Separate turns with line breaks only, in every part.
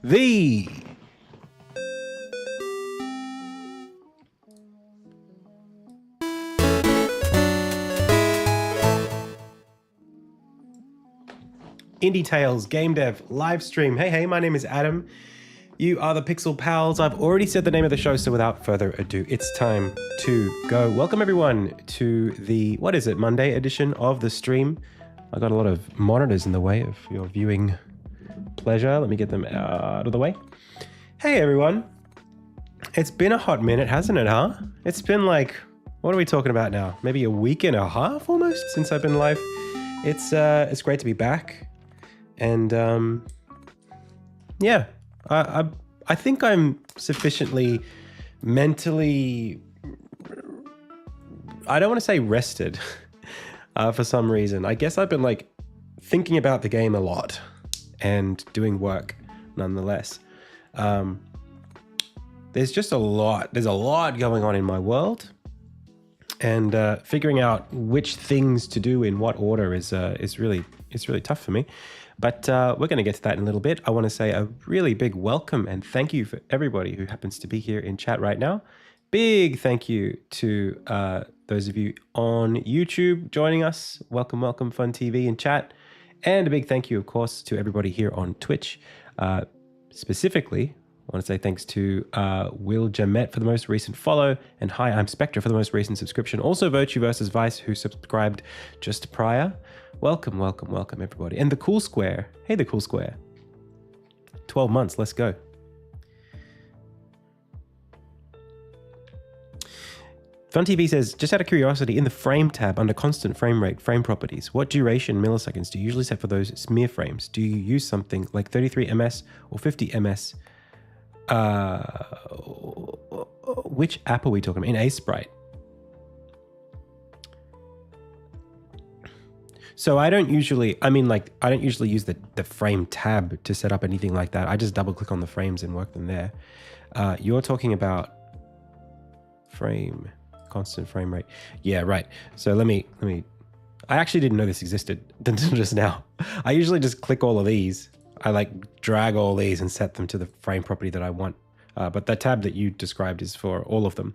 the IndieTales Game Dev live stream. Hey, my name is Adam. You are the Pixel Pals. I've already said the name of the show, so without further ado, it's time to go. Welcome everyone to the, what is it, Monday edition of the stream. I got a lot of monitors in the way of your viewing pleasure. Let me get them out of the way. Hey everyone. It's been a hot minute, hasn't it, huh? It's been like, what are we talking about now? Maybe a week and a half almost since I've been live. It's great to be back. And yeah, I think I'm sufficiently mentally, I don't want to say rested for some reason. I guess I've been like thinking about the game a lot and doing work nonetheless. There's just a lot going on in my world, and figuring out which things to do in what order is really tough for me. But we're going to get to that in a little bit. I want to say a really big welcome and thank you for everybody who happens to be here in chat right now. Big thank you to those of you on YouTube joining us. Welcome, Fun TV in chat. And a big thank you, of course, to everybody here on Twitch. Specifically, I want to say thanks to Will Jamet for the most recent follow. And hi, I'm Spectre for the most recent subscription. Also Virtue versus Vice, who subscribed just prior. Welcome, everybody. And the Cool Square. Hey, the Cool Square. 12 months, let's go. Fun TV says, just out of curiosity, in the frame tab under constant frame rate, frame properties, what duration milliseconds do you usually set for those smear frames? Do you use something like 33 ms or 50 ms? Which app are we talking about? In Sprite. So I don't usually use the frame tab to set up anything like that. I just double click on the frames and work them there. You're talking about constant frame rate. Yeah, right. So let me, I actually didn't know this existed until just now. I usually just click all of these. I like drag all these and set them to the frame property that I want. But the tab that you described is for all of them.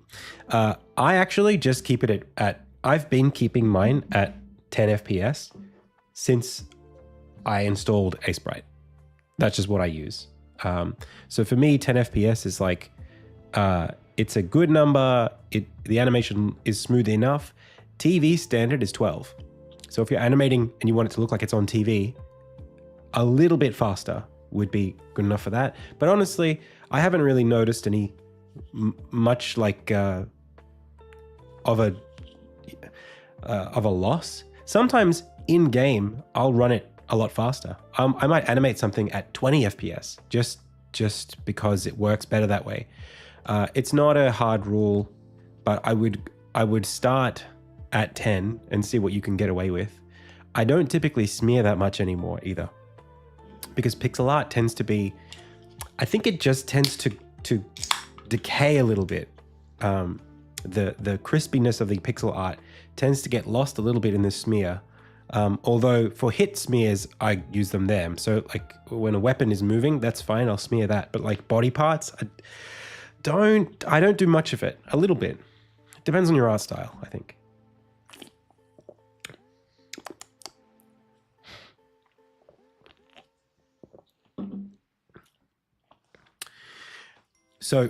I actually just keep it I've been keeping mine at 10 FPS since I installed Sprite. That's just what I use. So for me, 10 FPS is like, it's a good number. The animation is smooth enough. TV standard is 12. So if you're animating and you want it to look like it's on TV, a little bit faster would be good enough for that. But honestly, I haven't really noticed any much like of a loss. Sometimes in game, I'll run it a lot faster. I might animate something at 20 FPS just because it works better that way. It's not a hard rule, but I would start at 10 and see what you can get away with. I don't typically smear that much anymore either, because pixel art tends to be, I think it just tends to decay a little bit. The crispiness of the pixel art tends to get lost a little bit in the smear. Although for hit smears, I use them there. So like when a weapon is moving, that's fine, I'll smear that. But like body parts, I don't do much of it. A little bit. Depends on your art style, I think. So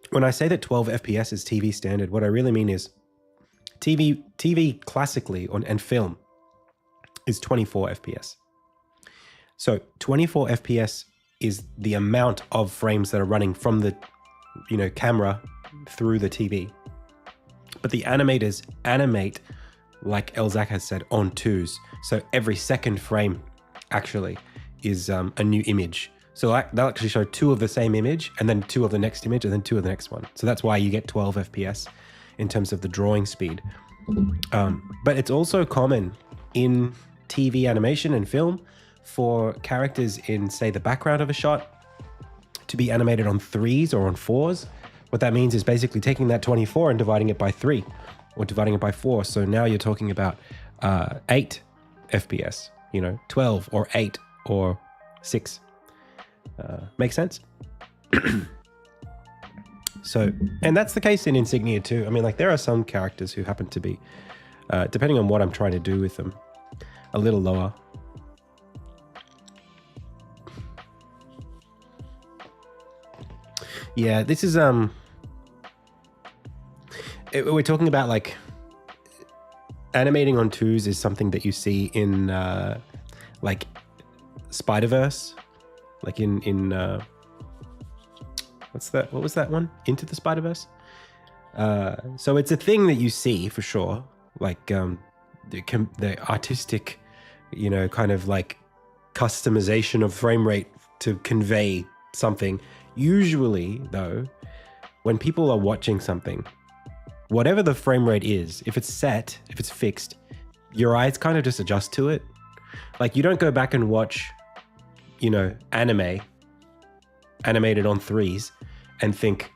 when I say that 12 FPS is TV standard, what I really mean is TV classically and film is 24 FPS. So 24 FPS is the amount of frames that are running from the camera through the TV. But the animators animate, like Elzac has said, on twos. So every second frame actually is a new image. So they'll actually show two of the same image and then two of the next image and then two of the next one. So that's why you get 12 FPS in terms of the drawing speed. But it's also common in TV animation and film for characters in, say, the background of a shot to be animated on 3s or on 4s. What that means is basically taking that 24 and dividing it by 3 or dividing it by 4. So now you're talking about 8 FPS, 12 or 8 or 6. Make sense? So, and that's the case in Insignia too. I mean, like there are some characters who happen to be, depending on what I'm trying to do with them, a little lower. Yeah, this is we're talking about like animating on twos is something that you see in like Spider-Verse, like in what was that one? Into the Spider-Verse. So it's a thing that you see for sure, like the artistic, you know, kind of like customization of frame rate to convey something. Usually, though, when people are watching something, whatever the frame rate is, if it's set, if it's fixed, your eyes kind of just adjust to it. Like you don't go back and watch, you know, animated on threes and think,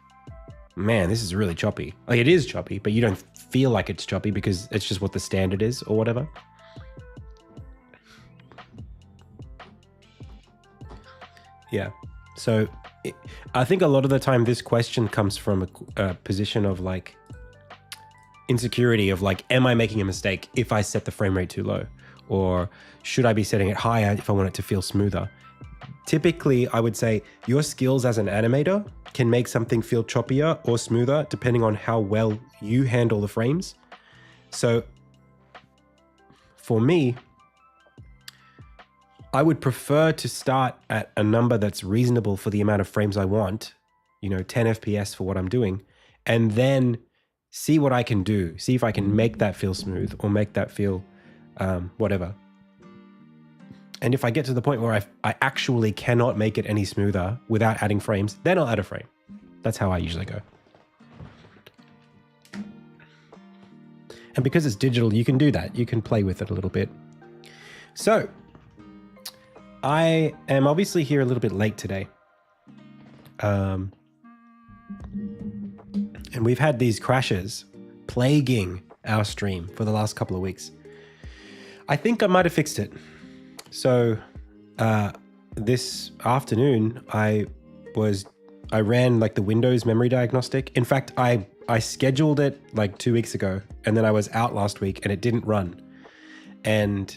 man, this is really choppy. Like it is choppy, but you don't feel like it's choppy because it's just what the standard is or whatever. Yeah. So I think a lot of the time this question comes from a position of like insecurity of like, am I making a mistake if I set the frame rate too low? Or should I be setting it higher if I want it to feel smoother? Typically, I would say your skills as an animator can make something feel choppier or smoother depending on how well you handle the frames. So for me, I would prefer to start at a number that's reasonable for the amount of frames I want, you know, 10 FPS for what I'm doing, and then see what I can do. See if I can make that feel smooth or make that feel whatever. And if I get to the point where I actually cannot make it any smoother without adding frames, then I'll add a frame. That's how I usually go. And because it's digital, you can do that. You can play with it a little bit. So I am obviously here a little bit late today. And we've had these crashes plaguing our stream for the last couple of weeks. I think I might have fixed it. So this afternoon, I ran like the Windows memory diagnostic. In fact, I scheduled it like 2 weeks ago, and then I was out last week and it didn't run. And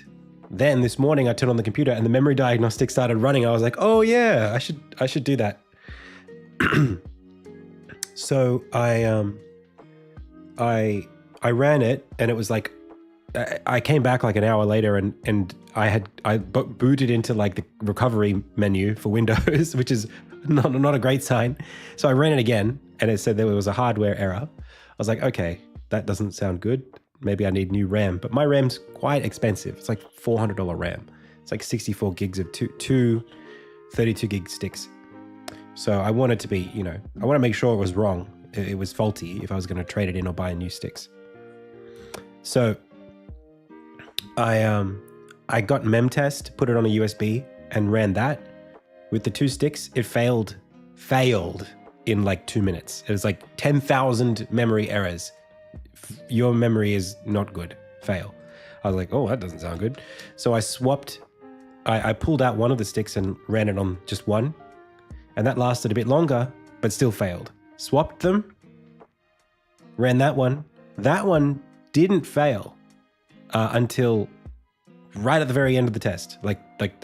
then this morning I turned on the computer and the memory diagnostic started running. I was like, oh yeah, I should do that. So I ran it, and it was like, I came back like an hour later and I booted into like the recovery menu for Windows, which is not a great sign. So I ran it again and it said there was a hardware error. I was like, okay, that doesn't sound good. Maybe I need new RAM, but my RAM's quite expensive. It's like $400 RAM. It's like 64 gigs of two 32 gig sticks. So I wanted to be, you know, I want to make sure it was wrong. It was faulty if I was going to trade it in or buy new sticks. So I got memtest, put it on a USB and ran that with the two sticks. It failed in like 2 minutes. It was like 10,000 memory errors. Your memory is not good. Fail. I was like, oh, that doesn't sound good. So I swapped, I pulled out one of the sticks and ran it on just one. And that lasted a bit longer, but still failed. Swapped them, ran that one. That one didn't fail until right at the very end of the test, like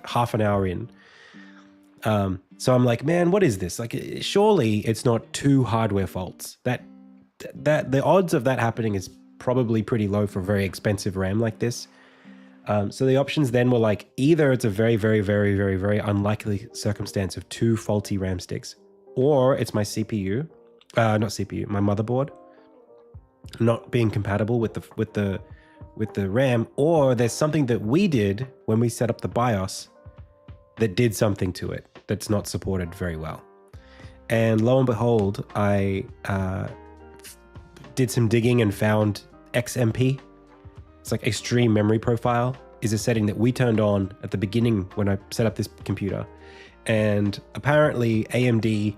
half an hour in. So I'm like, man, what is this? Like, surely it's not two hardware faults. That the odds of that happening is probably pretty low for a very expensive RAM like this. So the options then were like, either it's a very, very, very, very, very unlikely circumstance of two faulty RAM sticks, or it's my CPU, not CPU, my motherboard not being compatible with the RAM, or there's something that we did when we set up the BIOS that did something to it that's not supported very well. And lo and behold, I did some digging and found XMP. It's like extreme memory profile is a setting that we turned on at the beginning when I set up this computer. And apparently AMD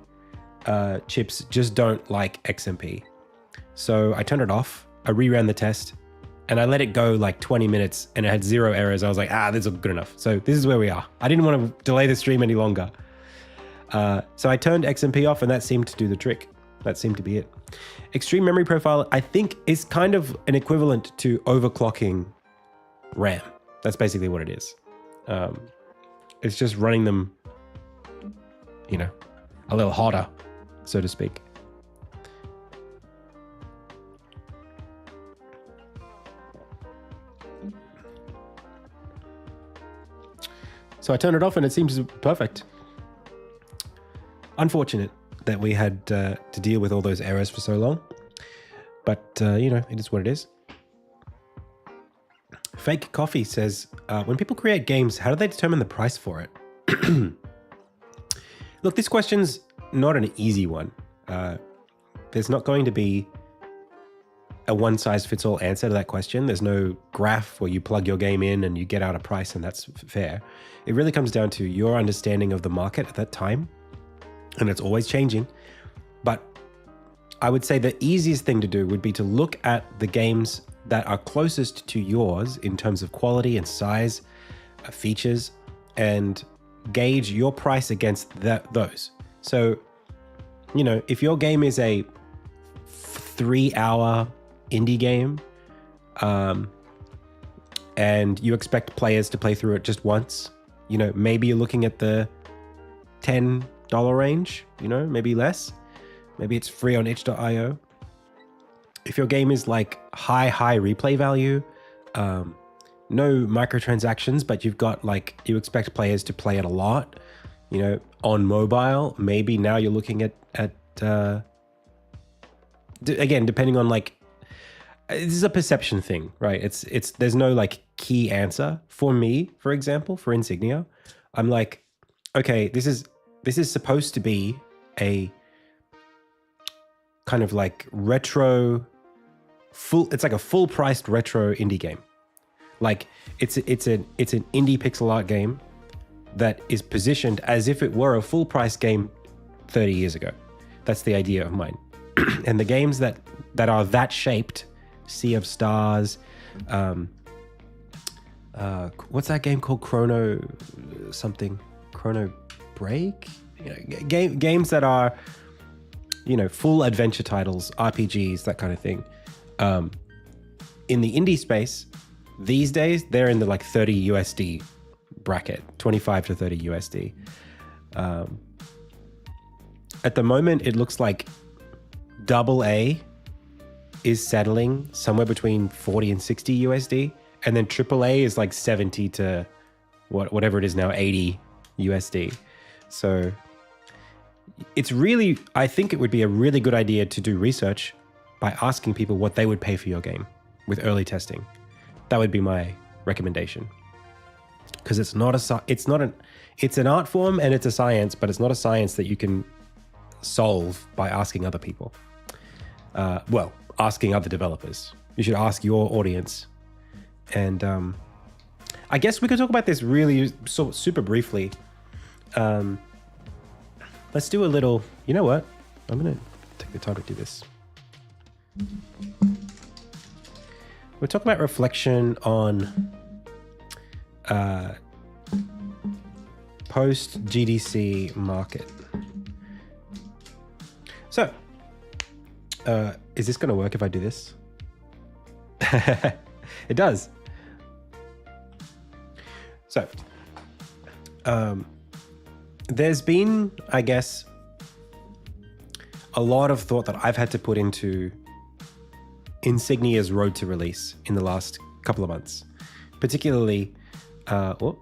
chips just don't like XMP. So I turned it off, I reran the test, and I let it go like 20 minutes and it had 0 errors. I was like, this is good enough. So this is where we are. I didn't want to delay the stream any longer. So I turned XMP off, and that seemed to do the trick. That seemed to be it. Extreme memory profile, I think, is kind of an equivalent to overclocking RAM. That's basically what it is. It's just running them, a little hotter, so to speak. So I turned it off and it seems perfect. Unfortunate that we had to deal with all those errors for so long. But, it is what it is. Fake Coffee says, when people create games, how do they determine the price for it? Look, this question's not an easy one. There's not going to be a one-size-fits-all answer to that question. There's no graph where you plug your game in and you get out a price and that's fair. It really comes down to your understanding of the market at that time. And it's always changing. But I would say the easiest thing to do would be to look at the games that are closest to yours in terms of quality and size, features, and gauge your price against those. So, if your game is a 3-hour indie game, and you expect players to play through it just once, maybe you're looking at the $10 range, maybe less. Maybe it's free on itch.io. If your game is like high replay value, no microtransactions, but you've got you expect players to play it a lot, on mobile, maybe now you're looking at again, depending on this is a perception thing, right? It's there's no key answer. For me, for example, for Insignia, I'm like, okay, this is supposed to be a kind of retro it's like a full priced retro indie game. It's an indie pixel art game that is positioned as if it were a full price game 30 years ago. That's the idea of mine. And the games that are that shaped, Sea of Stars, what's that game called? Chrono Break? Games that are, full adventure titles, RPGs, that kind of thing. In the indie space, these days, they're in the 30 USD bracket, 25 to 30 USD. At the moment, it looks like AA is settling somewhere between 40 and 60 USD. And then AAA is 70 to whatever it is now, 80 USD. So it's really, I think it would be a really good idea to do research by asking people what they would pay for your game with early testing. That would be my recommendation. Because it's an art form and it's a science, but it's not a science that you can solve by asking other people. Asking other developers. You should ask your audience. And I guess we could talk about this really super briefly. Let's do a little, you know what? I'm going to take the time to do this. We'll talk about reflection on post GDC market. So, is this going to work if I do this? It does. So, there's been, I guess, a lot of thought that I've had to put into Insignia's road to release in the last couple of months. Particularly, hello?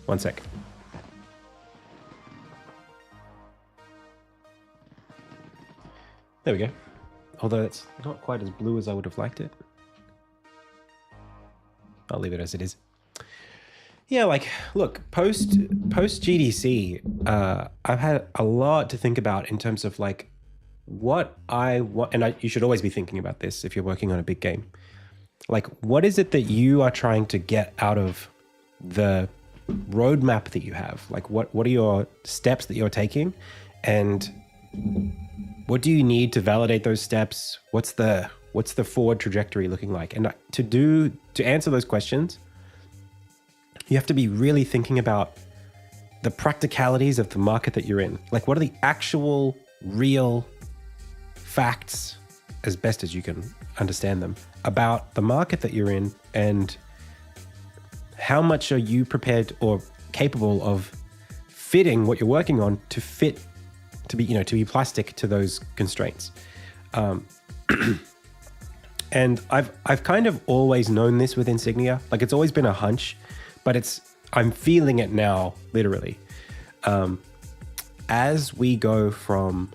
One sec. There we go. Although it's not quite as blue as I would have liked it. I'll leave it as it is. Yeah, look, post GDC, I've had a lot to think about in terms of what I want, and you should always be thinking about this if you're working on a big game. What is it that you are trying to get out of the roadmap that you have? What are your steps that you're taking, and what do you need to validate those steps? What's the forward trajectory looking like? And to answer those questions, you have to be really thinking about the practicalities of the market that you're in. Like, what are the actual, real facts, as best as you can understand them, about the market that you're in, and how much are you prepared or capable of fitting what you're working on to fit, to be plastic to those constraints. And I've kind of always known this with Insignia. Like, it's always been a hunch, but I'm feeling it now, literally. As we go from,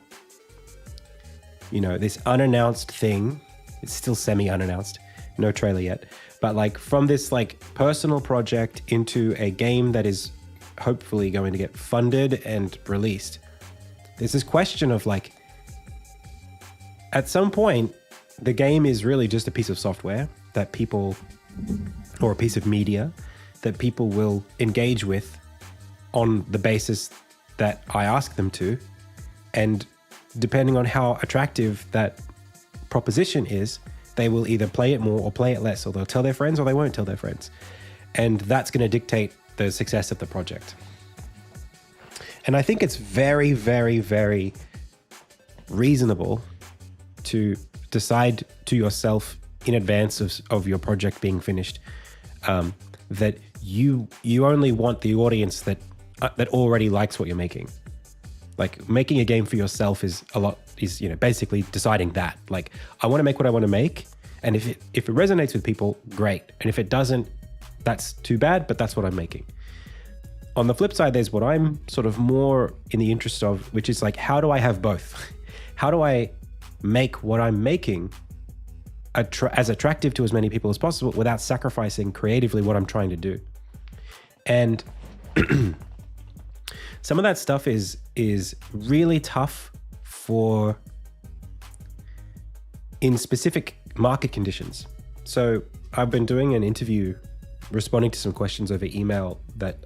this unannounced thing, it's still semi-unannounced, no trailer yet, but like from this like personal project into a game that is hopefully going to get funded and released. There's this question of like, at some point, the game is really just a piece of software that people, or a piece of media that people will engage with on the basis that I ask them to. And depending on how attractive that proposition is, they will either play it more or play it less, or they'll tell their friends or they won't tell their friends. And that's going to dictate the success of the project. And I think it's very, very, very reasonable to decide to yourself in advance of your project being finished, that you only want the audience that already likes what you're making. Like, making a game for yourself is basically deciding that. Like, I want to make what I want to make, and if it resonates with people, great. And if it doesn't, that's too bad, but that's what I'm making. On the flip side, there's what I'm sort of more in the interest of, which is like, how do I have both? How do I make what I'm making as attractive to as many people as possible without sacrificing creatively what I'm trying to do? And some of that stuff is really tough in specific market conditions. So I've been doing an interview responding to some questions over email that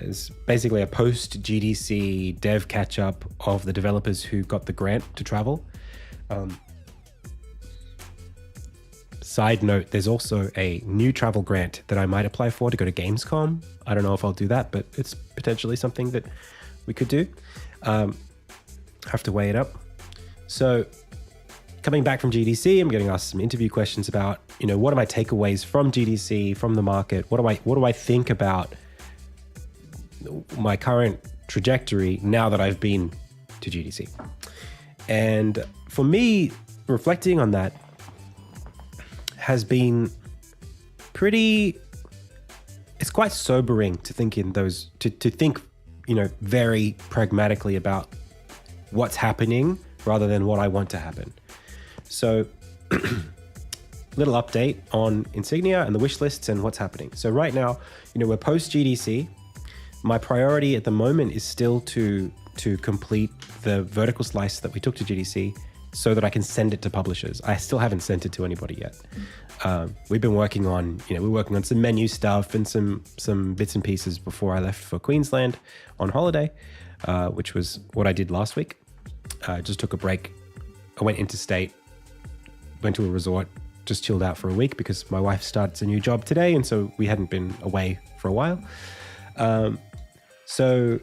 is basically a post-GDC dev catch-up of the developers who got the grant to travel. Side note, there's also a new travel grant that I might apply for to go to Gamescom. I don't know if I'll do that, but it's potentially something that we could do. Have to weigh it up. So coming back from GDC, I'm getting asked some interview questions about, what are my takeaways from GDC, from the market? What do I think about my current trajectory now that I've been to GDC? And for me, reflecting on that has been it's quite sobering to think to think, very pragmatically about what's happening rather than what I want to happen. So little update on Insignia and the wish lists and what's happening. So right now, we're post GDC. My priority at the moment is still to complete the vertical slice that we took to GDC so that I can send it to publishers. I still haven't sent it to anybody yet. We've been working on, we're working on some menu stuff and some bits and pieces before I left for Queensland on holiday, which was what I did last week. Just took a break. I went interstate, went to a resort, just chilled out for a week because my wife starts a new job today, and so we hadn't been away for a while. So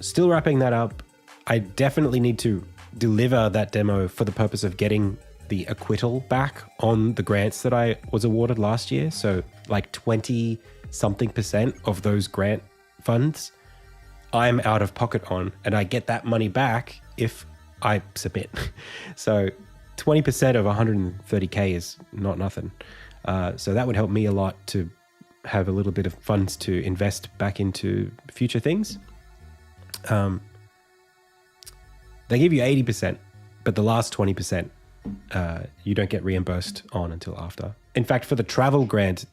still wrapping that up. I definitely need to deliver that demo for the purpose of getting the acquittal back on the grants that I was awarded last year. So like 20-something% of those grant funds I'm out of pocket on, and I get that money back if I submit. So 20% of 130K is not nothing. So that would help me a lot to have a little bit of funds to invest back into future things. They give you 80%, but the last 20%, you don't get reimbursed on until after. In fact, for the travel grant,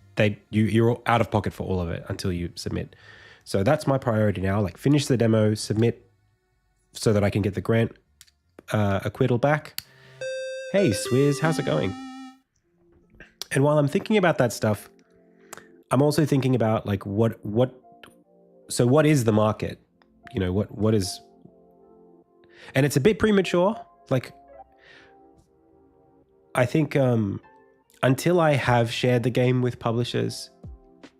you're out of pocket for all of it until you submit. So that's my priority now, like finish the demo, submit so that I can get the grant acquittal back. Hey, Swizz, how's it going? And while I'm thinking about that stuff, I'm also thinking about like what is the market? What is, and it's a bit premature. Like, I think until I have shared the game with publishers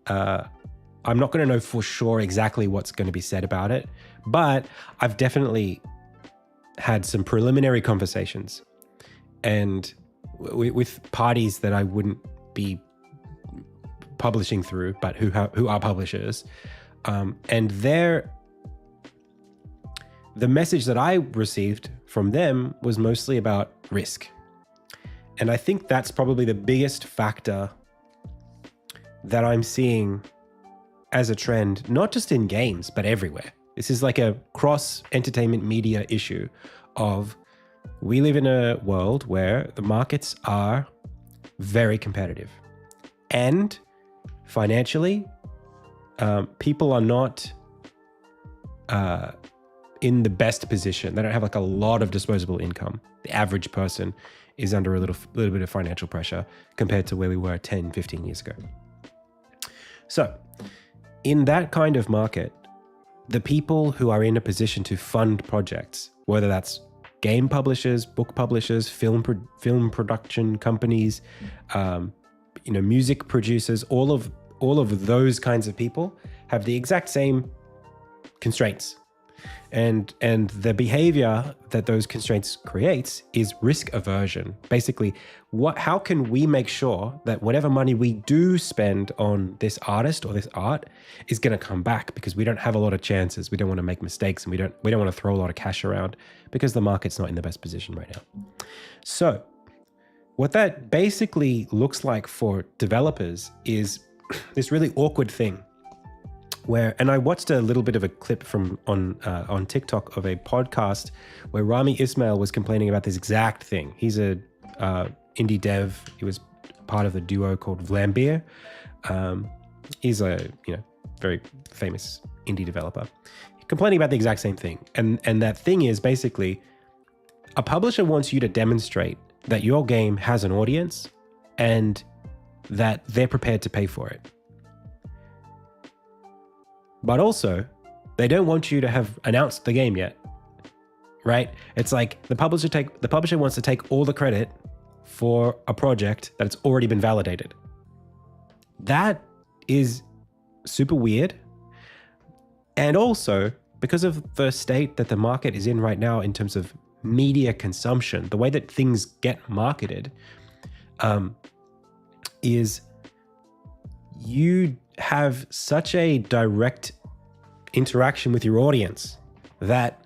I'm not going to know for sure exactly what's going to be said about it, but I've definitely had some preliminary conversations and with parties that I wouldn't be publishing through, but who are publishers. And the message that I received from them was mostly about risk. And I think that's probably the biggest factor that I'm seeing as a trend, not just in games, but everywhere. This is like a cross entertainment media issue of we live in a world where the markets are very competitive and financially, people are not in the best position. They don't have like a lot of disposable income. The average person is under a little bit of financial pressure compared to where we were 10, 15 years ago. So in that kind of market, the people who are in a position to fund projects, whether that's game publishers, book publishers, film production companies, music producers, all of those kinds of people have the exact same constraints. And the behavior that those constraints creates is risk aversion. Basically, how can we make sure that whatever money we do spend on this artist or this art is going to come back, because we don't have a lot of chances. We don't want to make mistakes, and we don't want to throw a lot of cash around because the market's not in the best position right now. So what that basically looks like for developers is this really awkward thing and I watched a little bit of a clip from on TikTok of a podcast where Rami Ismail was complaining about this exact thing. He's a indie dev. He was part of the duo called Vlambeer. He's a very famous indie developer, complaining about the exact same thing. And that thing is basically a publisher wants you to demonstrate that your game has an audience and that they're prepared to pay for it. But also, they don't want you to have announced the game yet, right? It's like the publisher wants to take all the credit for a project that's already been validated. That is super weird. And also, because of the state that the market is in right now in terms of media consumption, the way that things get marketed, is you have such a direct interaction with your audience that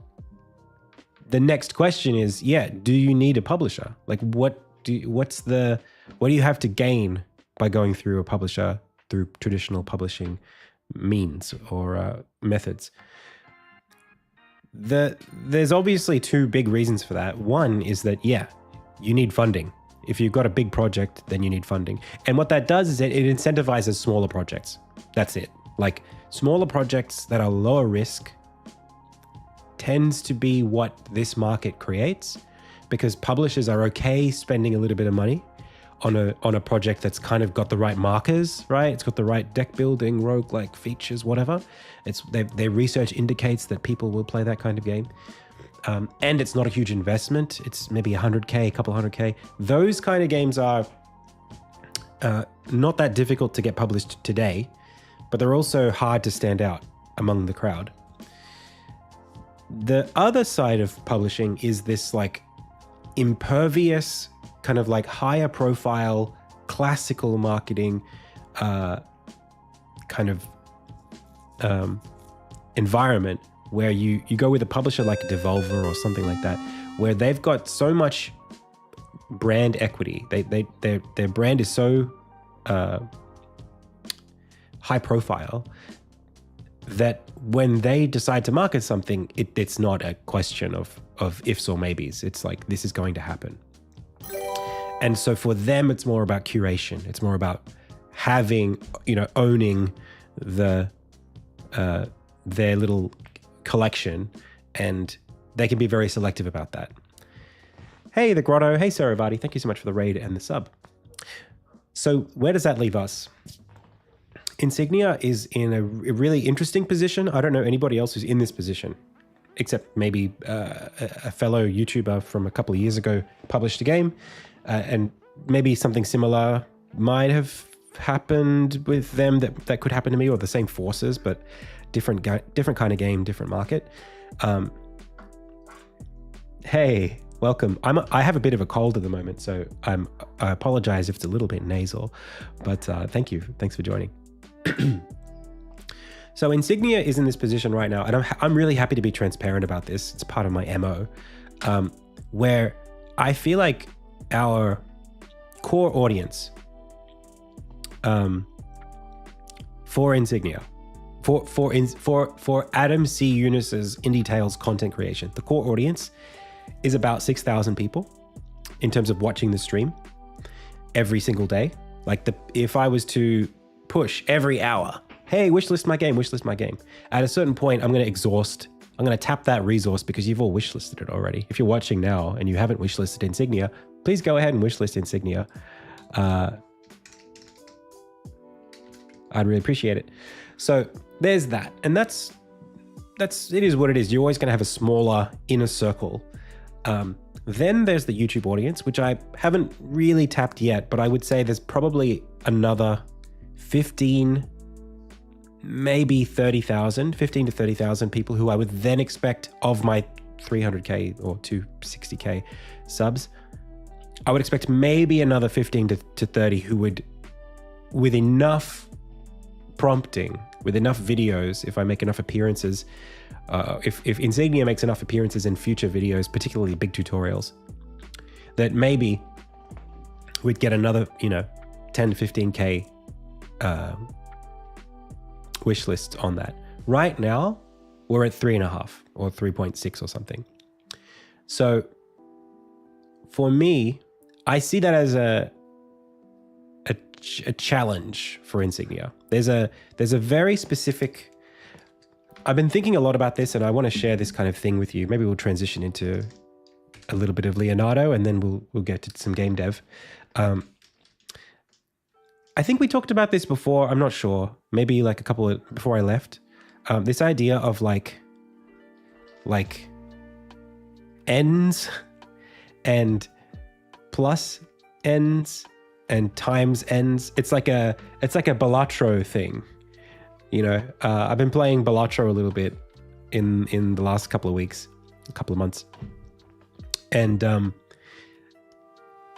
the next question is, do you need a publisher? Like, what do you have to gain by going through a publisher through traditional publishing means or methods? There's obviously two big reasons for that. One is that, you need funding. If you've got a big project, then you need funding. And what that does is it incentivizes smaller projects. That's it. Like, smaller projects that are lower risk tends to be what this market creates, because publishers are okay spending a little bit of money on a project that's kind of got the right markers, right? It's got the right deck building, roguelike features, whatever. Their research indicates that people will play that kind of game. And it's not a huge investment. It's maybe $100K, a couple $100K. Those kind of games are not that difficult to get published today, but they're also hard to stand out among the crowd. The other side of publishing is this like impervious, kind of like higher profile, classical marketing kind of environment where you go with a publisher like Devolver or something like that, where they've got so much brand equity. Their brand is so high profile that when they decide to market something, it's not a question of ifs or maybes. It's like, this is going to happen. And so for them, it's more about curation. It's more about having, owning their little collection, and they can be very selective about that. Hey, The Grotto. Hey, Saravati. Thank you so much for the raid and the sub. So where does that leave us? Insignia is in a really interesting position. I don't know anybody else who's in this position, except maybe a fellow YouTuber from a couple of years ago published a game, and maybe something similar might have happened with them that could happen to me, or the same forces, but different kind of game, different market. Hey, welcome. I have a bit of a cold at the moment, so I apologize if it's a little bit nasal, but thank you. Thanks for joining. So Insignia is in this position right now, and I'm really happy to be transparent about this. It's part of my MO, where I feel like our core audience for Insignia, for Adam C. Eunice's IndieTales content creation, the core audience is about 6,000 people in terms of watching the stream every single day. Like if I was to push every hour, hey, wishlist my game. At a certain point, I'm going to tap that resource because you've all wishlisted it already. If you're watching now and you haven't wishlisted Insignia, please go ahead and wishlist Insignia. I'd really appreciate it. So there's that. And it is what it is. You're always going to have a smaller inner circle. Then there's the YouTube audience, which I haven't really tapped yet, but I would say there's probably another 15, maybe 30,000, 15 to 30,000 people who I would then expect of my 300K or 260K subs. I would expect maybe another 15 to 30 who would, with enough prompting, with enough videos, if I make enough appearances, if Insignia makes enough appearances in future videos, particularly big tutorials, that maybe we'd get another, 10 to 15K wish list on that. Right now, we're at 3.5 or 3.6 or something. So for me, I see that as a challenge for Insignia. There's a very specific. I've been thinking a lot about this, and I want to share this kind of thing with you. Maybe we'll transition into a little bit of Leonardo, and then we'll get to some game dev. I think we talked about this before. I'm not sure. Maybe like before I left. This idea of like ends and plus ends and times ends. It's like a Balatro thing. I've been playing Balatro a little bit in the last couple of months. And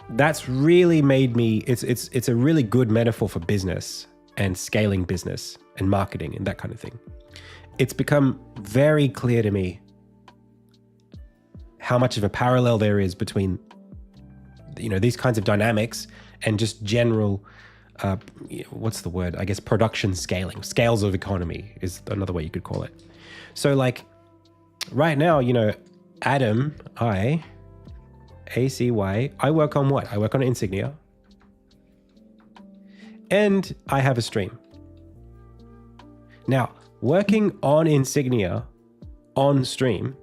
that's really made me, it's a really good metaphor for business and scaling business and marketing and that kind of thing. It's become very clear to me how much of a parallel there is between, these kinds of dynamics and just general, what's the word? I guess production scaling. Scales of economy is another way you could call it. So like right now, Adam, ACY, I work on what? I work on Insignia. And I have a stream. Now, working on Insignia on stream,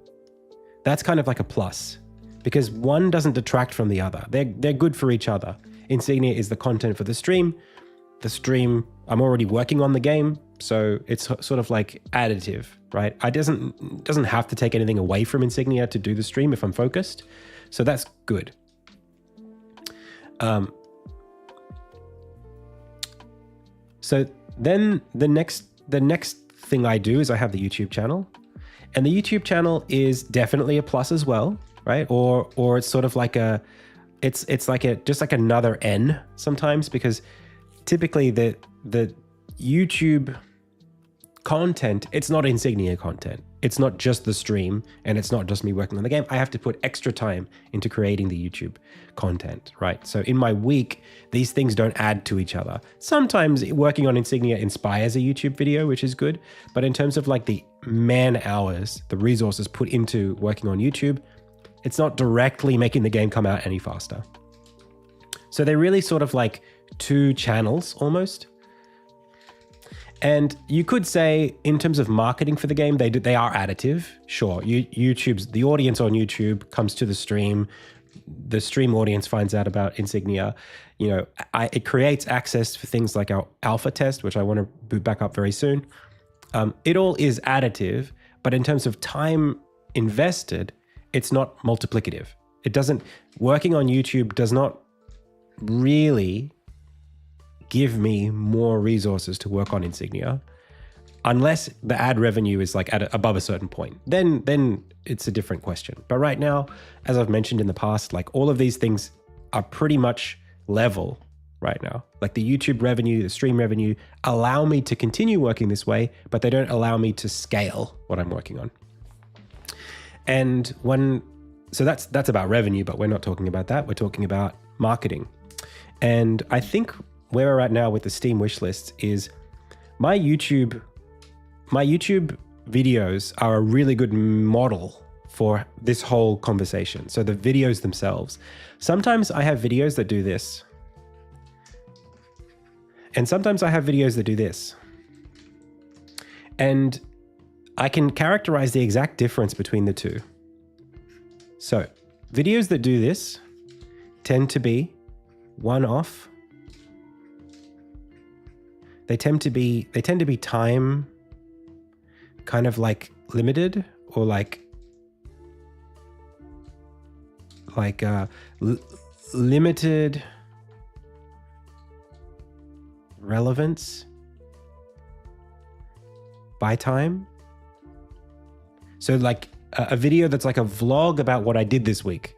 that's kind of like a plus because one doesn't detract from the other. They're good for each other. Insignia is the content for the stream. The stream, I'm already working on the game, so it's sort of like additive, right? It doesn't have to take anything away from Insignia to do the stream if I'm focused. So that's good. So then the next thing I do is I have the YouTube channel, and the YouTube channel is definitely a plus as well, right? Or it's sort of like it's like just like another N sometimes, because typically the YouTube content, it's not Insignia content. It's not just the stream, and it's not just me working on the game. I have to put extra time into creating the YouTube content, right? So in my week, these things don't add to each other. Sometimes working on Insignia inspires a YouTube video, which is good. But in terms of like the man hours, the resources put into working on YouTube, it's not directly making the game come out any faster. So they're really sort of like two channels almost. And you could say, in terms of marketing for the game, they are additive. Sure, the audience on YouTube comes to the stream audience finds out about Insignia. It creates access for things like our alpha test, which I want to boot back up very soon. It all is additive, but in terms of time invested, it's not multiplicative. Working on YouTube does not really give me more resources to work on Insignia, unless the ad revenue is like above a certain point. Then it's a different question. But right now, as I've mentioned in the past, like all of these things are pretty much level right now. Like the YouTube revenue, the stream revenue allow me to continue working this way, but they don't allow me to scale what I'm working on. And so that's about revenue, but we're not talking about that. We're talking about marketing. And I think where we're at now with the Steam wishlist is my YouTube videos are a really good model for this whole conversation. So the videos themselves. Sometimes I have videos that do this. And sometimes I have videos that do this. And I can characterize the exact difference between the two. So videos that do this tend to be one-off. They tend to be time kind of like limited, or limited relevance by time. So like a video that's like a vlog about what I did this week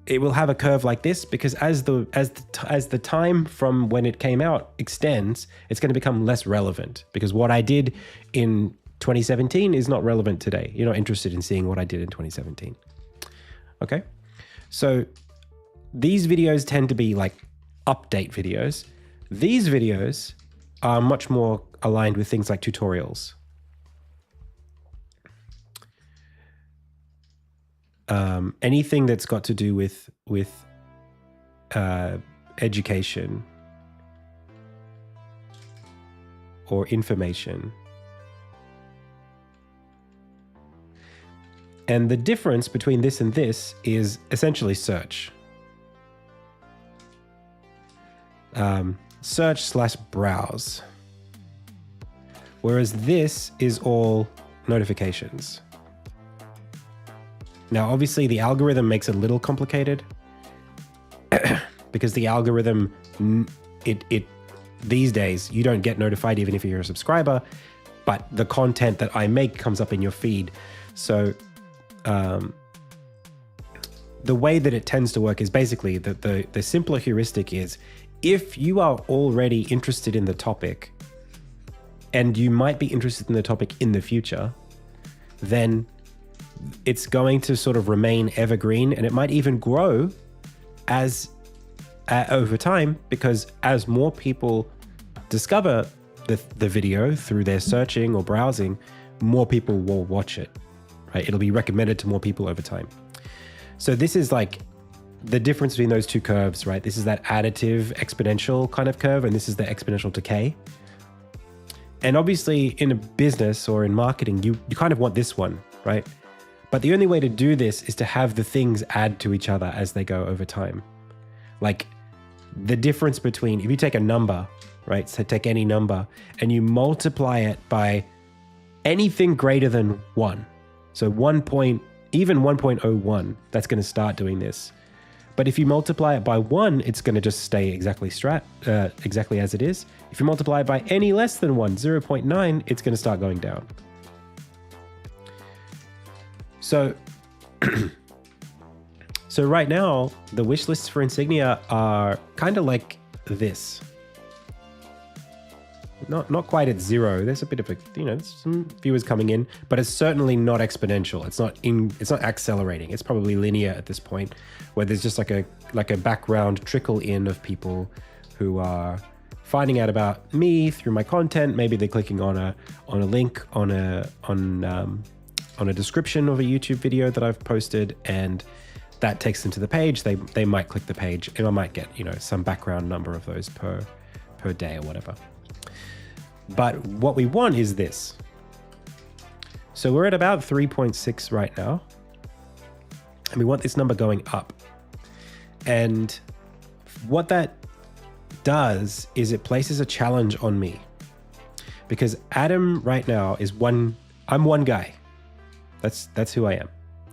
it will have a curve like this, because as the time from when it came out extends, it's going to become less relevant, because what I did in 2017 is not relevant today. You're not interested in seeing what I did in 2017. Okay? So these videos tend to be like update videos. These videos are much more aligned with things like tutorials. Anything that's got to do with education or information. And the difference between this and this is essentially search. Search/browse. Whereas this is all notifications. Now, obviously, the algorithm makes it a little complicated because the algorithm, these days, you don't get notified even if you're a subscriber, but the content that I make comes up in your feed. So the way that it tends to work is basically that the simpler heuristic is, if you are already interested in the topic and you might be interested in the topic in the future, then it's going to sort of remain evergreen, and it might even grow as over time, because as more people discover the video through their searching or browsing, more people will watch it, right? It'll be recommended to more people over time. So this is like the difference between those two curves, right? This is that additive exponential kind of curve, and this is the exponential decay. And obviously in a business or in marketing, you kind of want this one, right? But the only way to do this is to have the things add to each other as they go over time. Like the difference between, if you take a number, right? So take any number and you multiply it by anything greater than 1. So even 1.01, that's going to start doing this. But if you multiply it by 1, it's going to just stay exactly as it is. If you multiply it by any less than 1, 0.9, it's going to start going down. So, so right now, the wish lists for Insignia are kind of like this. Not quite at 0. There's a bit of there's some viewers coming in, but it's certainly not exponential. It's not accelerating. It's probably linear at this point, where there's just like a background trickle in of people who are finding out about me through my content. Maybe they're clicking on a link on a description of a YouTube video that I've posted, and that takes them to the page. They might click the page, and I might get some background number of those per day or whatever. But what we want is this. So we're at about 3.6 right now, and we want this number going up. And what that does is it places a challenge on me, because Adam right now is I'm one guy. That's who I am.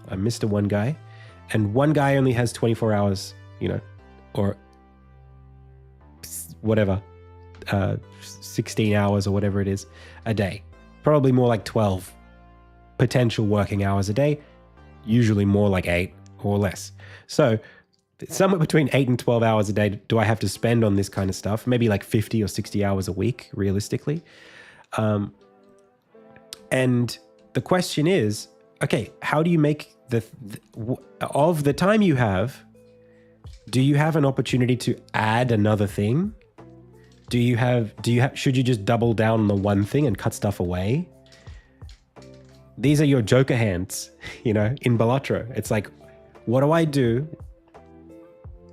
I'm Mr. One Guy, and one guy only has 24 hours, or whatever, 16 hours or whatever it is a day. Probably more like 12 potential working hours a day, usually more like 8 or less. So somewhere between 8 and 12 hours a day do I have to spend on this kind of stuff, maybe like 50 or 60 hours a week, realistically. And the question is, okay, how do you make of the time you have, do you have an opportunity to add another thing? Should you just double down on the one thing and cut stuff away? These are your joker hands, in Balatro. It's like, what do I do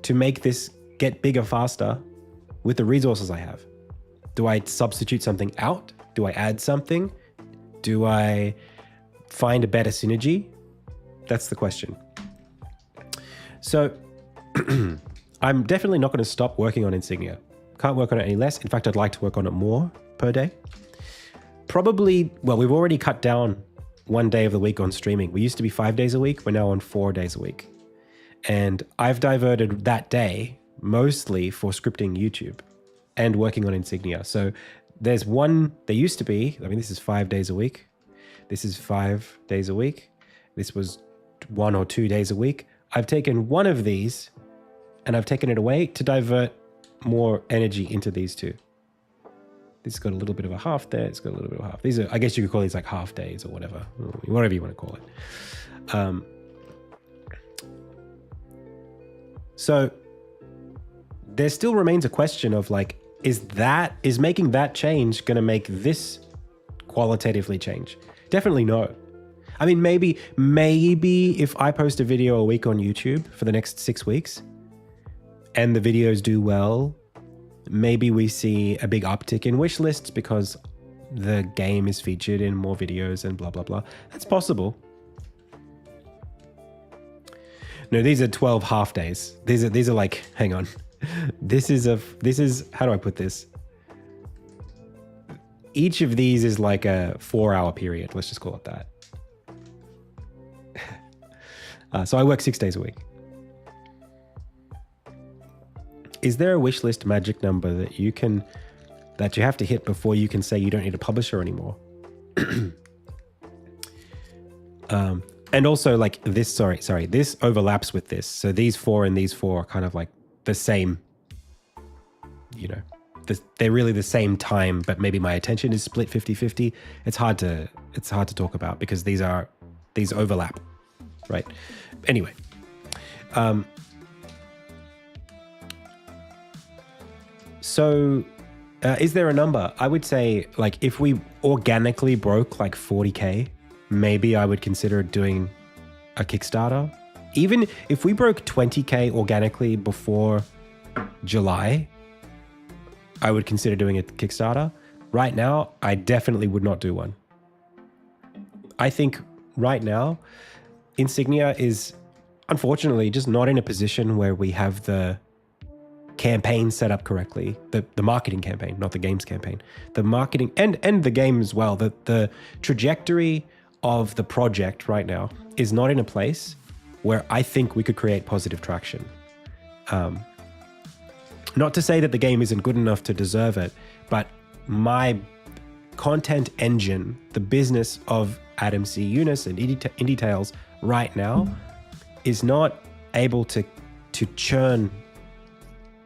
to make this get bigger faster with the resources I have? Do I substitute something out? Do I add something? Do I find a better synergy? That's the question. So I'm definitely not going to stop working on Insignia. Can't work on it any less. In fact, I'd like to work on it more per day. Probably, well, we've already cut down 1 day of the week on streaming. We used to be 5 days a week. We're now on 4 days a week. And I've diverted that day mostly for scripting YouTube and working on Insignia. So there used to be, this is 5 days a week. This is 5 days a week. This was 1 or 2 days a week. I've taken one of these and I've taken it away to divert more energy into these two. This has got a little bit of a half there. It's got a little bit of a half. These are, I guess you could call these like half days or whatever you want to call it. So there still remains a question of like, is making that change going to make this qualitatively change? Definitely no. I mean, maybe if I post a video a week on YouTube for the next 6 weeks and the videos do well, maybe we see a big uptick in wish lists because the game is featured in more videos and blah, blah, blah. That's possible. No, these are 12 half days. These are like, hang on. This is, how do I put this? Each of these is like a 4-hour period. Let's just call it that. So I work 6 days a week. Is there a wish list magic number that you have to hit before you can say you don't need a publisher anymore? And also like this, sorry, this overlaps with this. So these 4 and these 4 are kind of like the same, they're really the same time, but maybe my attention is split 50-50. It's hard to talk about because these overlap, right? Anyway, so is there a number? I would say like if we organically broke like 40K, maybe I would consider doing a Kickstarter. Even if we broke 20K organically before July, I would consider doing a Kickstarter. Right now, I definitely would not do one. I think right now, Insignia is unfortunately just not in a position where we have the campaign set up correctly. The marketing campaign, not the games campaign. The marketing and the game as well. The trajectory of the project right now is not in a place where I think we could create positive traction. Not to say that the game isn't good enough to deserve it, but my content engine, the business of Adam C. Yunus and IndieTales right now is not able to churn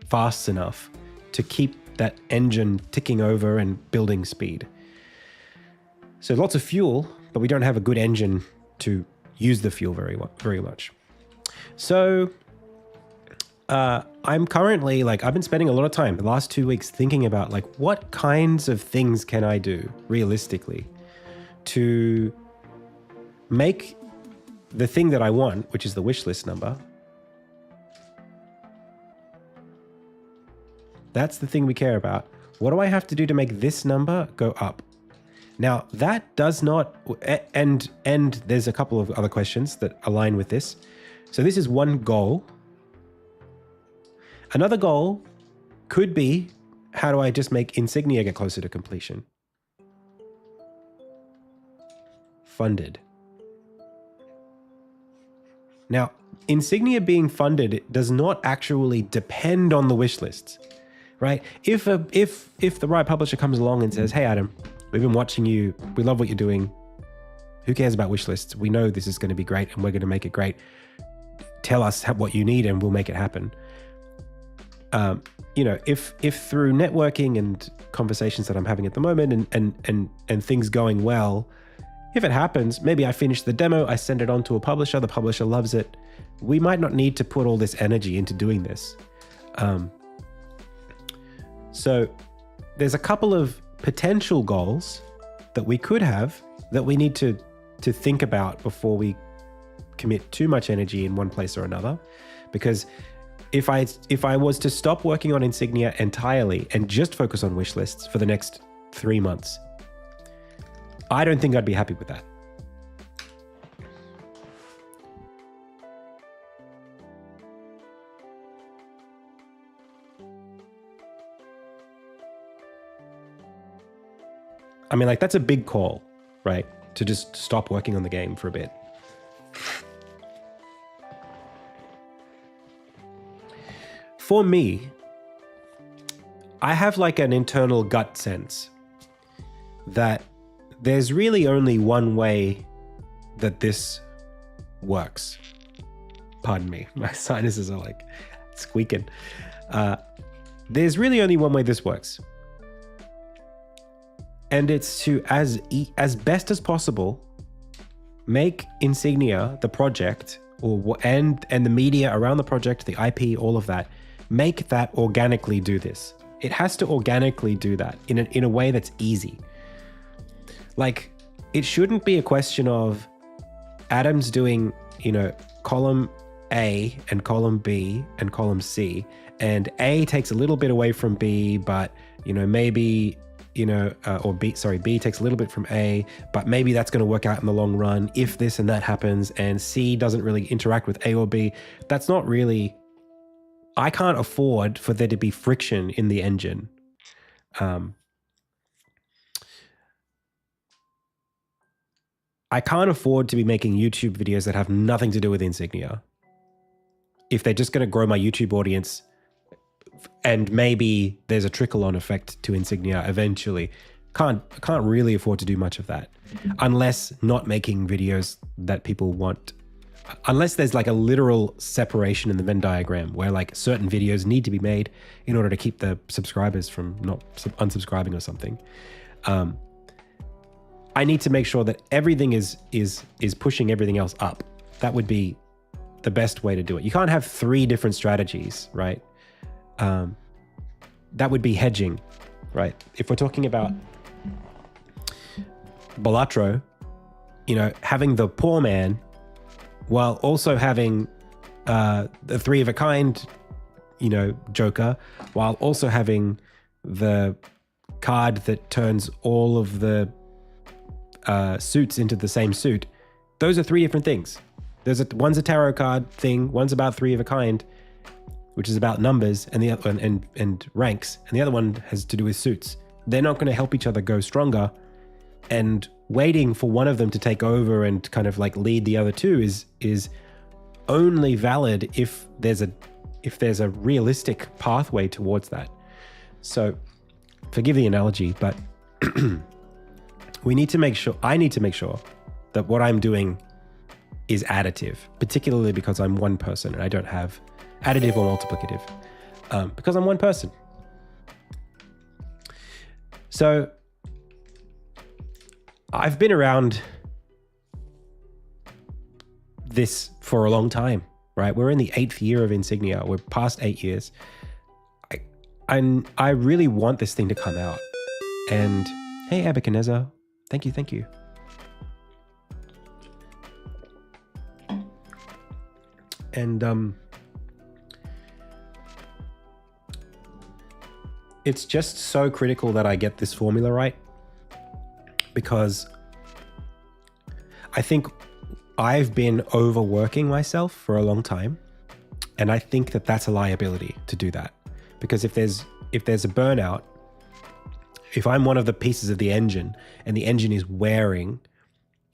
fast enough to keep that engine ticking over and building speed. So lots of fuel, but we don't have a good engine to use the fuel very much. So I'm currently I've been spending a lot of time the last 2 weeks thinking about what kinds of things can I do realistically to make the thing that I want, which is the wish list number. That's the thing we care about. What do I have to do to make this number go up? Now that does not, and there's a couple of other questions that align with this. So this is one goal. Another goal could be, how do I just make Insignia get closer to completion? Funded. Now, Insignia being funded does not actually depend on the wish lists. right? If the right publisher comes along and says, "Hey, Adam, we've been watching you. We love what you're doing. Who cares about wish lists? We know this is going to be great, and we're going to make it great. Tell us what you need, and we'll make it happen." If through networking and conversations that I'm having at the moment and things going well, if it happens, maybe I finish the demo, I send it on to a publisher, the publisher loves it. We might not need to put all this energy into doing this. So there's a couple of potential goals that we could have that we need to think about before we commit too much energy in one place or another. Because if I was to stop working on Insignia entirely and just focus on wish lists for the next 3 months, I don't think I'd be happy with that. I mean, like, that's a big call, right? To just stop working on the game for a bit. For me, I have like an internal gut sense that there's really only one way that this works. Pardon me, my sinuses are like squeaking. There's really only one way this works. And it's to, as best as possible, make Insignia, the project, and the media around the project, the IP, all of that, make that organically do this. It has to organically do that in a way that's easy. Like, it shouldn't be a question of Adam's doing, column A and column B and column C, and A takes a little bit away from B, but maybe B takes a little bit from A, but maybe that's going to work out in the long run if this and that happens, and C doesn't really interact with A or B. That's not really, I can't afford for there to be friction in the engine. I can't afford to be making YouTube videos that have nothing to do with Insignia if they're just going to grow my YouTube audience, and maybe there's a trickle-on effect to Insignia eventually. Can't really afford to do much of that, unless not making videos that people want. Unless there's like a literal separation in the Venn diagram where like certain videos need to be made in order to keep the subscribers from not unsubscribing or something. I need to make sure that everything is pushing everything else up. That would be the best way to do it. You can't have 3 different strategies, right? That would be hedging, right? If we're talking about Balatro, having the poor man while also having the 3 of a kind, Joker, while also having the card that turns all of the suits into the same suit. Those are 3 different things. One's a tarot card thing, one's about 3 of a kind, which is about numbers, and the other and ranks, and the other one has to do with suits. They're not going to help each other go stronger, and waiting for one of them to take over and kind of like lead the other 2 is only valid if there's a realistic pathway towards that. So, forgive the analogy, but I need to make sure that what I'm doing is additive, particularly because I'm one person and I don't have additive or multiplicative, because I'm one person. So I've been around this for a long time, right? We're in the 8th year of Insignia. We're past 8 years. I really want this thing to come out. And hey, Abacaneza, thank you. And it's just so critical that I get this formula right, because I think I've been overworking myself for a long time, and I think that that's a liability to do that. Because if there's a burnout, if I'm one of the pieces of the engine and the engine is wearing,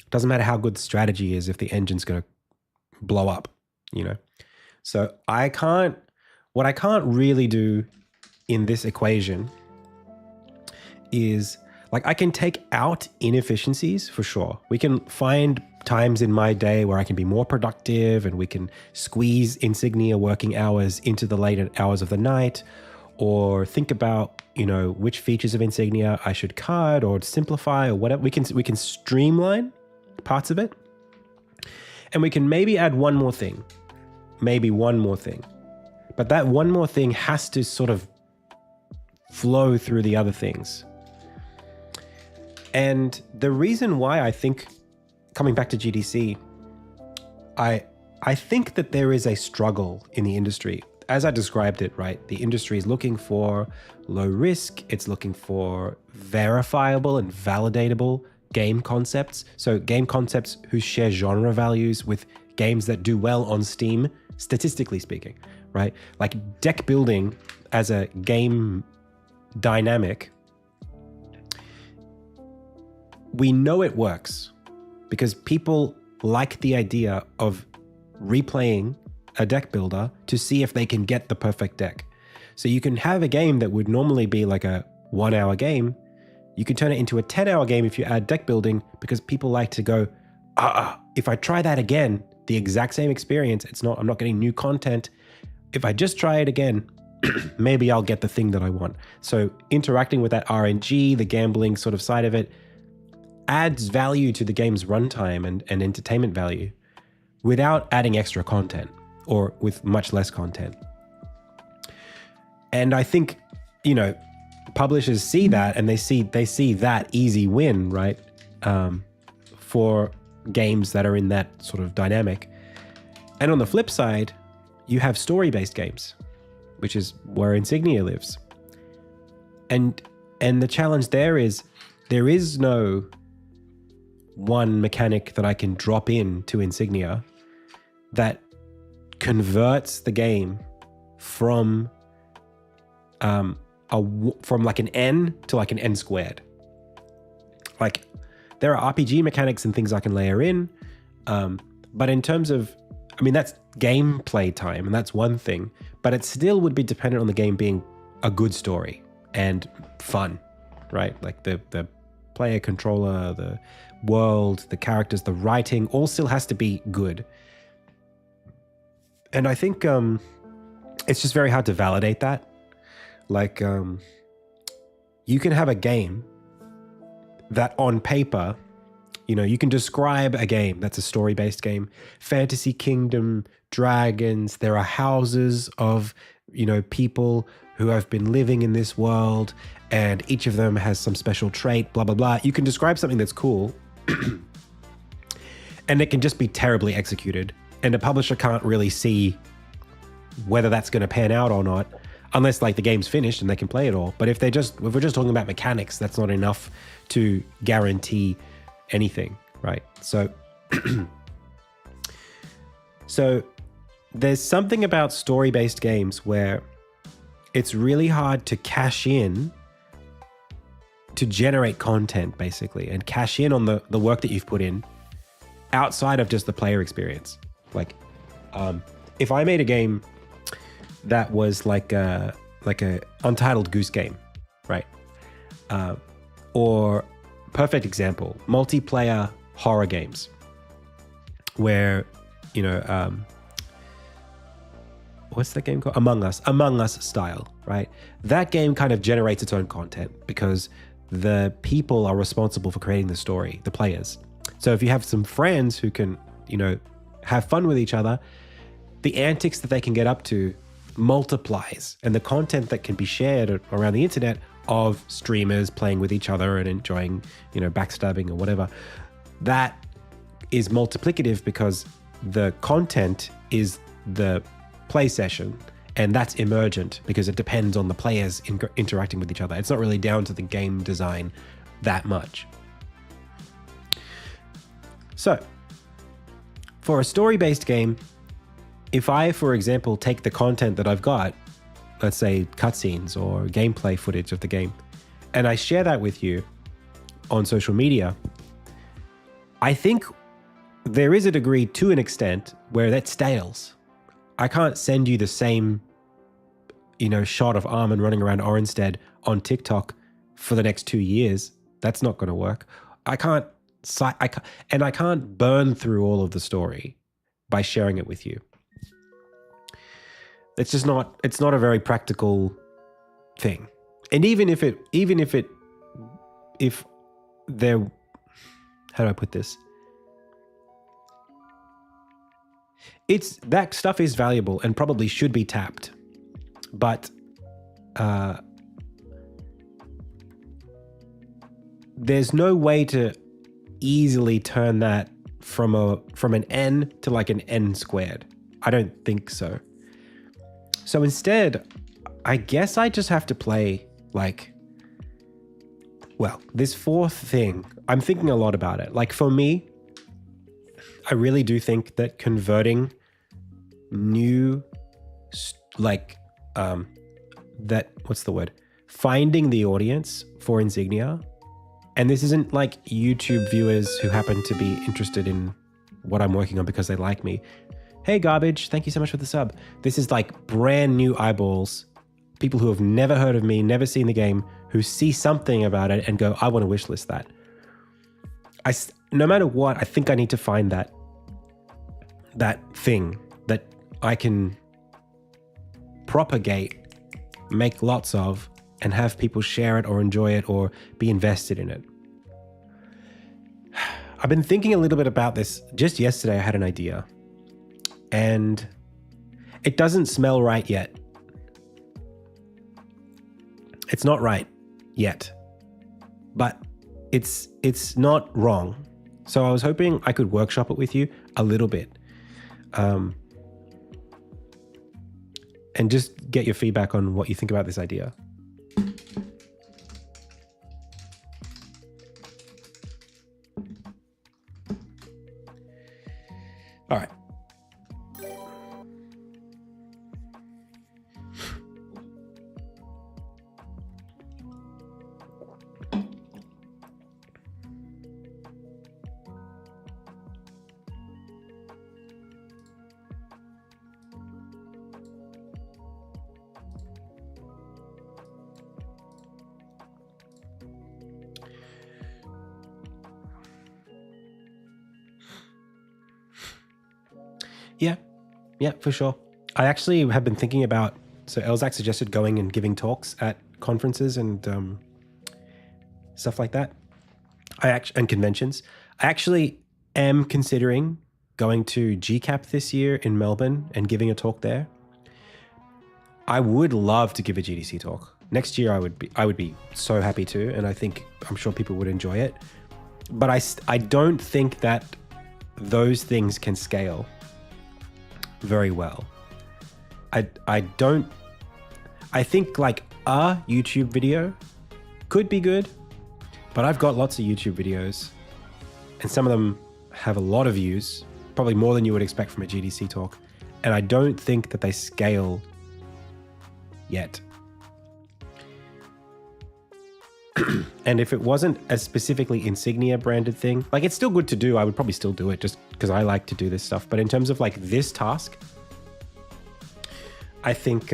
doesn't matter how good the strategy is if the engine's going to blow up, So what I can't really do in this equation is like I can take out inefficiencies for sure. We can find times in my day where I can be more productive and we can squeeze Insignia working hours into the later hours of the night, or think about, which features of Insignia I should cut or simplify or whatever. We can streamline parts of it. And we can maybe add one more thing. But that one more thing has to sort of flow through the other things. And the reason why I think, coming back to GDC, I think that there is a struggle in the industry. As I described it, right? The industry is looking for low risk. It's looking for verifiable and validatable game concepts. So game concepts who share genre values with games that do well on Steam, statistically speaking, right? Like deck building as a game dynamic, we know it works because people like the idea of replaying a deck builder to see if they can get the perfect deck. So you can have a game that would normally be like a 1 hour game. You can turn it into a 10-hour game if you add deck building, because people like to go, if I try that again, the exact same experience, I'm not getting new content. If I just try it again, maybe I'll get the thing that I want. So interacting with that RNG, the gambling sort of side of it, adds value to the game's runtime and entertainment value without adding extra content, or with much less content. And I think, publishers see that, and they see that easy win, right? For games that are in that sort of dynamic. And on the flip side, you have story-based games, which is where Insignia lives. And the challenge there is no one mechanic that I can drop in to Insignia that converts the game from like an N to like an N squared. Like there are RPG mechanics and things I can layer in, but in terms of, that's gameplay time, and that's one thing, but it still would be dependent on the game being a good story and fun, right? Like the player controller, the world, the characters, the writing, all still has to be good. And I think it's just very hard to validate that. Like, you can have a game that on paper, you can describe a game that's a story-based game. Fantasy kingdom, dragons, there are houses of, people who have been living in this world, and each of them has some special trait, blah, blah, blah. You can describe something that's cool, and it can just be terribly executed. And a publisher can't really see whether that's going to pan out or not, unless like the game's finished and they can play it all. But if we're just talking about mechanics, that's not enough to guarantee anything, right? So, so there's something about story-based games where it's really hard to cash in, to generate content basically, and cash in on the work that you've put in outside of just the player experience. Like, if I made a game that was like a Untitled Goose Game, right? Or perfect example, multiplayer horror games, where what's that game called? Among Us style, right? That game kind of generates its own content because the people are responsible for creating the story, the players. So if you have some friends who can, have fun with each other, the antics that they can get up to multiplies, and the content that can be shared around the internet of streamers playing with each other and enjoying, backstabbing or whatever, that is multiplicative because the content is the play session, and that's emergent because it depends on the players interacting with each other. It's not really down to the game design that much. So, for a story-based game, if I, for example, take the content that I've got, let's say cutscenes or gameplay footage of the game, and I share that with you on social media, I think there is a degree, to an extent, where that stales. I can't send you the same, shot of Armin running around Orenstead on TikTok for the next 2 years. That's not going to work. I can't burn through all of the story by sharing it with you. It's just not. It's not a very practical thing. And if there, how do I put this? That stuff is valuable and probably should be tapped, but there's no way to easily turn that from an n to like an n squared. I don't think so. So instead, I guess I just have to play this fourth thing. I'm thinking a lot about it. Like for me, I really do think that converting finding the audience for Insignia, and this isn't like YouTube viewers who happen to be interested in what I'm working on because they like me. Hey, Garbage, thank you so much for the sub. This is like brand new eyeballs, people who have never heard of me, never seen the game, who see something about it and go, I want to wishlist that. No matter what, I think I need to find that thing that I can propagate, make lots of, and have people share it or enjoy it or be invested in it. I've been thinking a little bit about this. Just yesterday, I had an idea, and it doesn't smell right yet. It's not right yet, but it's not wrong. So I was hoping I could workshop it with you a little bit, and just get your feedback on what you think about this idea. All right. Yeah, for sure. I actually have been thinking about, so Elzak suggested going and giving talks at conferences and stuff like that. And conventions. I actually am considering going to GCAP this year in Melbourne and giving a talk there. I would love to give a GDC talk. Next year I would be so happy to, and I'm sure people would enjoy it. But I don't think that those things can scale very well. I think like a YouTube video could be good, but I've got lots of YouTube videos and some of them have a lot of views, probably more than you would expect from a GDC talk, and I don't think that they scale yet. And if it wasn't a specifically Insignia branded thing, like it's still good to do, I would probably still do it just because I like to do this stuff. But in terms of like this task, I think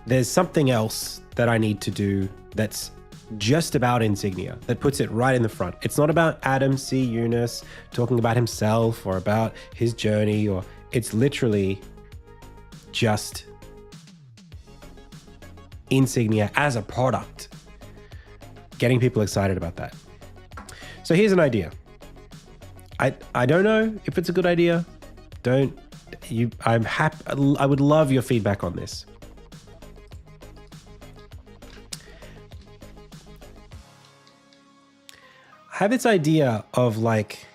there's something else that I need to do that's just about Insignia, that puts it right in the front. It's not about Adam C. Yunus talking about himself or about his journey, or it's literally just Insignia as a product. Getting people excited about that. So here's an idea. I don't know if it's a good idea. I'm happy. I would love your feedback on this. I have this idea of like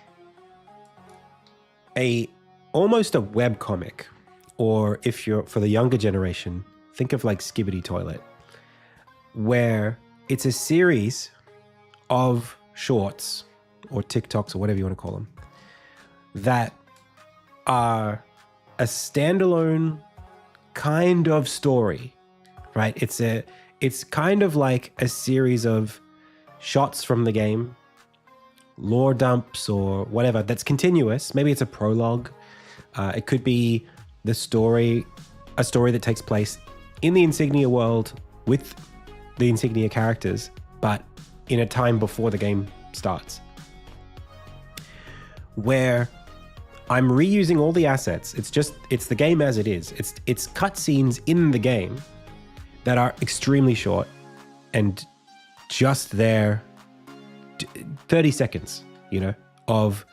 almost a web comic, or if you're for the younger generation, think of like Skibbity Toilet, where it's a series of shorts or TikToks or whatever you want to call them that are a standalone kind of story, right? It's kind of like a series of shots from the game, lore dumps or whatever that's continuous. Maybe it's a prologue. It could be a story that takes place in the Insignia world with the Insignia characters, but in a time before the game starts, where I'm reusing all the assets. It's the game as it is. It's cutscenes in the game that are extremely short and just there, 30 seconds, of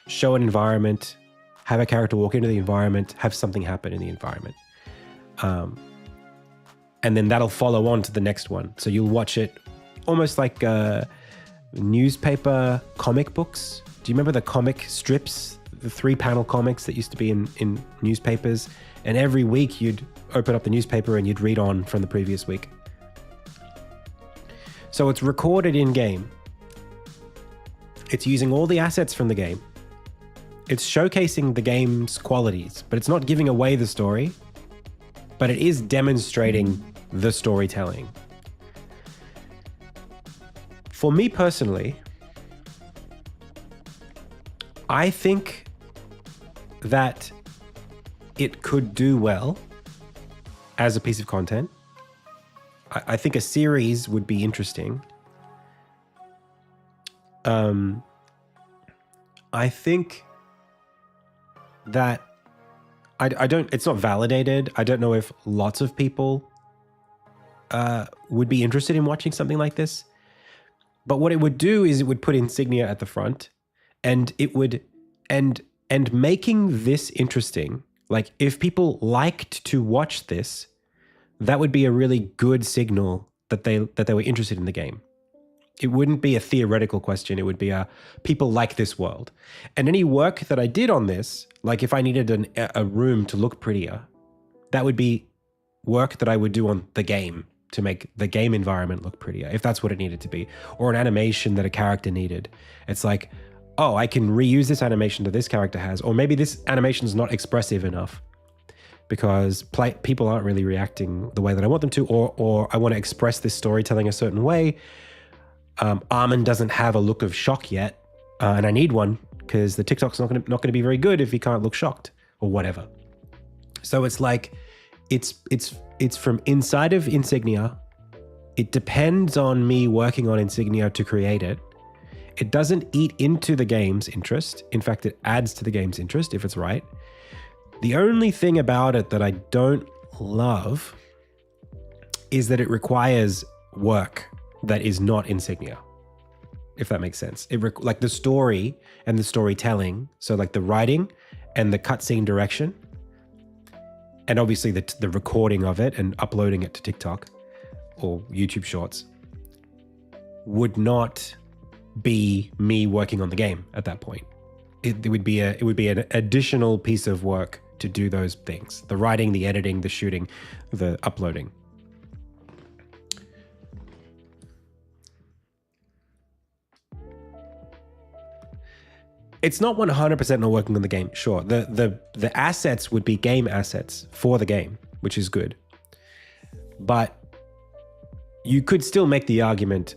show an environment, have a character walk into the environment, have something happen in the environment. And then that'll follow on to the next one. So you'll watch it almost like newspaper comic books. Do you remember the comic strips, the 3-panel comics that used to be in newspapers? And every week you'd open up the newspaper and you'd read on from the previous week. So it's recorded in game. It's using all the assets from the game. It's showcasing the game's qualities, but it's not giving away the story, but it is demonstrating the storytelling. For me personally, I think that it could do well as a piece of content. I think a series would be interesting. I think that I don't, it's not validated. I don't know if lots of people would be interested in watching something like this. But what it would do is it would put Insignia at the front, and it would, and making this interesting. Like, if people liked to watch this, that would be a really good signal that they were interested in the game. It wouldn't be a theoretical question. It would be people like this world. And any work that I did on this, like if I needed a room to look prettier, that would be work that I would do on the game to make the game environment look prettier, if that's what it needed to be, or an animation that a character needed. It's like, oh, I can reuse this animation that this character has, or maybe this animation is not expressive enough because people aren't really reacting the way that I want them to, or I want to express this storytelling a certain way. Armin doesn't have a look of shock yet, and I need one because the TikTok's not going to be very good if he can't look shocked or whatever. So it's like, it's from inside of Insignia. It depends on me working on Insignia to create it. It doesn't eat into the game's interest. In fact, it adds to the game's interest if it's right. The only thing about it that I don't love is that it requires work that is not Insignia, if that makes sense. Like the story and the storytelling, so like the writing and the cutscene direction, and obviously the recording of it and uploading it to TikTok or YouTube Shorts, would not be me working on the game at that point. It would be an additional piece of work to do those things: the writing, the editing, the shooting, the uploading. It's not 100% not working on the game. Sure, the assets would be game assets for the game, which is good. But you could still make the argument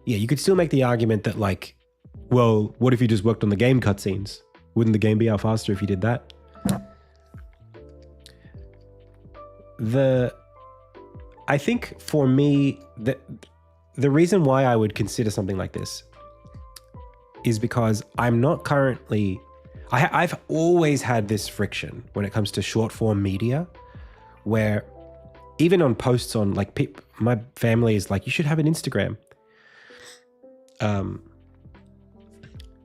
you could still make the argument that, like, well, what if you just worked on the game cutscenes? Wouldn't the game be out faster if you did that? I think for me, the reason why I would consider something like this is because I'm not currently... I've always had this friction when it comes to short form media, where even on posts on, like, my family is like, you should have an Instagram.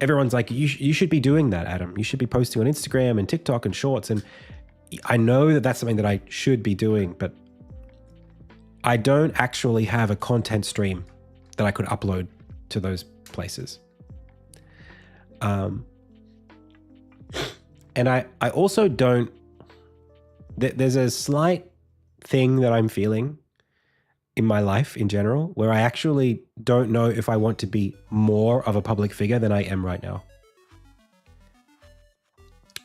Everyone's like, you should be doing that, Adam. You should be posting on Instagram and TikTok and Shorts. And I know that that's something that I should be doing, but I don't actually have a content stream that I could upload to those places. And I also don't... There's a slight thing that I'm feeling in my life in general, where I actually don't know if I want to be more of a public figure than I am right now.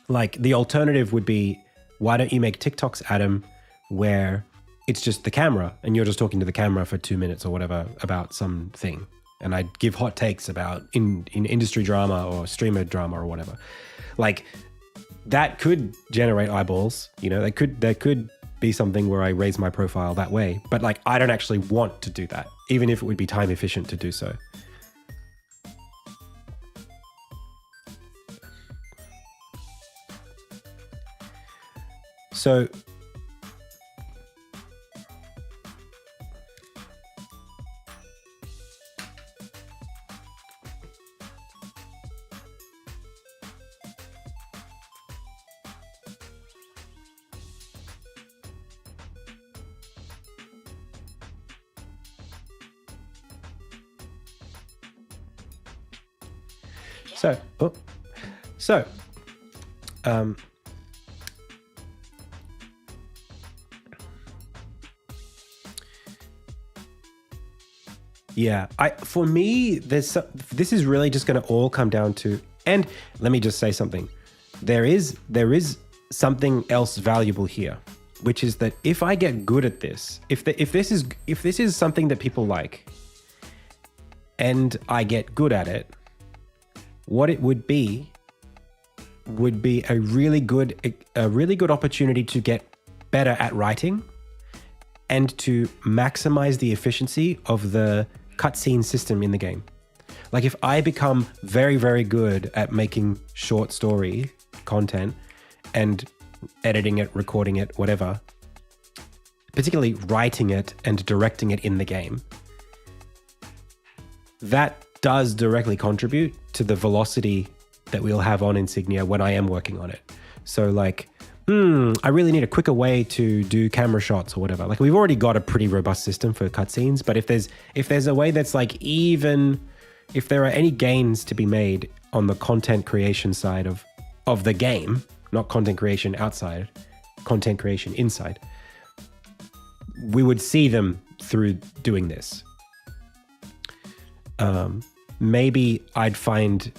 Like, the alternative would be, why don't you make TikToks, Adam, where it's just the camera and you're just talking to the camera for 2 minutes or whatever about something. and I'd give hot takes about in industry drama or streamer drama or whatever. Like that could generate eyeballs, you know, there could be something where I raise my profile that way. But like, I don't actually want to do that, even if it would be time efficient to do so. So yeah, for me, this is really just going to all come down to, and let me just say something. There is something else valuable here, which is that if I get good at this, if this is something that people like, and I get good at it, what it would be a really good opportunity to get better at writing and to maximize the efficiency of the cutscene system in the game. Like if I become very, very good at making short story content and editing it, recording it, whatever, particularly writing it and directing it in the game, that does directly contribute to the velocity that we'll have on Insignia when I am working on it. So like, I really need a quicker way to do camera shots or whatever. Like we've already got a pretty robust system for cutscenes, but if there's a way that's like, even if there are any gains to be made on the content creation side of the game, not content creation outside, content creation inside, we would see them through doing this. Maybe I'd find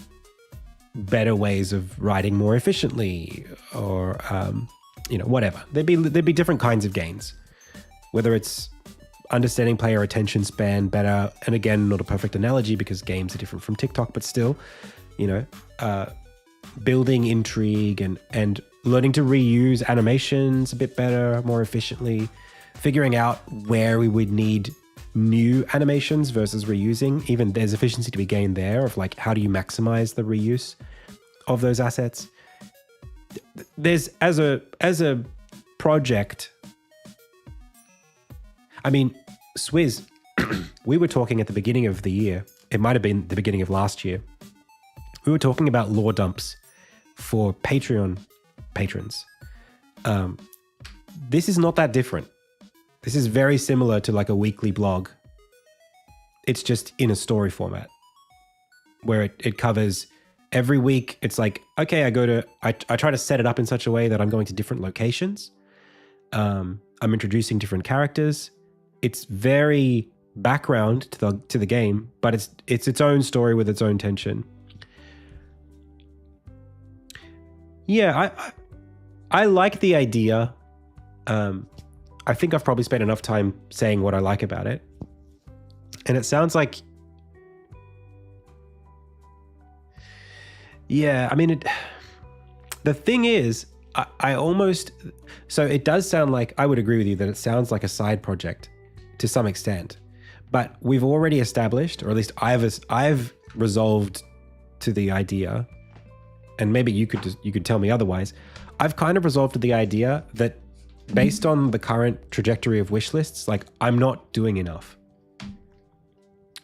better ways of writing more efficiently, or whatever. There'd be different kinds of gains, whether it's understanding player attention span better, and again, not a perfect analogy because games are different from TikTok, but still, building intrigue and learning to reuse animations a bit better, more efficiently, figuring out where we would need new animations versus reusing. Even there's efficiency to be gained there of like, how do you maximize the reuse of those assets? There's as a project, I mean, Swizz, we were talking at the beginning of the year, it might have been the beginning of last year, we were talking about lore dumps for Patreon patrons. This is not that different. This is very similar to like a weekly blog. It's just in a story format where it covers every week. It's like, okay, I try to set it up in such a way that I'm going to different locations. I'm introducing different characters. It's very background to the game, but it's its own story with its own tension. Yeah, I like the idea. I think I've probably spent enough time saying what I like about it. And it sounds like, yeah, I mean, the thing is, I almost, so it does sound like, I would agree with you that it sounds like a side project to some extent, but we've already established, or at least I've resolved to the idea, and maybe you could tell me otherwise. I've kind of resolved to the idea that based on the current trajectory of wish lists, like I'm not doing enough.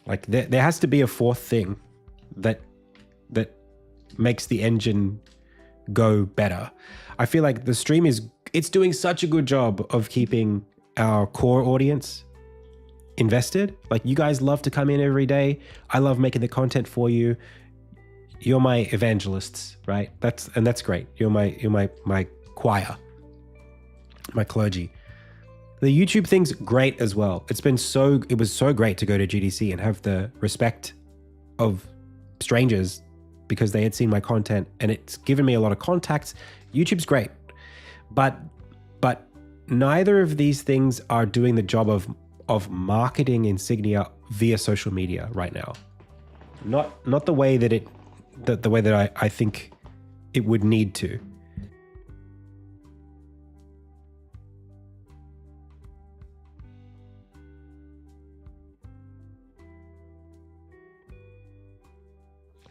Like there has to be a fourth thing that makes the engine go better. I feel like the stream it's doing such a good job of keeping our core audience invested. Like you guys love to come in every day. I love making the content for you. You're my evangelists, right? That's great. You're my choir. My clergy. The YouTube thing's great as well. It was so great to go to GDC and have the respect of strangers because they had seen my content, and it's given me a lot of contacts. YouTube's great. But neither of these things are doing the job of marketing Insignia via social media right now. Not the way that the way that I think it would need to.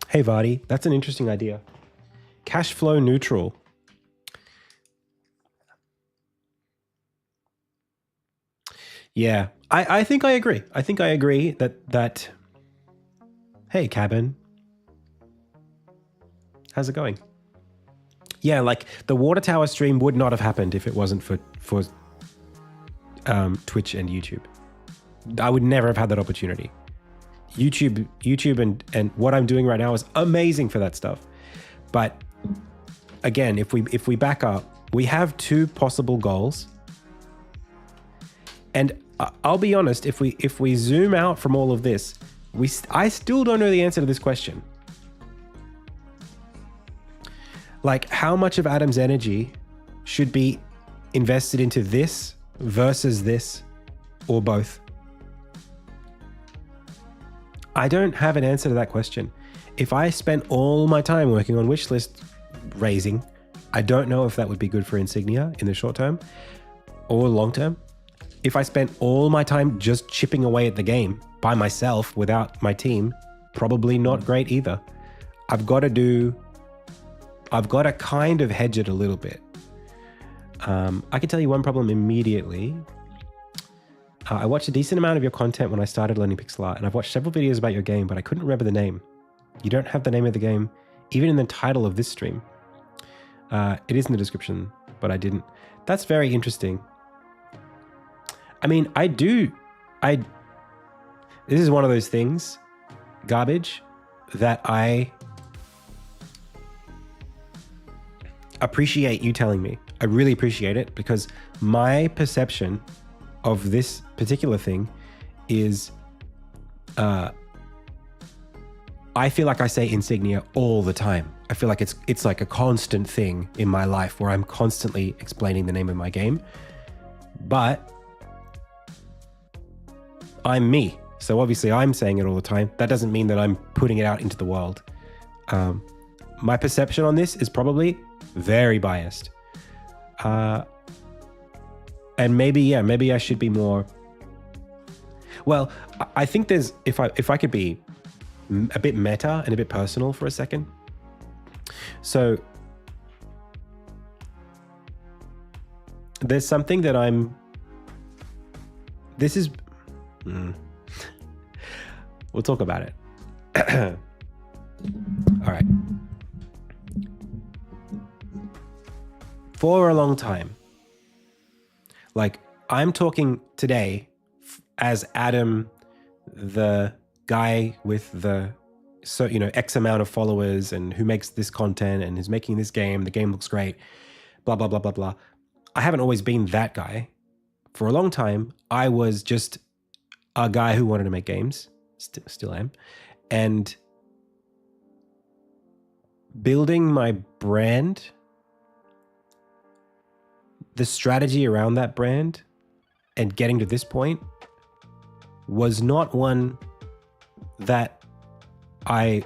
Hey Vardy, that's an interesting idea. Cash flow neutral. Yeah, I think I agree. I think I agree that. Hey, Cabin. How's it going? Yeah, like the water tower stream would not have happened if it wasn't for Twitch and YouTube. I would never have had that opportunity. YouTube and what I'm doing right now is amazing for that stuff. But again, if we back up, we have two possible goals. And I'll be honest, if we zoom out from all of this, I still don't know the answer to this question. Like, how much of Adam's energy should be invested into this versus this, or both? I don't have an answer to that question. If I spent all my time working on wishlist raising, I don't know if that would be good for Insignia in the short term or long term. If I spent all my time just chipping away at the game by myself without my team, probably not great either. I've got to kind of hedge it a little bit. I can tell you one problem immediately. I watched a decent amount of your content when I started learning pixel art, and I've watched several videos about your game, but I couldn't remember the name. You don't have the name of the game, even in the title of this stream. It is in the description, but I didn't. That's very interesting. I mean, this is one of those things, Garbage, that I appreciate you telling me. I really appreciate it, because my perception of this particular thing is I feel like I say Insignia all the time. I feel like it's like a constant thing in my life where I'm constantly explaining the name of my game. But I'm me. So obviously I'm saying it all the time. That doesn't mean that I'm putting it out into the world. My perception on this is probably very biased. And maybe I should be more. Well, I think there's, if I could be a bit meta and a bit personal for a second. So there's something that we'll talk about it. All right. For a long time, like, I'm talking today as Adam, the guy with the, X amount of followers and who makes this content and is making this game. The game looks great, blah, blah, blah, blah, blah. I haven't always been that guy. For a long time, I was just a guy who wanted to make games, still am, and building my brand, the strategy around that brand and getting to this point was not one that I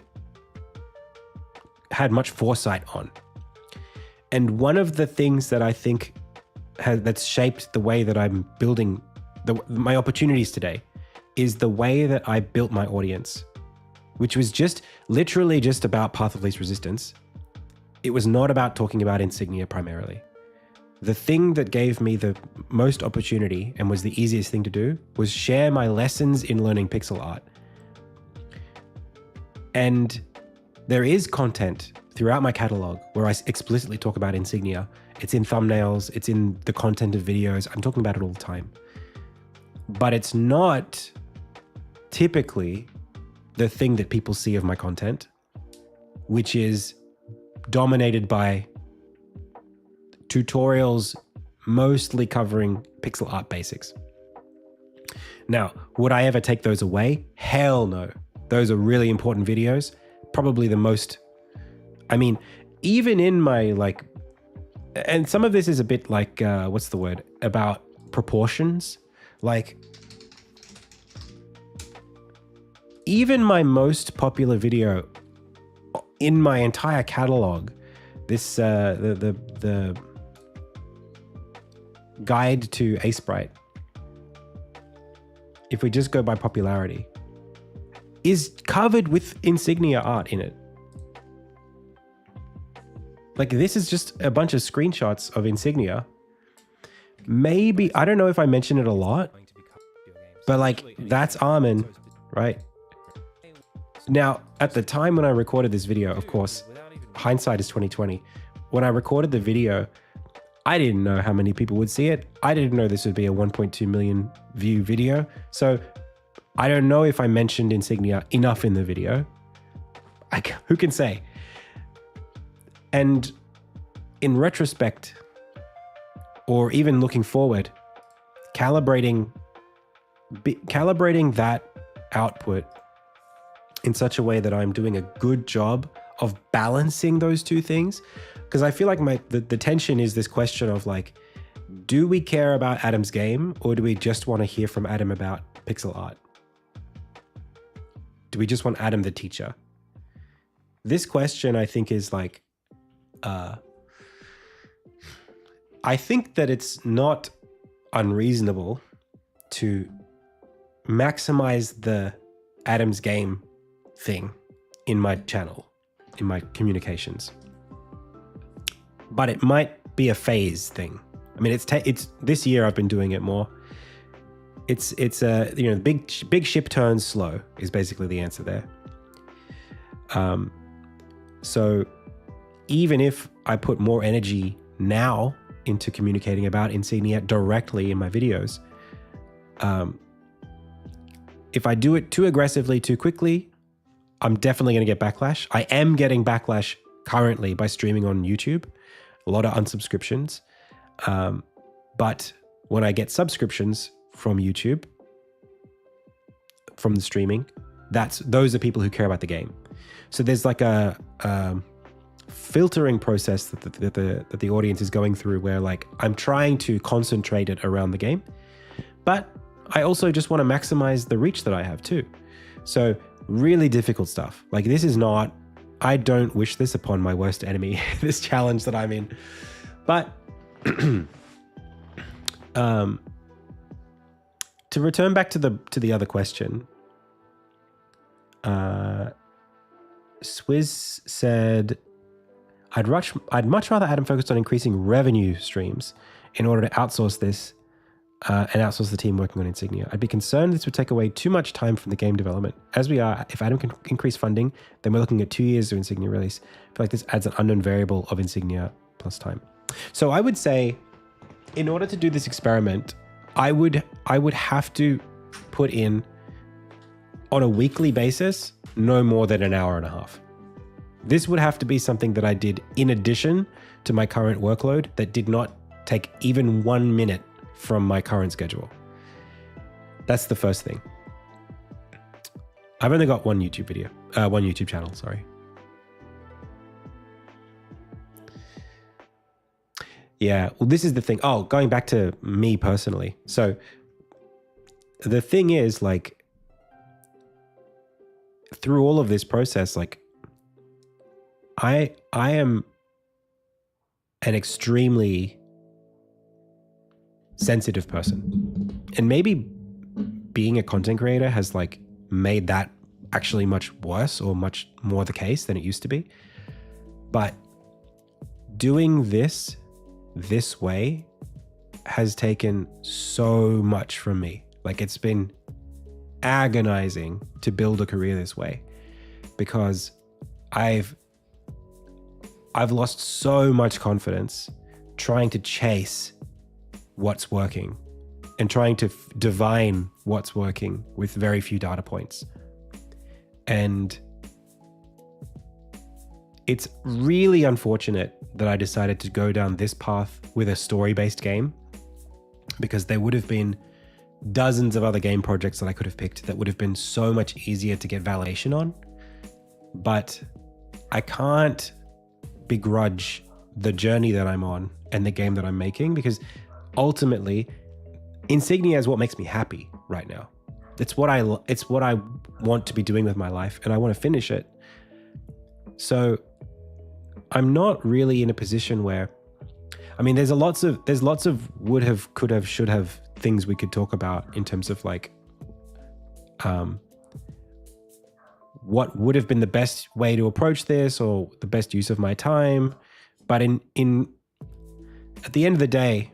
had much foresight on. And one of the things that I think that's shaped the way that I'm building my opportunities today is the way that I built my audience, which was literally just about Path of Least Resistance. It was not about talking about Insignia primarily. The thing that gave me the most opportunity and was the easiest thing to do was share my lessons in learning pixel art. And there is content throughout my catalog where I explicitly talk about Insignia. It's in thumbnails, it's in the content of videos. I'm talking about it all the time. But it's not typically the thing that people see of my content, which is dominated by tutorials mostly covering pixel art basics. Now, would I ever take those away? Hell no. Those are really important videos. Probably the most, even in my and some of this is a bit like, what's the word? About proportions. Like, even my most popular video in my entire catalog, this the guide to Aseprite, if we just go by popularity, is covered with insignia art in it. Like, this is just a bunch of screenshots of insignia. Maybe, I don't know if I mention it a lot, but like, that's Armin, right? Now, at the time when I recorded this video, of course, hindsight is 2020. When I recorded the video, I didn't know how many people would see it. I didn't know this would be a 1.2 million view video. So I don't know if I mentioned insignia enough in the video. Who can say? And in retrospect, or even looking forward, calibrating that output in such a way that I'm doing a good job of balancing those two things. Because I feel like the tension is this question of like, do we care about Adam's game, or do we just want to hear from Adam about pixel art? Do we just want Adam the teacher? This question, I think, is like, I think that it's not unreasonable to maximize the Adam's game thing in my channel, in my communications. But it might be a phase thing. I mean, it's this year I've been doing it more. It's big ship turns slow is basically the answer there. So even if I put more energy now into communicating about insignia directly in my videos, if I do it too aggressively, too quickly, I'm definitely going to get backlash. I am getting backlash currently by streaming on YouTube. A lot of unsubscriptions. But when I get subscriptions from YouTube, from the streaming, those are people who care about the game. So there's like a filtering process that the audience is going through, where like I'm trying to concentrate it around the game, but I also just want to maximize the reach that I have too. So really difficult stuff. Like, this is not, I don't wish this upon my worst enemy, this challenge that I'm in. But to return back to the other question, Swizz said, I'd much rather Adam focused on increasing revenue streams in order to outsource this and outsource the team working on Insignia. I'd be concerned this would take away too much time from the game development. As we are, if Adam can increase funding, then we're looking at 2 years to Insignia release. I feel like this adds an unknown variable of Insignia plus time. So I would say, in order to do this experiment, I would have to put in, on a weekly basis, no more than an hour and a half. This would have to be something that I did in addition to my current workload that did not take even 1 minute from my current schedule. That's the first thing. I've only got one YouTube channel, sorry. Yeah, well, this is the thing. Oh, going back to me personally. So the thing is, like, through all of this process, like, I am an extremely sensitive person. And maybe being a content creator has like made that actually much worse, or much more the case than it used to be. But doing this way has taken so much from me. Like, it's been agonizing to build a career this way, because I've lost so much confidence trying to chase what's working and trying to divine what's working with very few data points. And it's really unfortunate that I decided to go down this path with a story-based game, because there would have been dozens of other game projects that I could have picked that would have been so much easier to get validation on. But I can't begrudge the journey that I'm on and the game that I'm making, because ultimately Insignia is what makes me happy right now. It's what I want to be doing with my life, and I want to finish it. So I'm not really in a position where, I mean, there's lots of would have, could have, should have things we could talk about in terms of like, what would have been the best way to approach this or the best use of my time. But at the end of the day,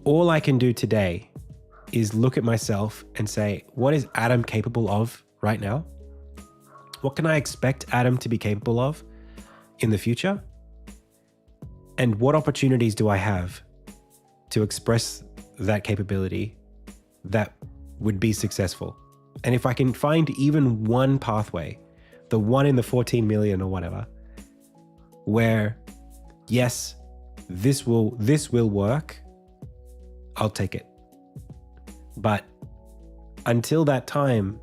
all I can do today is look at myself and say, what is Adam capable of right now? What can I expect Adam to be capable of in the future? And what opportunities do I have to express that capability that would be successful? And if I can find even one pathway, the one in the 14 million or whatever, where yes, this will work, I'll take it. But until that time,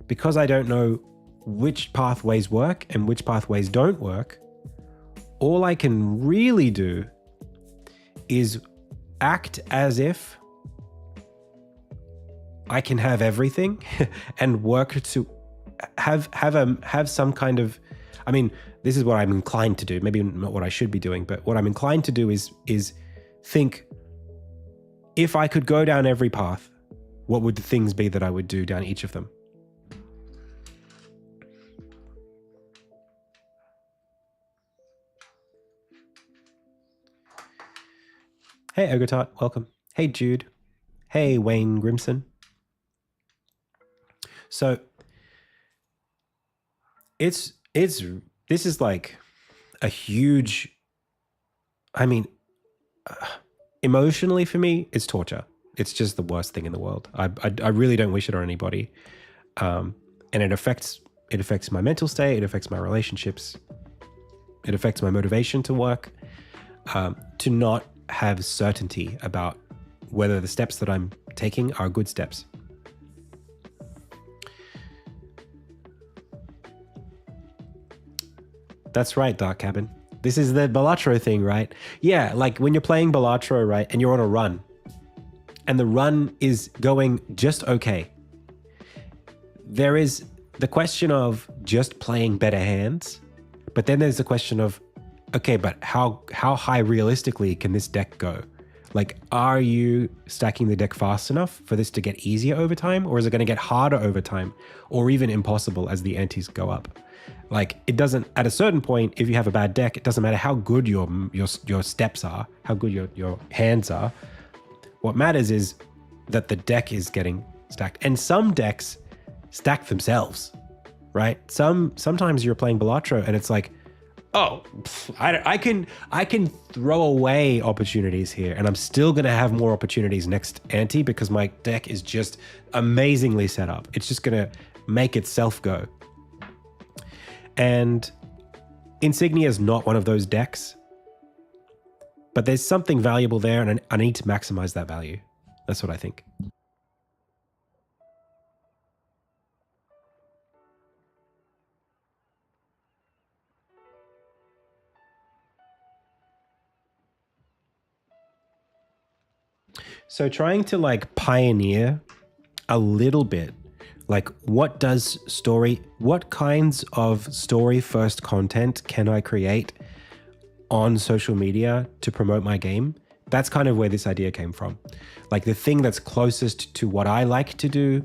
because I don't know which pathways work and which pathways don't work, all I can really do is act as if I can have everything and work to have some kind of, I mean, this is what I'm inclined to do, maybe not what I should be doing, but what I'm inclined to do is think, if I could go down every path, what would the things be that I would do down each of them? Hey, Ogotot, welcome. Hey, Jude. Hey, Wayne Grimson. So this is like a huge, I mean, emotionally for me, it's torture. It's just the worst thing in the world. I really don't wish it on anybody. And it affects my mental state. It affects my relationships. It affects my motivation to work, to not have certainty about whether the steps that I'm taking are good steps. That's right, Dark Cabin. This is the Balatro thing, right? Yeah, like when you're playing Balatro, right, and you're on a run, and the run is going just okay. There is the question of just playing better hands, but then there's the question of, okay, but how high realistically can this deck go? Like, are you stacking the deck fast enough for this to get easier over time, or is it going to get harder over time, or even impossible as the antes go up? Like, it doesn't, at a certain point, if you have a bad deck, it doesn't matter how good your steps are, how good your hands are. What matters is that the deck is getting stacked. And some decks stack themselves, right? Sometimes you're playing Balatro and it's like, oh, I can throw away opportunities here, and I'm still going to have more opportunities next ante because my deck is just amazingly set up. It's just going to make itself go. And Insignia is not one of those decks, but there's something valuable there, and I need to maximize that value. That's what I think. So trying to like pioneer a little bit, like what kinds of story first content can I create on social media to promote my game? That's kind of where this idea came from. Like the thing that's closest to what I like to do,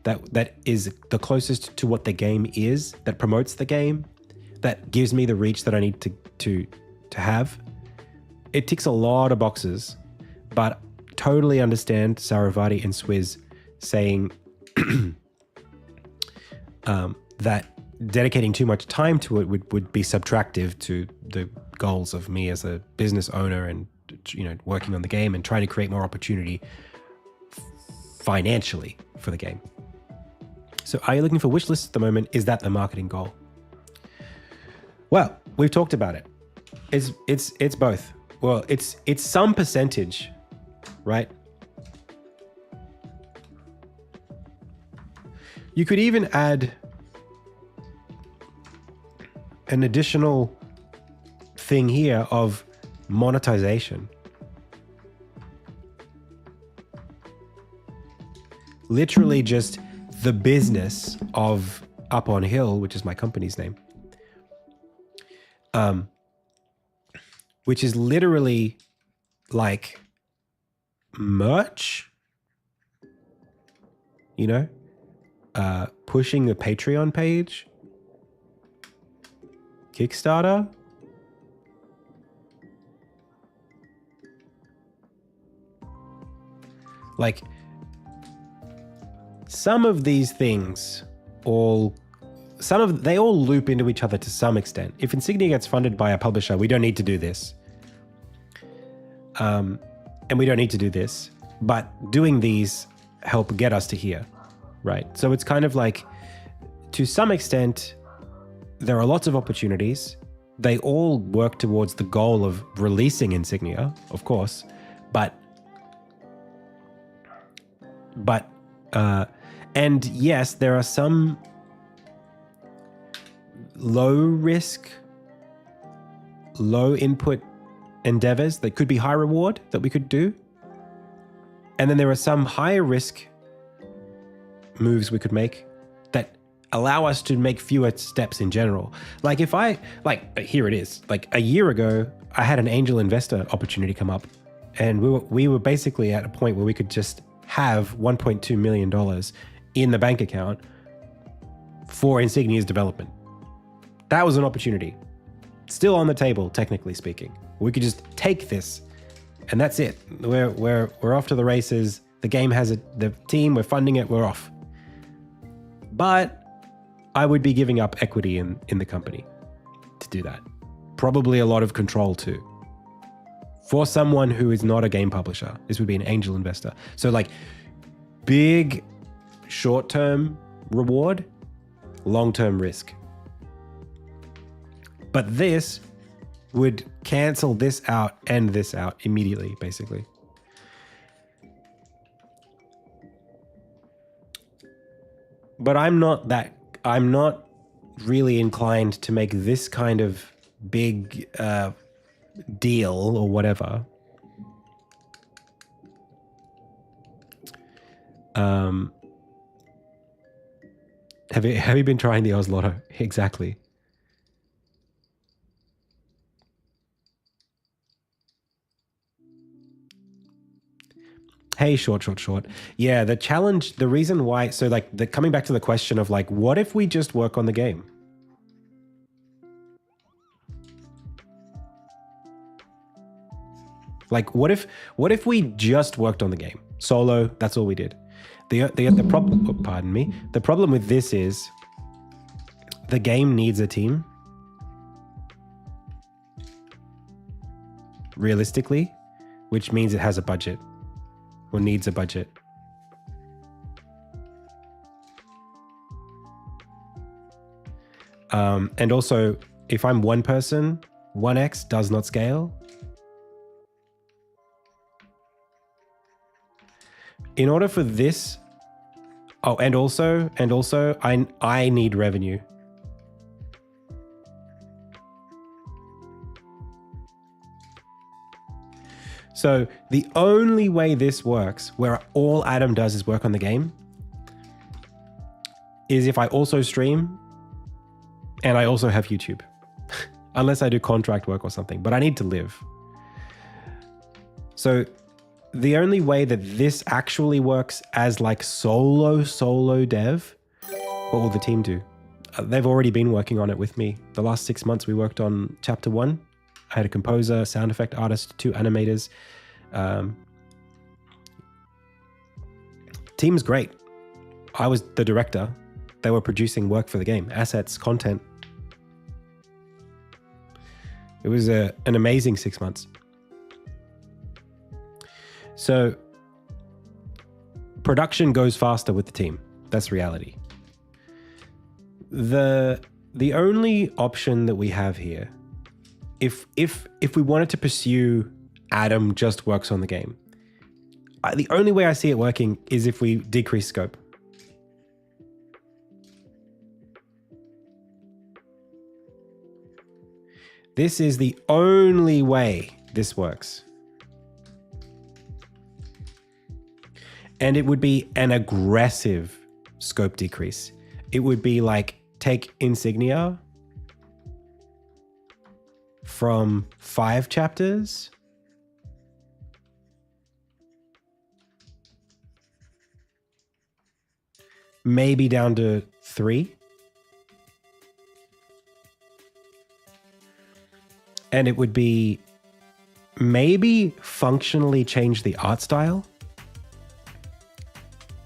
that is the closest to what the game is, that promotes the game, that gives me the reach that I need to have. It ticks a lot of boxes, but totally understand Saravati and Swizz saying that dedicating too much time to it would be subtractive to the goals of me as a business owner and, you know, working on the game and trying to create more opportunity financially for the game. So are you looking for wish lists at the moment? Is that the marketing goal? Well, we've talked about it. It's both. Well, it's some percentage, right? You could even add an additional thing here of monetization. literally just the business of Up on Hill, which is my company's name, which is literally like merch, you know, pushing the Patreon page, Kickstarter, like some of these things they all loop into each other to some extent. If Insignia gets funded by a publisher, we don't need to do this. And we don't need to do this, but doing these help get us to here, right? So it's kind of like, to some extent, there are lots of opportunities. They all work towards the goal of releasing Insignia, of course, and yes, there are some low risk, low input endeavors that could be high reward that we could do. And then there are some higher risk moves we could make that allow us to make fewer steps in general. Like here it is, like a year ago, I had an angel investor opportunity come up, and we were basically at a point where we could just have $1.2 million in the bank account for Insignia's development. That was an opportunity. Still on the table, technically speaking. We could just take this, and that's it. We're off to the races. The game has the team, we're funding it, we're off. But I would be giving up equity in the company to do that. Probably a lot of control too. For someone who is not a game publisher, this would be an angel investor. So like big short-term reward, long-term risk. But this would cancel this out and this out immediately, basically. But I'm not really inclined to make this kind of big deal or whatever. Have you been trying the Oz Lotto? Exactly. Hey, short. Yeah, the challenge, the reason why, so like coming back to the question of like, what if we just work on the game? Like, what if we just worked on the game? Solo, that's all we did. The problem, pardon me, the problem with this is the game needs a team. Realistically, which means it has a budget. Or needs a budget. And also, if I'm one person, 1x does not scale. In order for this, and also, I need revenue. So the only way this works, where all Adam does is work on the game, is if I also stream and I also have YouTube. Unless I do contract work or something, but I need to live. So the only way that this actually works as like solo dev, what will the team do? They've already been working on it with me. The last 6 months we worked on chapter 1. I had a composer, sound effect artist, 2 animators. Team's great. I was the director. They were producing work for the game, assets, content. It was an amazing 6 months. So production goes faster with the team. That's reality. The only option that we have here, if we wanted to pursue Adam just works on the game, the only way I see it working is if we decrease scope. This is the only way this works. And it would be an aggressive scope decrease. It would be like take Insignia from 5 chapters maybe down to 3. And it would be maybe functionally change the art style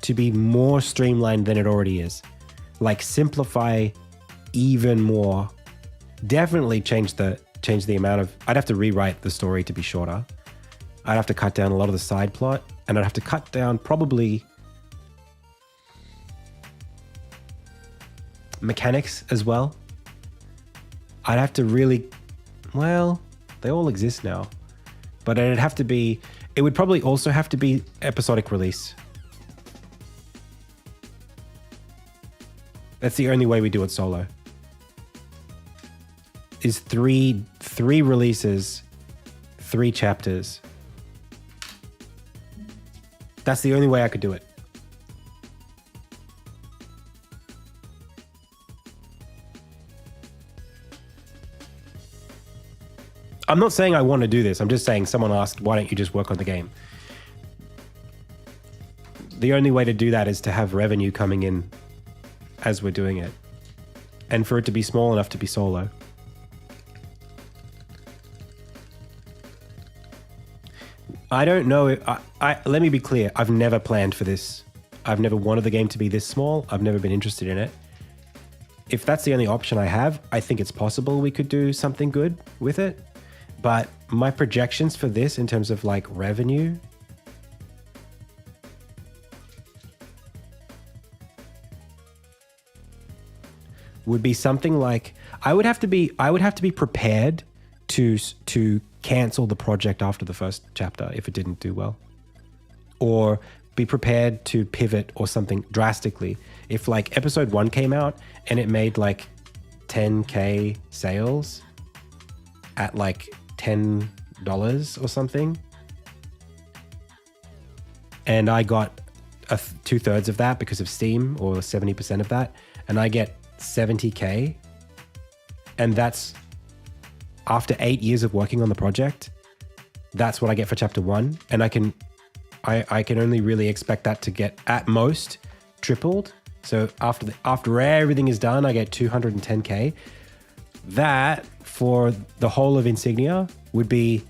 to be more streamlined than it already is. Like simplify even more. Definitely change the amount of, I'd have to rewrite the story to be shorter. I'd have to cut down a lot of the side plot, and I'd have to cut down probably mechanics as well. I'd have to really, well, they all exist now, but it'd have to be, it would probably also have to be episodic release. That's the only way we do it solo. Is three releases, 3 chapters. That's the only way I could do it. I'm not saying I want to do this. I'm just saying someone asked, why don't you just work on the game? The only way to do that is to have revenue coming in as we're doing it, and for it to be small enough to be solo. I don't know. Let me be clear. I've never planned for this. I've never wanted the game to be this small. I've never been interested in it. If that's the only option I have, I think it's possible we could do something good with it. But my projections for this in terms of like revenue, would be something like, I would have to be prepared to cancel the project after the first chapter if it didn't do well, or be prepared to pivot or something drastically. If like episode 1 came out and it made like 10K sales at like $10 or something, and I got 2/3 of that because of Steam, or 70% of that, and I get 70K, and that's after 8 years of working on the project. That's what I get for chapter 1, and I can only really expect that to get at most tripled. So after everything is done, I get 210K. That for the whole of Insignia would be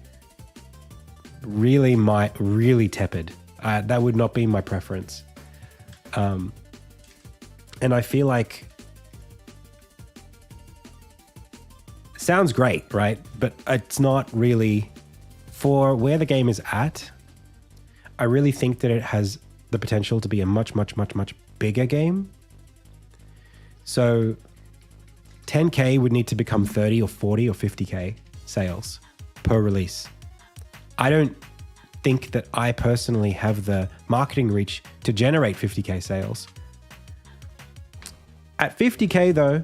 really tepid. That would not be my preference. And I feel like, sounds great, right? But it's not really, for where the game is at. I really think that it has the potential to be a much bigger game. So 10K would need to become 30 or 40 or 50K sales per release. I don't think that I personally have the marketing reach to generate 50K sales. At 50K though,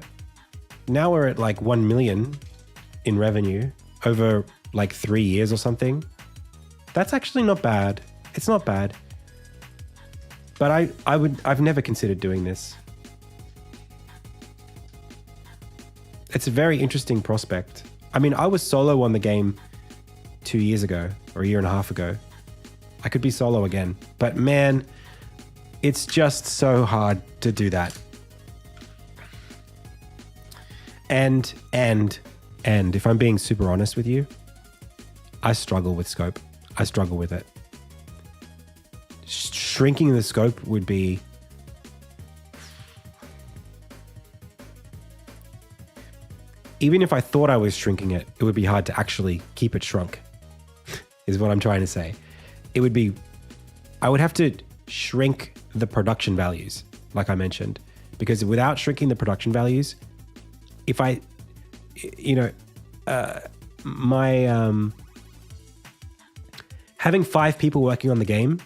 now we're at like 1 million in revenue over like 3 years or something. That's actually not bad. It's not bad. But I've never considered doing this. It's a very interesting prospect. I mean, I was solo on the game 2 years ago, or a year and a half ago. I could be solo again, but man, it's just so hard to do that. And if I'm being super honest with you, I struggle with scope. I struggle with it. Shrinking the scope would be, even if I thought I was shrinking it, it would be hard to actually keep it shrunk, is what I'm trying to say. It would be, I would have to shrink the production values, like I mentioned, because without shrinking the production values, if I, having 5 people working on the game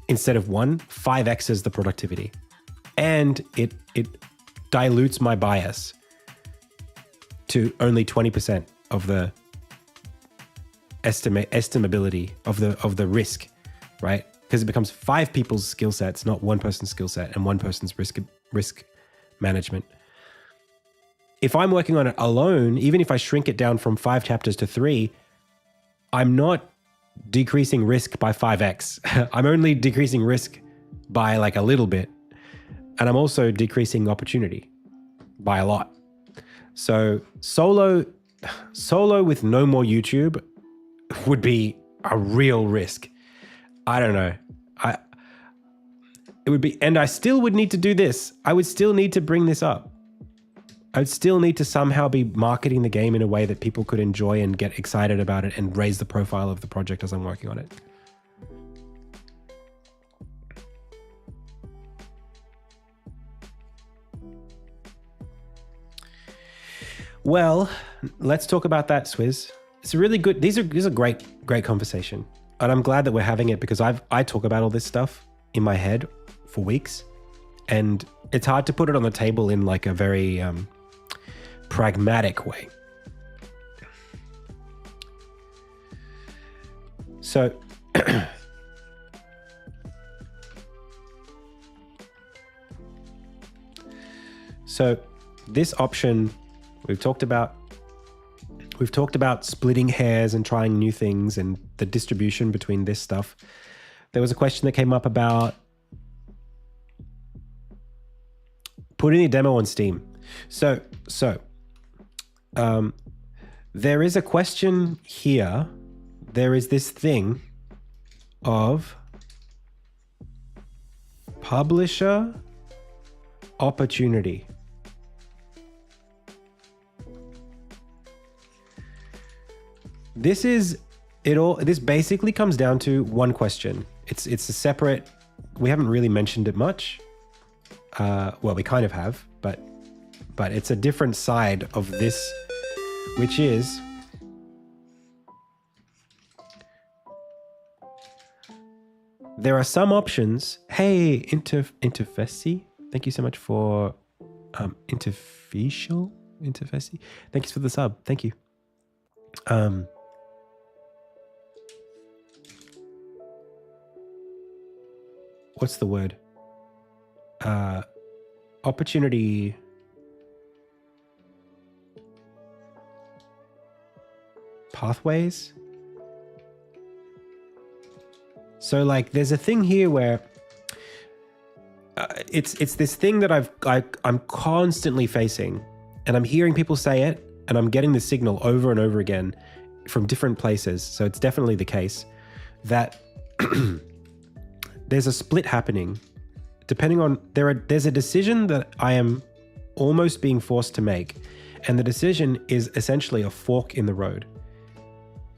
instead of 1, 5x's the productivity. And it dilutes my bias to only 20% of the estimability of the risk, right? because it becomes 5 people's skill sets, not one person's skill set and one person's risk management. If I'm working on it alone, even if I shrink it down from 5 chapters to 3, I'm not decreasing risk by 5x. I'm only decreasing risk by like a little bit. And I'm also decreasing opportunity by a lot. So solo with no more YouTube would be a real risk. I don't know. It would be, and I still would need to do this. I would still need to bring this up. I would still need to somehow be marketing the game in a way that people could enjoy and get excited about it and raise the profile of the project as I'm working on it. Well, let's talk about that, Swizz. It's a really good, these are great conversation. And I'm glad that we're having it because I talk about all this stuff in my head for weeks. And it's hard to put it on the table in like a very pragmatic way. So this option we've talked about splitting hairs and trying new things and the distribution between this stuff. There was a question that came up about putting a demo on Steam. So there is a question here. There is this thing of publisher opportunity. This is it all. This basically comes down to one question. It's a separate. We haven't really mentioned it much. Well, we kind of have, but it's a different side of this, which is there are some options. Hey, Interfeci, thank you so much for Interfacial. Thank you for the sub. Thank you. What's the word? Opportunity. Pathways. So like there's a thing here where it's this thing that I'm constantly facing, and I'm hearing people say it, and I'm getting the signal over and over again from different places. So it's definitely the case that there's a split happening depending on there's a decision that I am almost being forced to make, and the decision is essentially a fork in the road.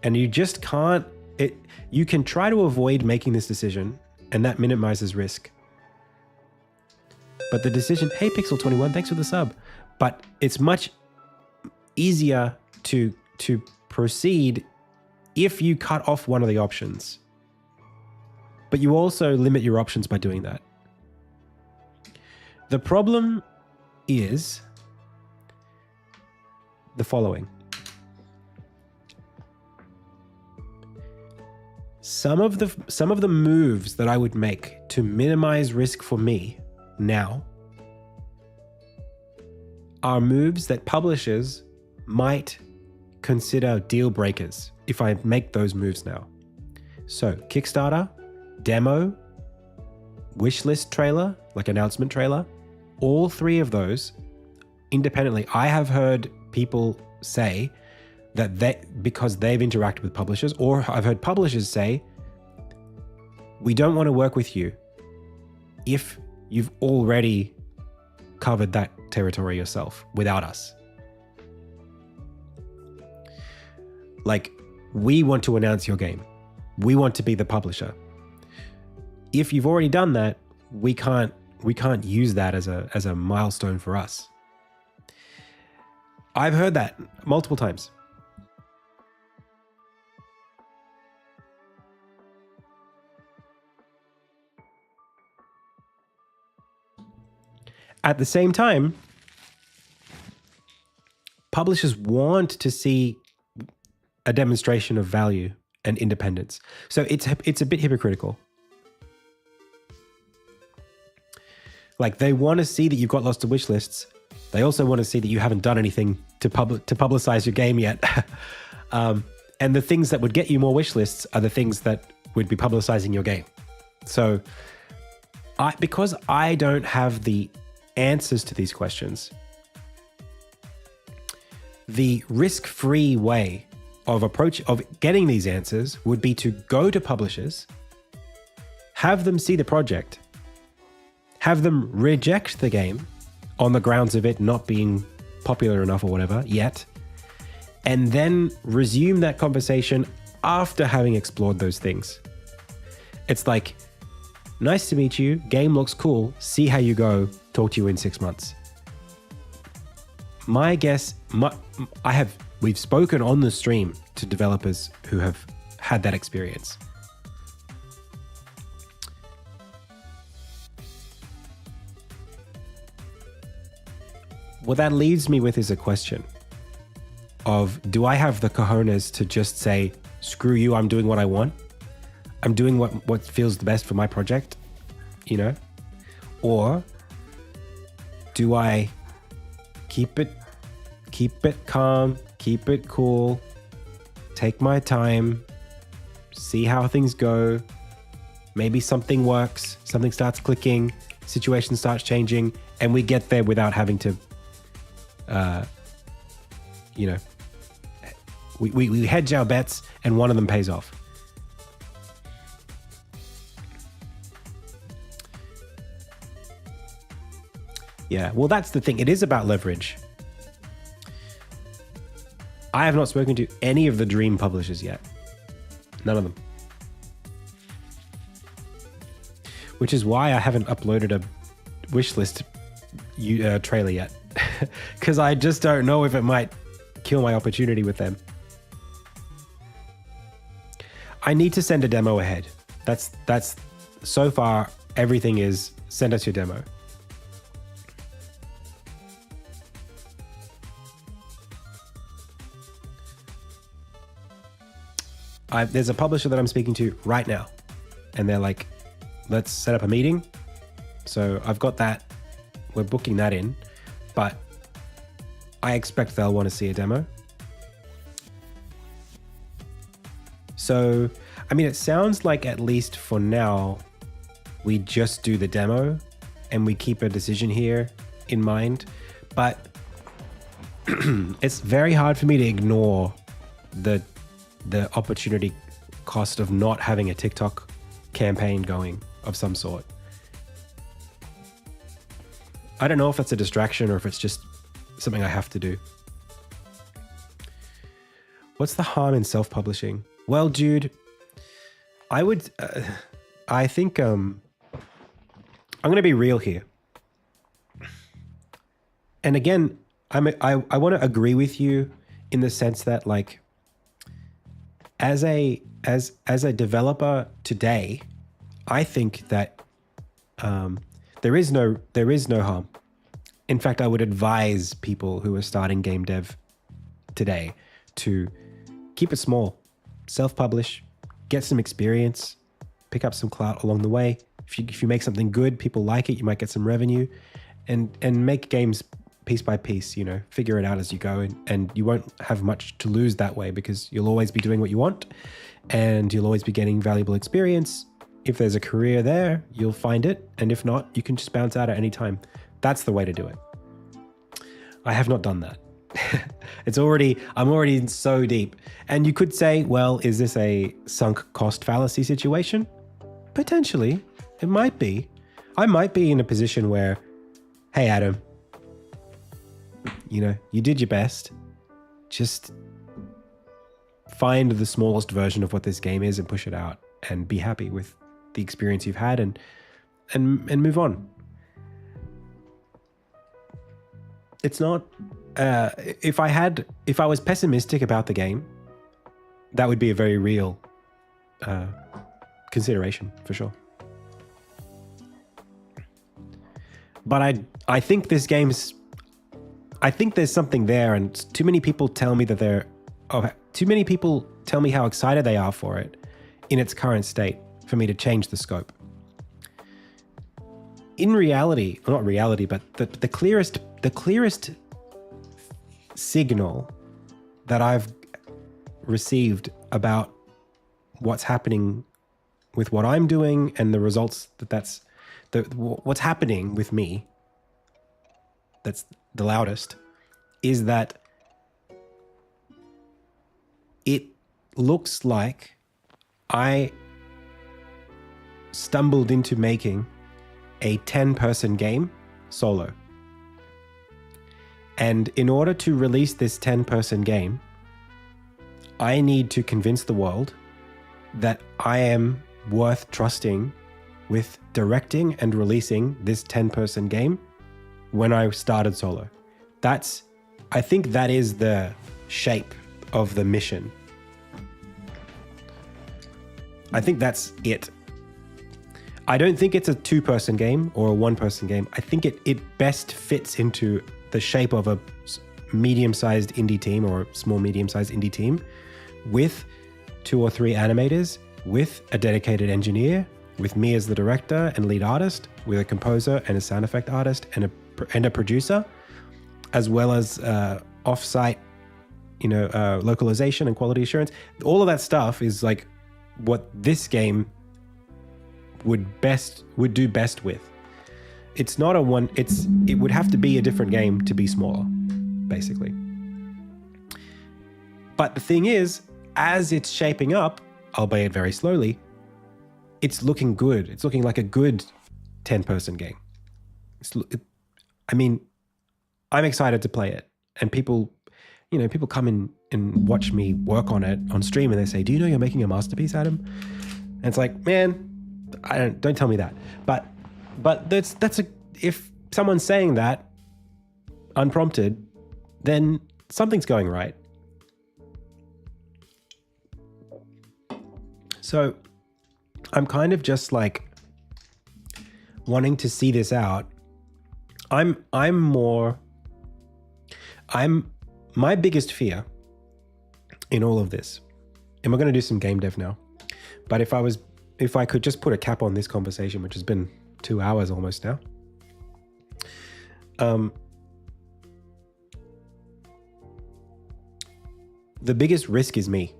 And you just can't, you can try to avoid making this decision, and that minimizes risk. But the decision, hey Pixel21, thanks for the sub. But it's much easier to proceed if you cut off one of the options. But you also limit your options by doing that. The problem is the following. Some of the moves that I would make to minimize risk for me now are moves that publishers might consider deal breakers if I make those moves now. So Kickstarter, demo, wishlist trailer, like announcement trailer, all 3 of those independently, I have heard people say that because they've interacted with publishers, or I've heard publishers say, we don't want to work with you if you've already covered that territory yourself without us. Like, we want to announce your game. We want to be the publisher. If you've already done that, we can't use that as a milestone for us. I've heard that multiple times. At the same time, publishers want to see a demonstration of value and independence. So it's a bit hypocritical. Like, they want to see that you've got lots of wish lists. They also want to see that you haven't done anything to publicize your game yet. And the things that would get you more wish lists are the things that would be publicizing your game. So because I don't have the answers to these questions, the risk-free way of getting these answers would be to go to publishers, have them see the project, have them reject the game on the grounds of it not being popular enough or whatever yet, and then resume that conversation after having explored those things. It's like, nice to meet you, game looks cool, see how you go, talk to you in 6 months. My guess, we've spoken on the stream to developers who have had that experience. What that leaves me with is a question of, do I have the cojones to just say, screw you, I'm doing what I want? I'm doing what feels the best for my project, you know? Or do I keep it calm, keep it cool, take my time, see how things go, maybe something works, something starts clicking, situation starts changing, and we get there without having to we hedge our bets and one of them pays off. Yeah, well, that's the thing. It is about leverage. I have not spoken to any of the dream publishers yet. None of them. Which is why I haven't uploaded a wishlist trailer yet. Because I just don't know if it might kill my opportunity with them. I need to send a demo ahead. That's so far, everything is send us your demo. There's a publisher that I'm speaking to right now, and they're like, let's set up a meeting. So I've got that. We're booking that in, but I expect they'll want to see a demo. So, I mean, it sounds like, at least for now, we just do the demo and we keep a decision here in mind. But it's very hard for me to ignore the opportunity cost of not having a TikTok campaign going of some sort. I don't know if that's a distraction or if it's just something I have to do. What's the harm in self-publishing? Well, dude, I think, I'm going to be real here. And again, I want to agree with you in the sense that, like, as a developer today, I think that there is no harm. In fact, I would advise people who are starting game dev today to keep it small, self-publish, get some experience, pick up some clout along the way. If you make something good, people like it, you might get some revenue, and make games piece by piece, you know, figure it out as you go, and you won't have much to lose that way because you'll always be doing what you want and you'll always be getting valuable experience. If there's a career there, you'll find it, and if not, you can just bounce out at any time. That's the way to do it. I have not done that. I'm already so deep. And you could say, well, is this a sunk cost fallacy situation? Potentially, it might be. I might be in a position where, hey, Adam, you know, you did your best. Just find the smallest version of what this game is and push it out and be happy with the experience you've had and move on. It's not, if I was pessimistic about the game, that would be a very real consideration for sure. But I think this game's, I think there's something there, and too many people tell me that too many people tell me how excited they are for it in its current state for me to change the scope. in reality, not reality, but the clearest signal that I've received about what's happening with what I'm doing and the results what's happening with me, that's the loudest, is that it looks like I stumbled into making a 10-person game solo. And in order to release this 10-person game, I need to convince the world that I am worth trusting with directing and releasing this 10-person game when I started solo. I think that is the shape of the mission. I think that's it. I don't think it's a 2-person game or a 1-person game. I think it best fits into the shape of a medium-sized indie team or small medium-sized indie team with 2 or 3 animators, with a dedicated engineer, with me as the director and lead artist, with a composer and a sound effect artist and a producer, as well as off-site, localization and quality assurance. All of that stuff is like what this game would do best with. It's not a one. It would have to be a different game to be smaller, basically. But the thing is, as it's shaping up, albeit very slowly, it's looking good. It's looking like a good 10-person game. I'm excited to play it, and people come in and watch me work on it on stream, and they say, "Do you know you're making a masterpiece, Adam?" And it's like, man, don't tell me that. But if someone's saying that unprompted, then something's going right. So I'm kind of just like wanting to see this out. My biggest fear in all of this, and we're going to do some game dev now, but if I could just put a cap on this conversation, which has been 2 hours almost now, the biggest risk is me.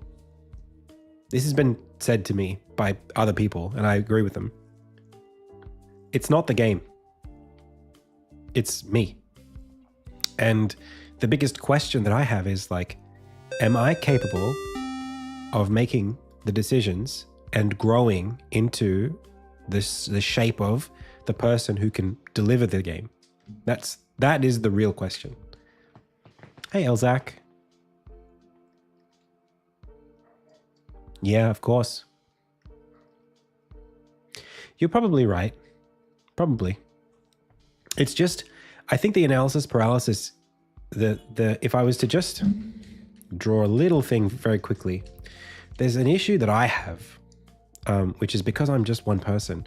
This has been said to me by other people, and I agree with them. It's not the game. It's me. And the biggest question that I have is like, am I capable of making the decisions and growing into the shape of the person who can deliver the game? That is the real question. Hey, Elzak. Yeah, of course. You're probably right. Probably. It's just, I think the analysis paralysis, if I was to just draw a little thing very quickly, there's an issue that I have, which is because I'm just one person.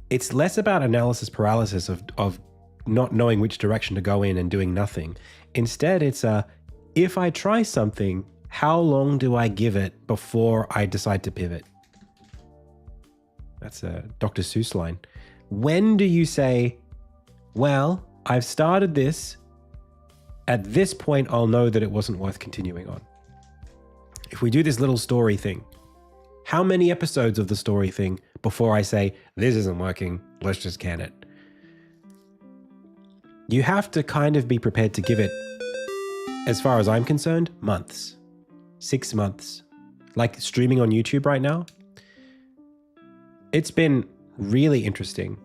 It's less about analysis paralysis of not knowing which direction to go in and doing nothing. Instead, it's if I try something, how long do I give it before I decide to pivot? That's a Dr. Seuss line. When do you say, well, I've started this. At this point, I'll know that it wasn't worth continuing on. If we do this little story thing, how many episodes of the story thing before I say, this isn't working, let's just can it? You have to kind of be prepared to give it, as far as I'm concerned, months. 6 months. Like streaming on YouTube right now. It's been really interesting.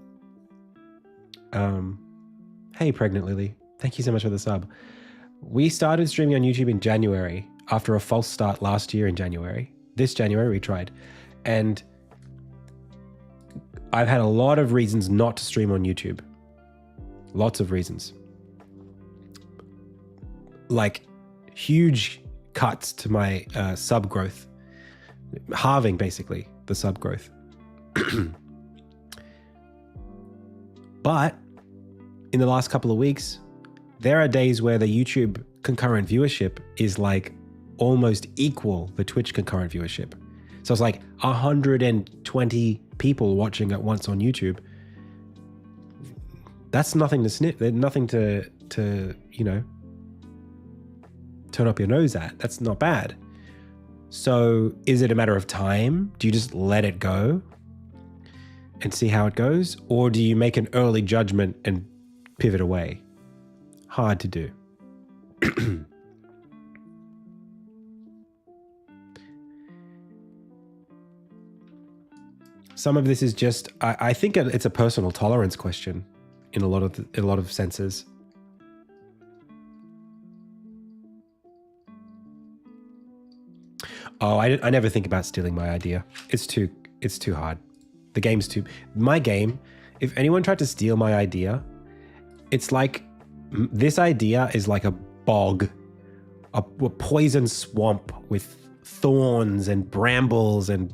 Hey, Pregnant Lily. Thank you so much for the sub. We started streaming on YouTube in January after a false start last year in January. This January we tried. And I've had a lot of reasons not to stream on YouTube. Lots of reasons. Like huge cuts to my sub growth. Halving, basically, the sub growth. But in the last couple of weeks, there are days where the YouTube concurrent viewership is like almost equal the Twitch concurrent viewership. So it's like 120 people watching at once on YouTube. That's nothing to sniff. There's nothing to turn up your nose at. That's not bad. So is it a matter of time? Do you just let it go and see how it goes? Or do you make an early judgment and pivot away? Hard to do. Some of this is just, I think it's a personal tolerance question in a lot of senses. Oh, I never think about stealing my idea. It's too hard. The game's too. My game, if anyone tried to steal my idea, it's like this idea is like a bog, a poison swamp with thorns and brambles and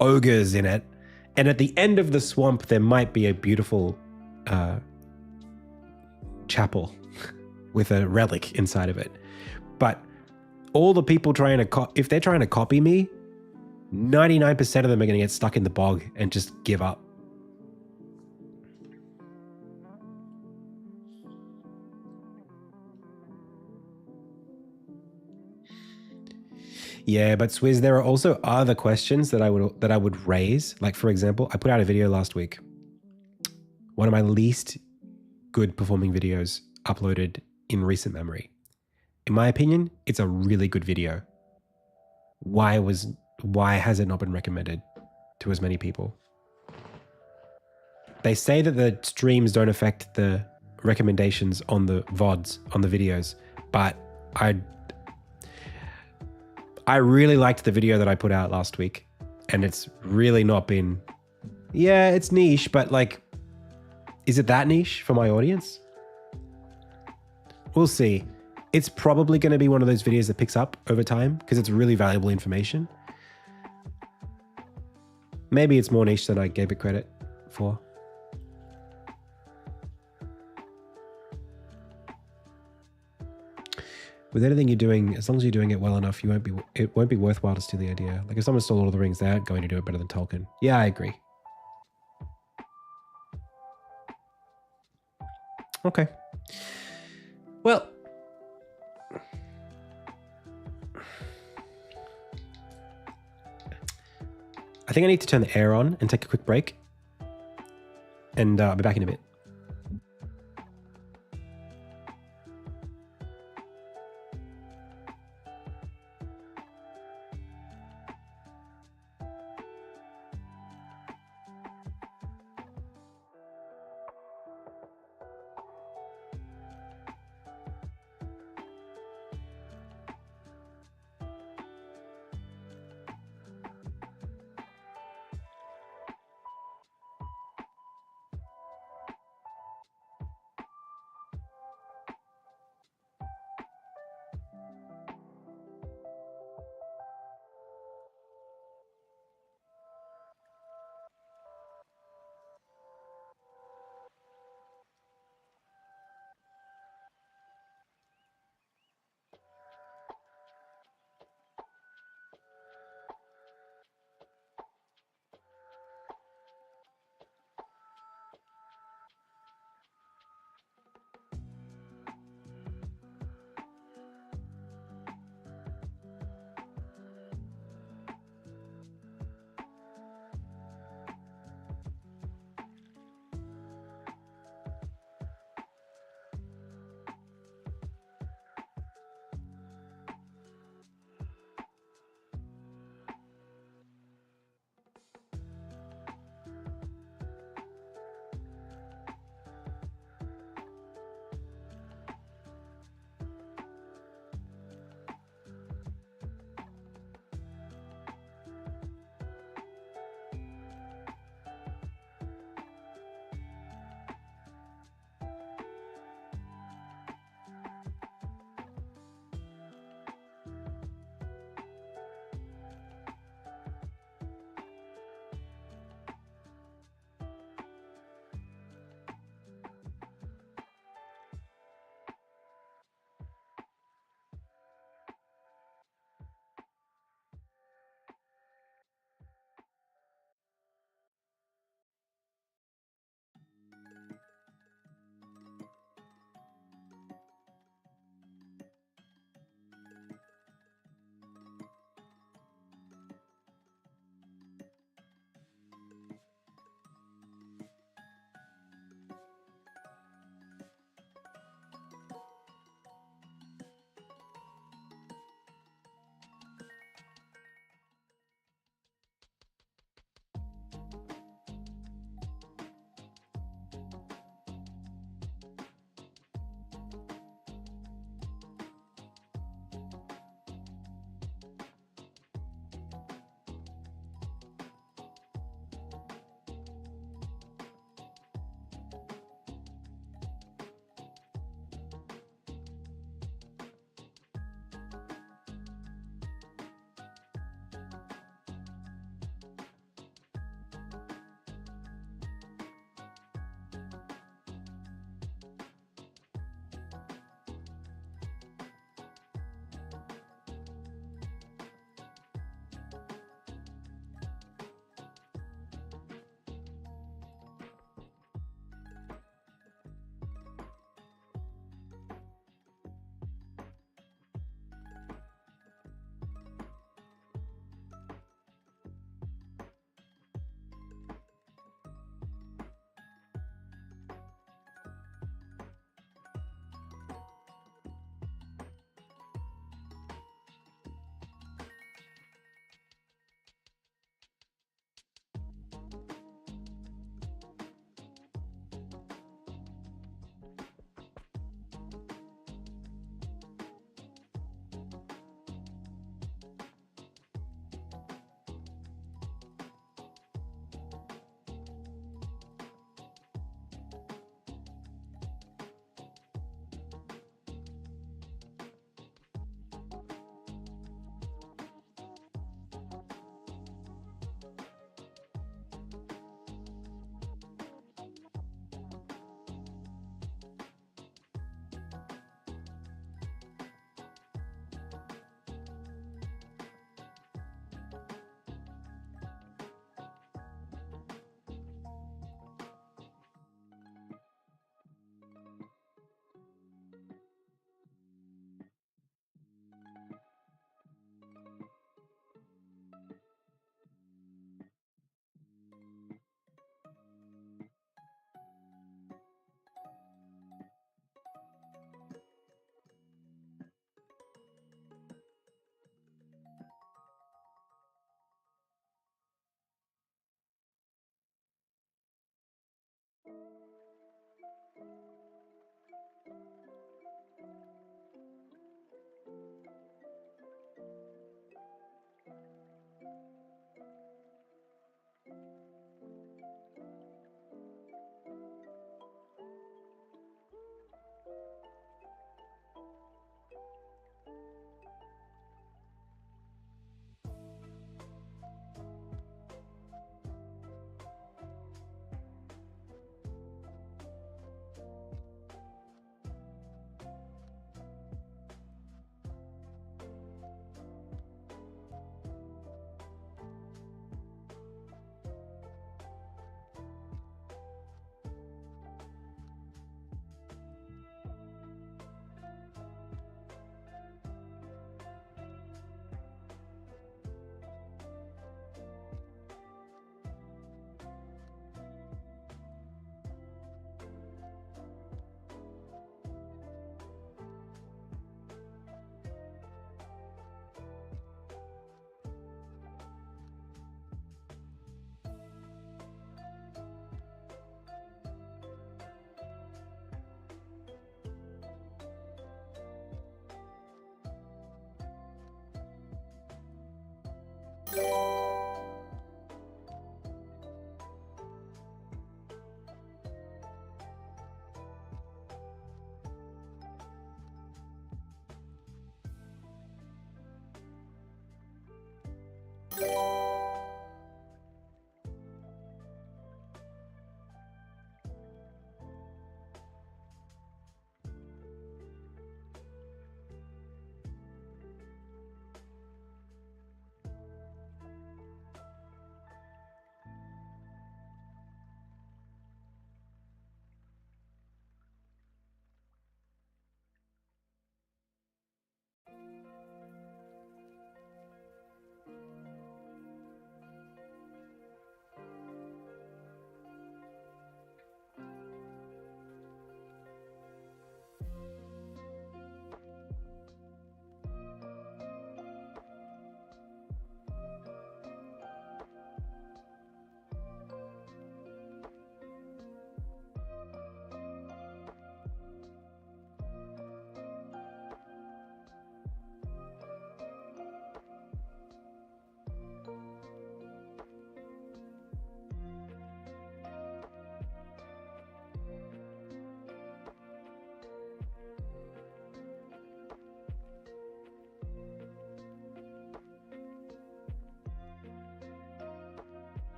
ogres in it. And at the end of the swamp, there might be a beautiful chapel with a relic inside of it. But all the people trying to, if they're trying to copy me, 99% of them are going to get stuck in the bog and just give up. Yeah, but Swizz, there are also other questions that I would raise. Like, for example, I put out a video last week. One of my least good performing videos uploaded in recent memory. In my opinion, it's a really good video. Why has it not been recommended to as many people? They say that the streams don't affect the recommendations on the VODs, on the videos, but I really liked the video that I put out last week, and it's really not been, yeah, it's niche, but like, is it that niche for my audience? We'll see. It's probably going to be one of those videos that picks up over time because it's really valuable information. Maybe it's more niche than I gave it credit for. With anything you're doing, as long as you're doing it well enough, it won't be worthwhile to steal the idea. Like if someone stole Lord of the Rings, they aren't going to do it better than Tolkien. Yeah, I agree. Okay. Well, I think I need to turn the air on and take a quick break. And I'll be back in a bit.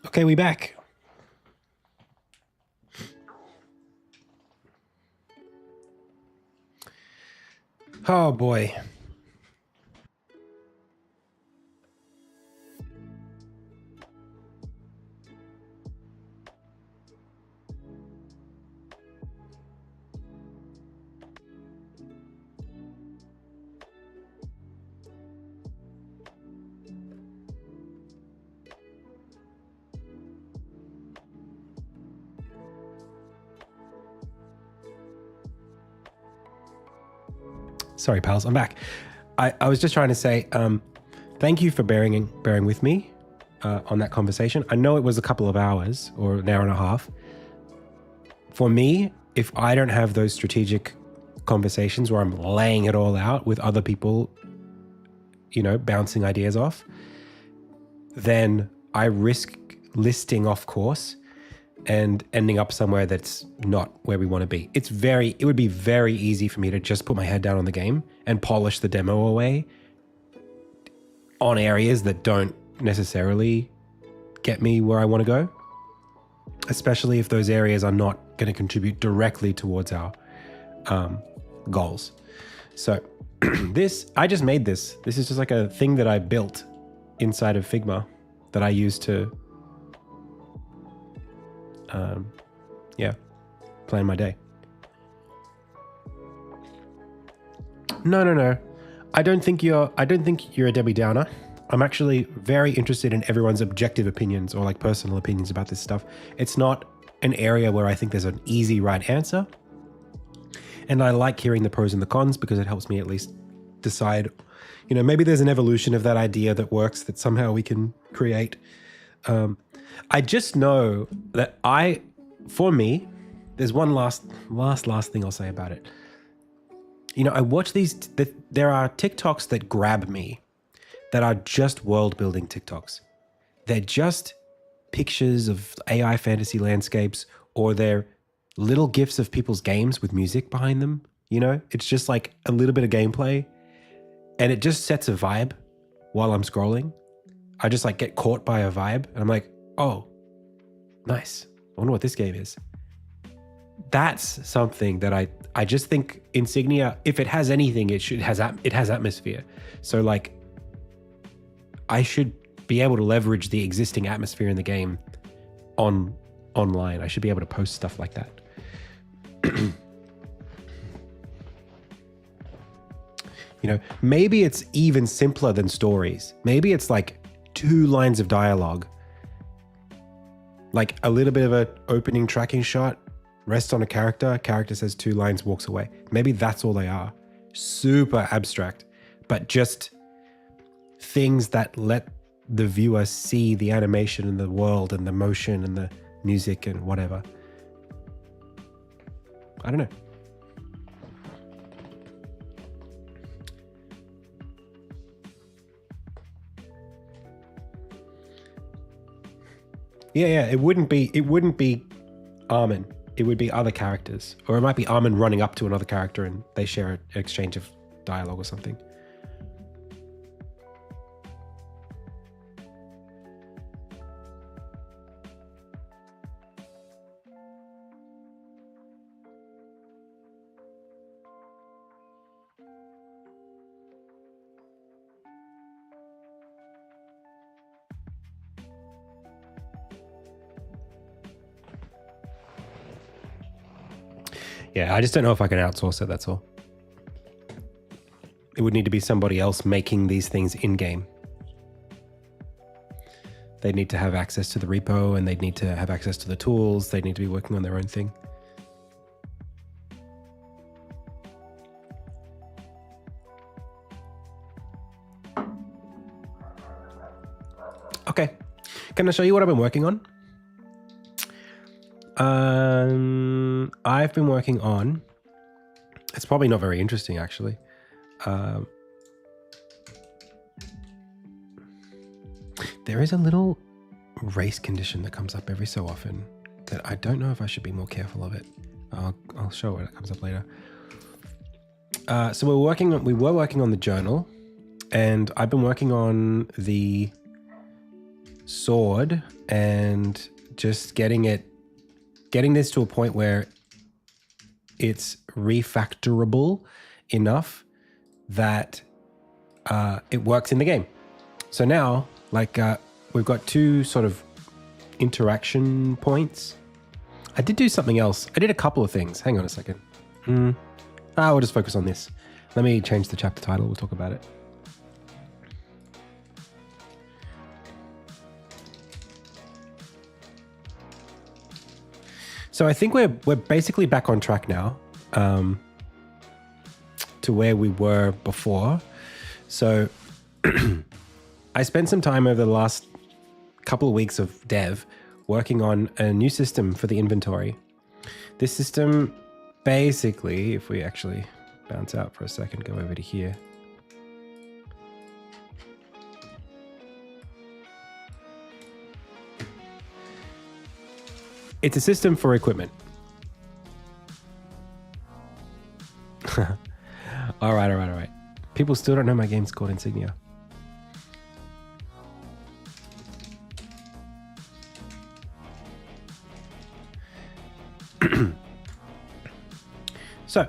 Okay, we back. Oh boy. Sorry, pals, I'm back. I was just trying to say thank you for bearing with me on that conversation. I know it was a couple of hours or an hour and a half. For me, if I don't have those strategic conversations where I'm laying it all out with other people, you know, bouncing ideas off, then I risk listing off course and ending up somewhere that's not where we want to be. It would be very easy for me to just put my head down on the game and polish the demo away on areas that don't necessarily get me where I want to go, especially if those areas are not going to contribute directly towards our goals. So I just made this. This is just like a thing that I built inside of Figma that I use to plan my day. No. I don't think you're a Debbie Downer. I'm actually very interested in everyone's objective opinions or like personal opinions about this stuff. It's not an area where I think there's an easy right answer. And I like hearing the pros and the cons because it helps me at least decide, you know, maybe there's an evolution of that idea that works that somehow we can create. I just know that for me, there's one last thing I'll say about it. You know, I watch there are TikToks that grab me that are just world building TikToks. They're just pictures of AI fantasy landscapes, or they're little GIFs of people's games with music behind them. You know, it's just like a little bit of gameplay and it just sets a vibe while I'm scrolling. I just like get caught by a vibe and I'm like, oh, nice. I wonder what this game is. That's something that I just think Insignia, if it has anything, it has atmosphere. So like, I should be able to leverage the existing atmosphere in the game online. I should be able to post stuff like that. You know, maybe it's even simpler than stories. Maybe it's like 2 lines of dialogue, like a little bit of an opening tracking shot, rests on a character says 2 lines, walks away. Maybe that's all they are. Super abstract, but just things that let the viewer see the animation and the world and the motion and the music and whatever. I don't know. Yeah. It wouldn't be Armin. It would be other characters. Or it might be Armin running up to another character and they share an exchange of dialogue or something. Yeah, I just don't know if I can outsource it, that's all. It would need to be somebody else making these things in-game. They'd need to have access to the repo and they'd need to have access to the tools. They'd need to be working on their own thing. Okay, can I show you what I've been working on? I've been working on, it's probably not very interesting actually. There is a little race condition that comes up every so often that I don't know if I should be more careful of it. I'll show it comes up later. So we were working on the journal, and I've been working on the sword and just getting this to a point where it's refactorable enough that it works in the game. So now, like, we've got two sort of interaction points. I did do something else. I did a couple of things. Hang on a second. We'll just focus on this. Let me change the chapter title. We'll talk about it. So I think we're basically back on track now, to where we were before. So I spent some time over the last couple of weeks of dev working on a new system for the inventory. This system basically, if we actually bounce out for a second, go over to here. It's a system for equipment. All right. People still don't know my game's called Insignia. So,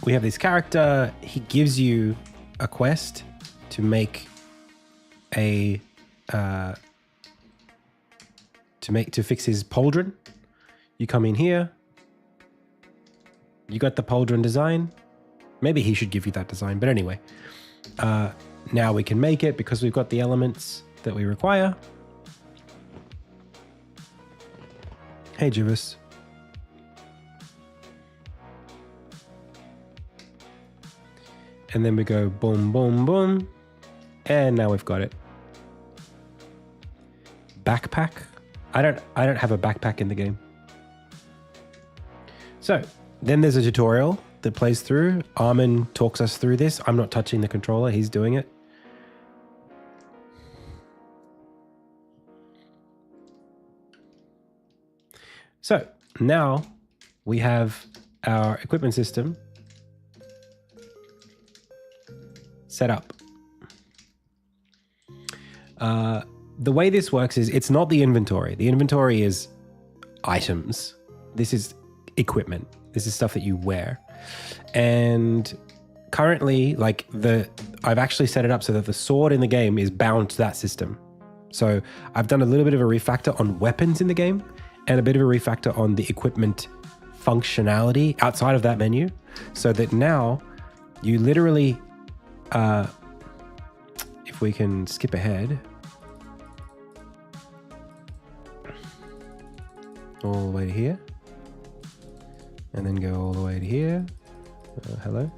we have this character. He gives you a quest to make a to fix his pauldron. You come in here. You got the pauldron design. Maybe he should give you that design, but anyway. Now we can make it because we've got the elements that we require. Hey, Jivis. And then we go boom, boom, boom. And now we've got it. Backpack. I don't have a backpack in the game. So then there's a tutorial that plays through. Armin talks us through this. I'm not touching the controller. He's doing it. So now we have our equipment system set up. The way this works is it's not the inventory. The inventory is items. This is equipment. This is stuff that you wear. And currently, like I've actually set it up so that the sword in the game is bound to that system. So I've done a little bit of a refactor on weapons in the game and a bit of a refactor on the equipment functionality outside of that menu, so that now you literally, if we can skip ahead, all the way to here, and then go all the way to here. Hello.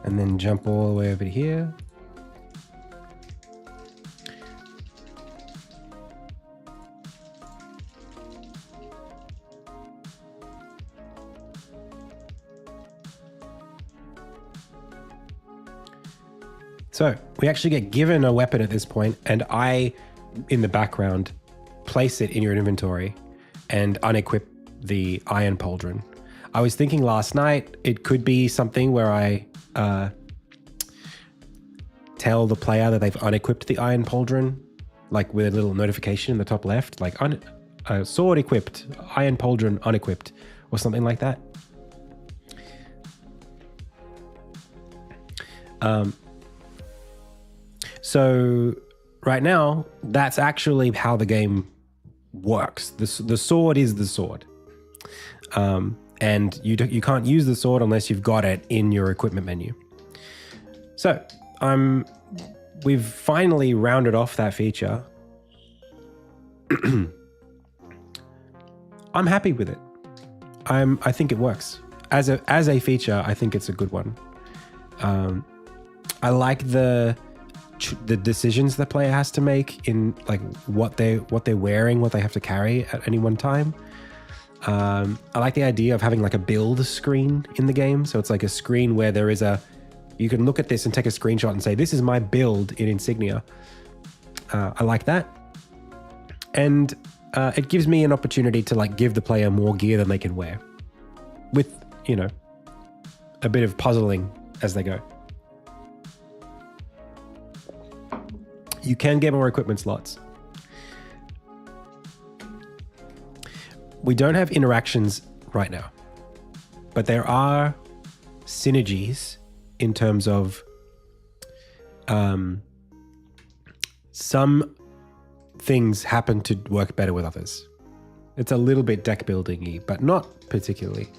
And then jump all the way over to here. So we actually get given a weapon at this point, and I, in the background, place it in your inventory and unequip the iron pauldron. I was thinking last night it could be something where I tell the player that they've unequipped the iron pauldron, like with a little notification in the top left, like sword equipped, iron pauldron unequipped, or something like that. So right now, that's actually how the game works. The sword is the sword. And you can't use the sword unless you've got it in your equipment menu. So we've finally rounded off that feature. I'm happy with it. I think it works. As a feature, I think it's a good one. I like the decisions the player has to make in like what they're wearing, what they have to carry at any one time. I like the idea of having like a build screen in the game. So it's like a screen where there is you can look at this and take a screenshot and say, this is my build in Insignia. I like that. And it gives me an opportunity to like give the player more gear than they can wear with, a bit of puzzling as they go. You can get more equipment slots. We don't have interactions right now, but there are synergies in terms of some things happen to work better with others. It's a little bit deck building-y, but not particularly.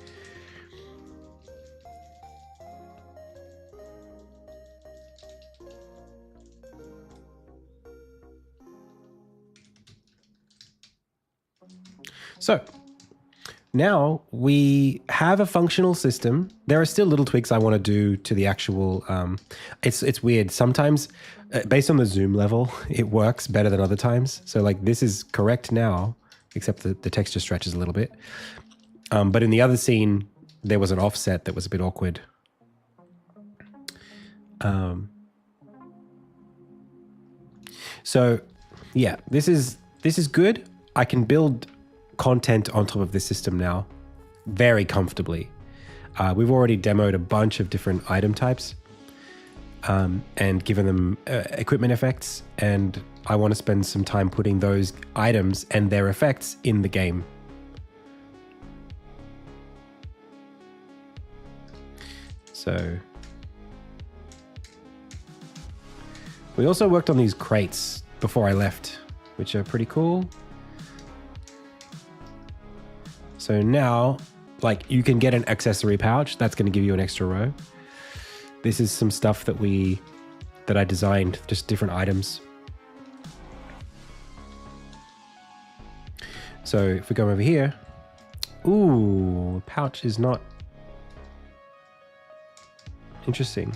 So now we have a functional system. There are still little tweaks I want to do to the actual, it's weird. Sometimes based on the zoom level, it works better than other times. So like this is correct now, except the texture stretches a little bit. But in the other scene, there was an offset that was a bit awkward. So yeah, this is good. I can build content on top of this system now very comfortably. We've already demoed a bunch of different item types and given them equipment effects, and I want to spend some time putting those items and their effects in the game. So we also worked on these crates before I left, which are pretty cool. So now, like, you can get an accessory pouch. That's going to give you an extra row. This is some stuff that I designed, just different items. So if we go over here, ooh, pouch is not interesting.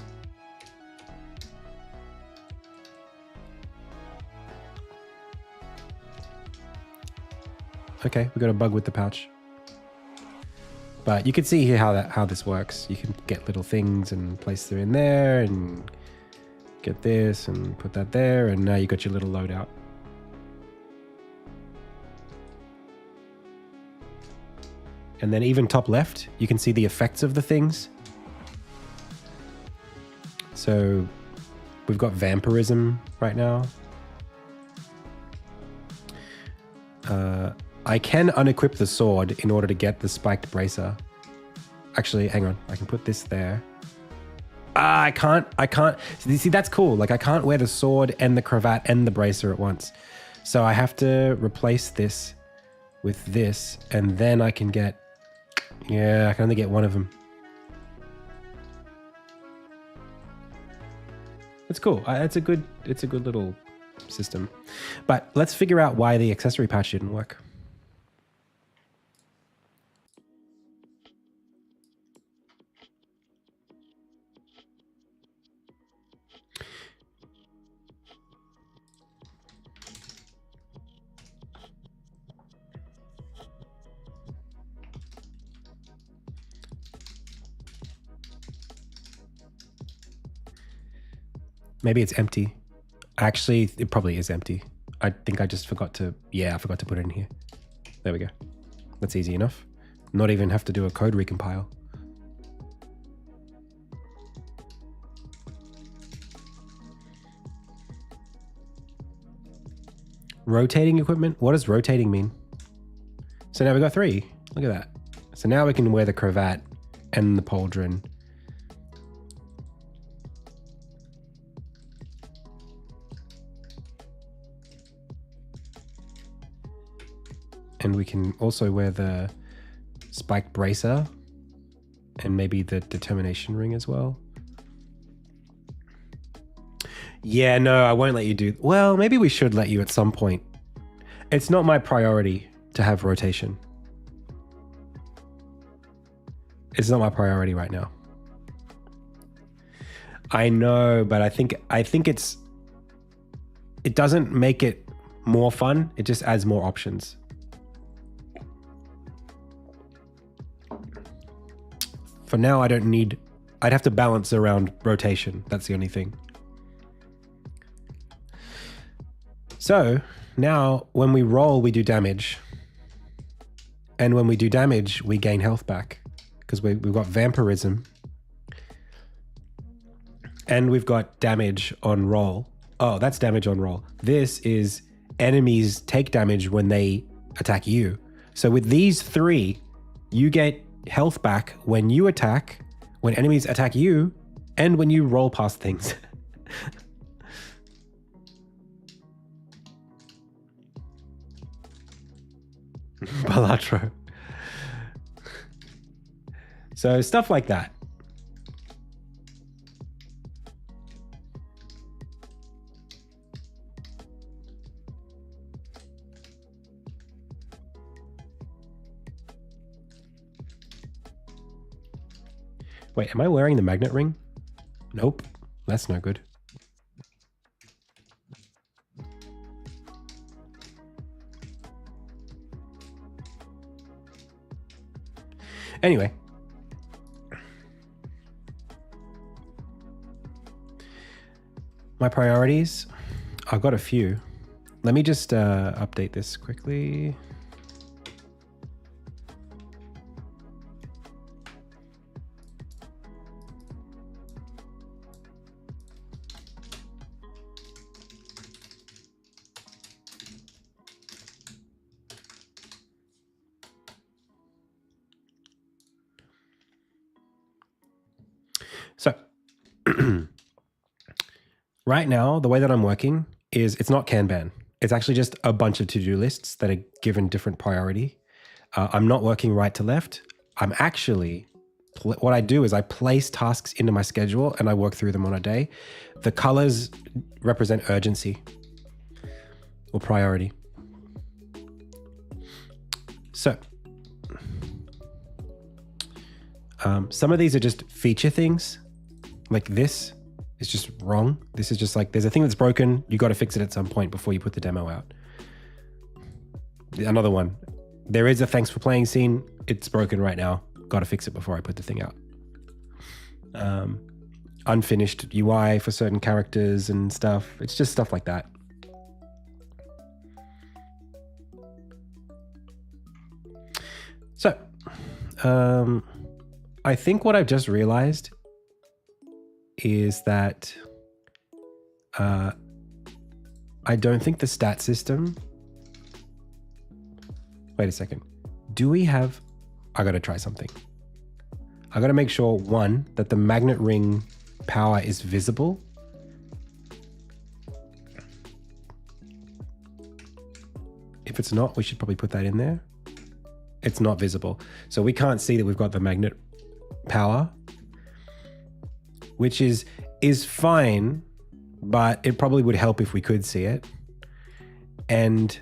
Okay, we got a bug with the pouch. But you can see here how this works. You can get little things and place them in there and get this and put that there, and now you got your little loadout. And then even top left, you can see the effects of the things. So we've got vampirism right now. I can unequip the sword in order to get the spiked bracer. Actually, hang on. I can put this there. I can't. You see, that's cool. Like, I can't wear the sword and the cravat and the bracer at once. So I have to replace this with this, and then I can get... Yeah, I can only get one of them. It's cool. It's a good little system. But let's figure out why the accessory patch didn't work. Maybe it's empty. Actually, it probably is empty. I think I just forgot to... Yeah, I forgot to put it in here. There we go. That's easy enough. Not even have to do a code recompile. Rotating equipment? What does rotating mean? So now we've got 3. Look at that. So now we can wear the cravat and the pauldron. And we can also wear the spiked bracer and maybe the determination ring as well. Yeah, no, I won't let you do... Well, maybe we should let you at some point. It's not my priority to have rotation. It's not my priority right now. I know, but I think it's... It doesn't make it more fun. It just adds more options. For now, I don't need... I'd have to balance around rotation. That's the only thing. So now when we roll, we do damage. And when we do damage, we gain health back. Because we've got vampirism. And we've got damage on roll. Oh, that's damage on roll. This is enemies take damage when they attack you. So with these three, you get health back when you attack, when enemies attack you, and when you roll past things. Balatro. So stuff like that. Wait, am I wearing the magnet ring? Nope, that's no good. Anyway. My priorities, I've got a few. Let me just update this quickly. So right now, the way that I'm working is it's not Kanban. It's actually just a bunch of to-do lists that are given different priority. I'm not working right to left. I'm actually, what I do is I place tasks into my schedule and I work through them on a day. The colors represent urgency or priority. So some of these are just feature things. Like this is just wrong. This is just like, there's a thing that's broken. You got to fix it at some point before you put the demo out. Another one. There is a thanks for playing scene. It's broken right now. Got to fix it before I put the thing out. Unfinished UI for certain characters and stuff. It's just stuff like that. So, I think what I've just realized is that I don't think the stat system... Wait a second. Do we have... I got to try something. I got to make sure, one, that the magnet ring power is visible. If it's not, we should probably put that in there. It's not visible. So we can't see that we've got the magnet power, which is fine, but it probably would help if we could see it. And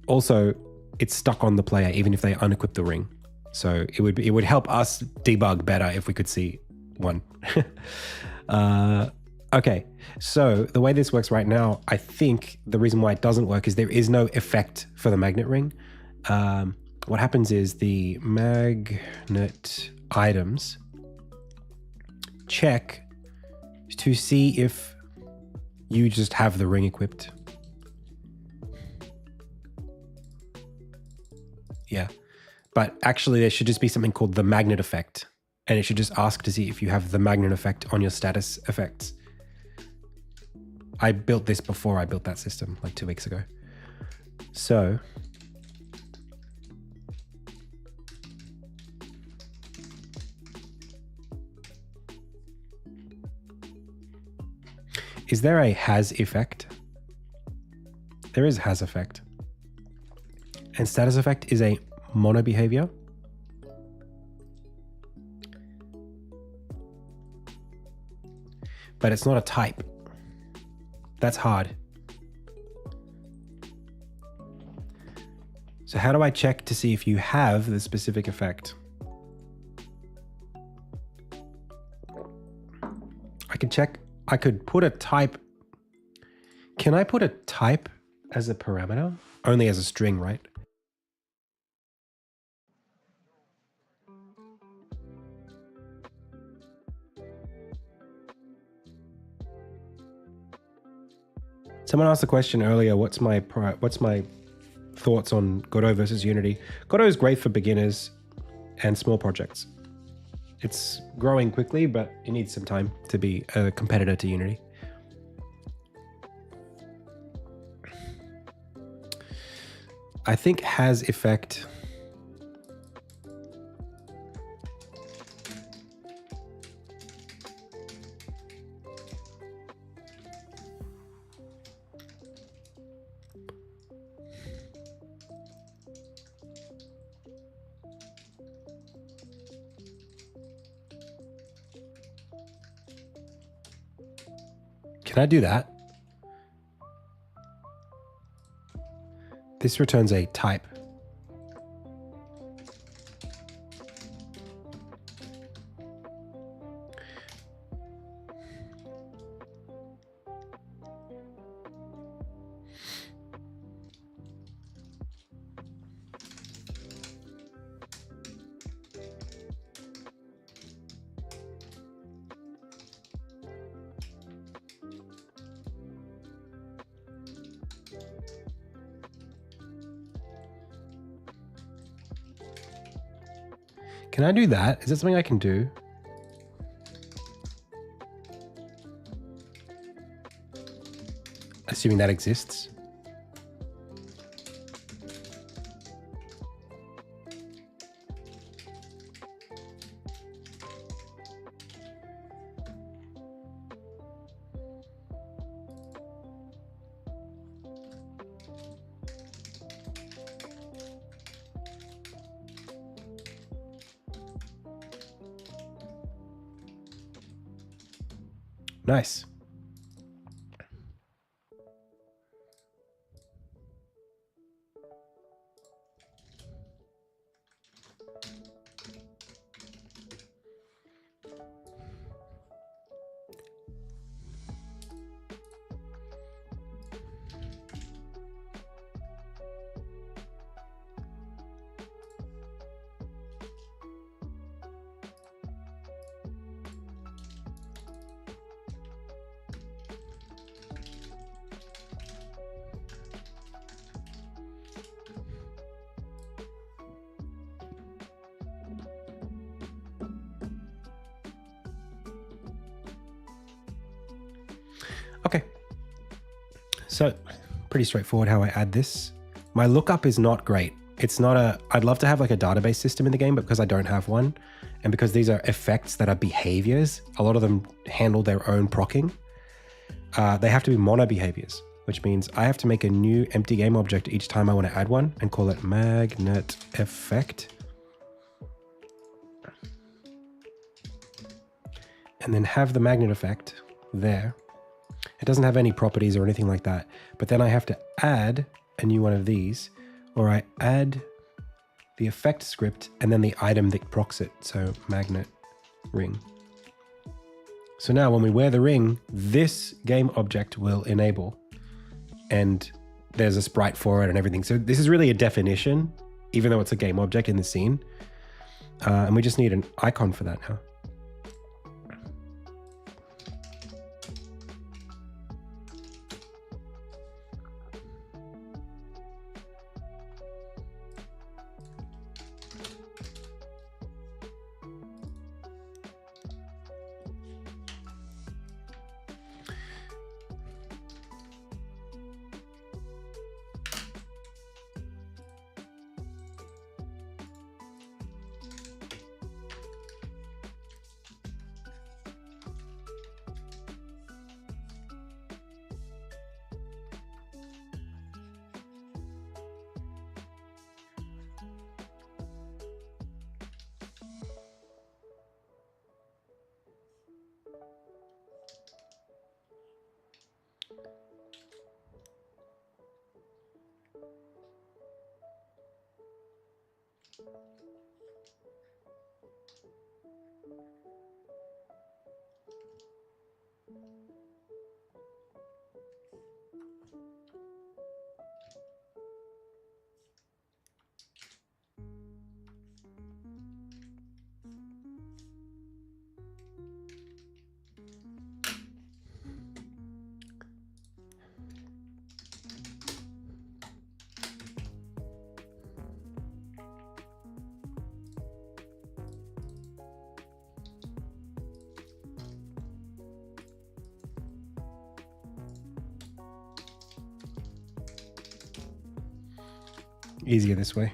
also, it's stuck on the player even if they unequip the ring. So it would help us debug better if we could see one. Okay, so the way this works right now, I think the reason why it doesn't work is there is no effect for the magnet ring. What happens is the magnet items check to see if you just have the ring equipped. Yeah, but actually there should just be something called the magnet effect, and it should just ask to see if you have the magnet effect on your status effects. I built this before I built that system like 2 weeks ago. So is there a has effect? There is has effect. And status effect is a mono behavior. But it's not a type. That's hard. So how do I check to see if you have the specific effect? I could check. I could put a type. Can I put a type as a parameter? Only as a string, right? Someone asked the question earlier, what's my thoughts on Godot versus Unity? Godot is great for beginners and small projects. It's growing quickly, but it needs some time to be a competitor to Unity. I think has effect. Can I do that? This returns a type. Can I do that? Is that something I can do? Assuming that exists. Nice. Okay. So pretty straightforward how I add this. My lookup is not great. It's not a, I'd love to have like a database system in the game, but because I don't have one, and because these are effects that are behaviors, a lot of them handle their own procking. They have to be mono behaviors, which means I have to make a new empty game object each time I want to add one and call it magnet effect. And then have the magnet effect there. It doesn't have any properties or anything like that, but then I have to add a new one of these, or I add the effect script and then the item that procs it. So magnet ring. So now when we wear the ring, this game object will enable, and there's a sprite for it and everything. So this is really a definition, even though it's a game object in the scene. And we just need an icon for that now. Easier this way.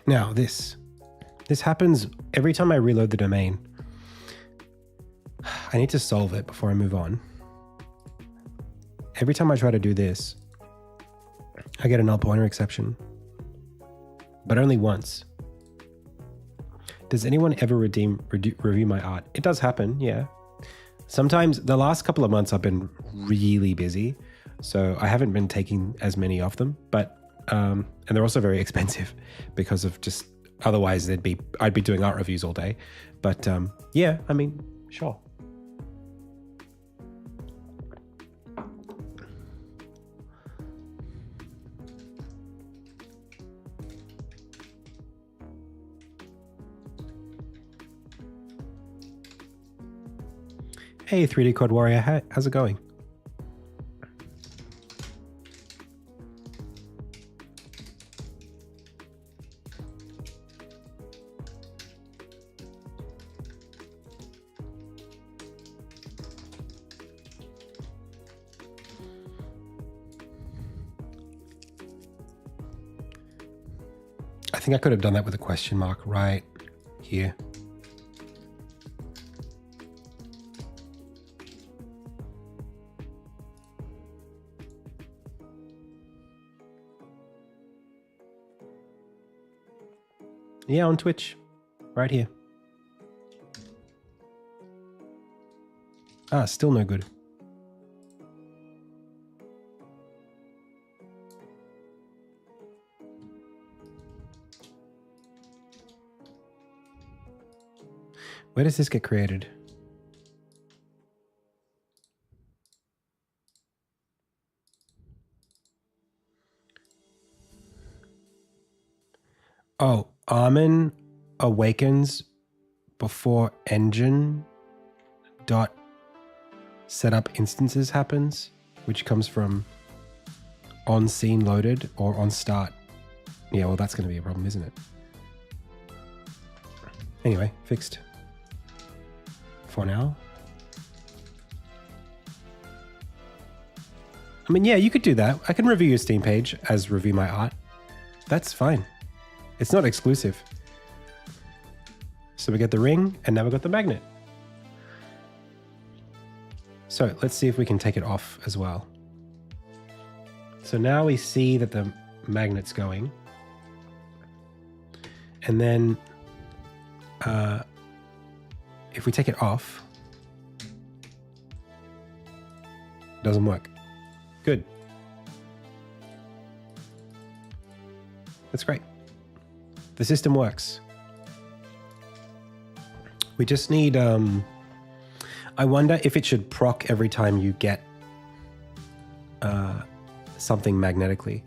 Now this happens every time I reload the domain. I need to solve it before I move on. Every time I try to do this, I get a null pointer exception, but only once. Does anyone ever review my art? It does happen, yeah. Sometimes the last couple of months I've been really busy, so I haven't been taking as many of them, but and they're also very expensive because of just otherwise I'd be doing art reviews all day. But yeah, I mean, sure. Hey, 3D Code Warrior, how's it going? I think I could have done that with a question mark right here. Yeah, on Twitch, right here. Ah, still no good. Where does this get created? Oh, Armin awakens before engine dot setup instances happens, which comes from on scene loaded or on start. Yeah, well, that's going to be a problem, isn't it? Anyway, fixed for now. I mean, yeah, you could do that. I can review your Steam page as review my art. That's fine. It's not exclusive. So we get the ring and now we got the magnet. So let's see if we can take it off as well. So now we see that the magnet's going. And then if we take it off, it doesn't work. Good. That's great. The system works. We just need, I wonder if it should proc every time you get something magnetically.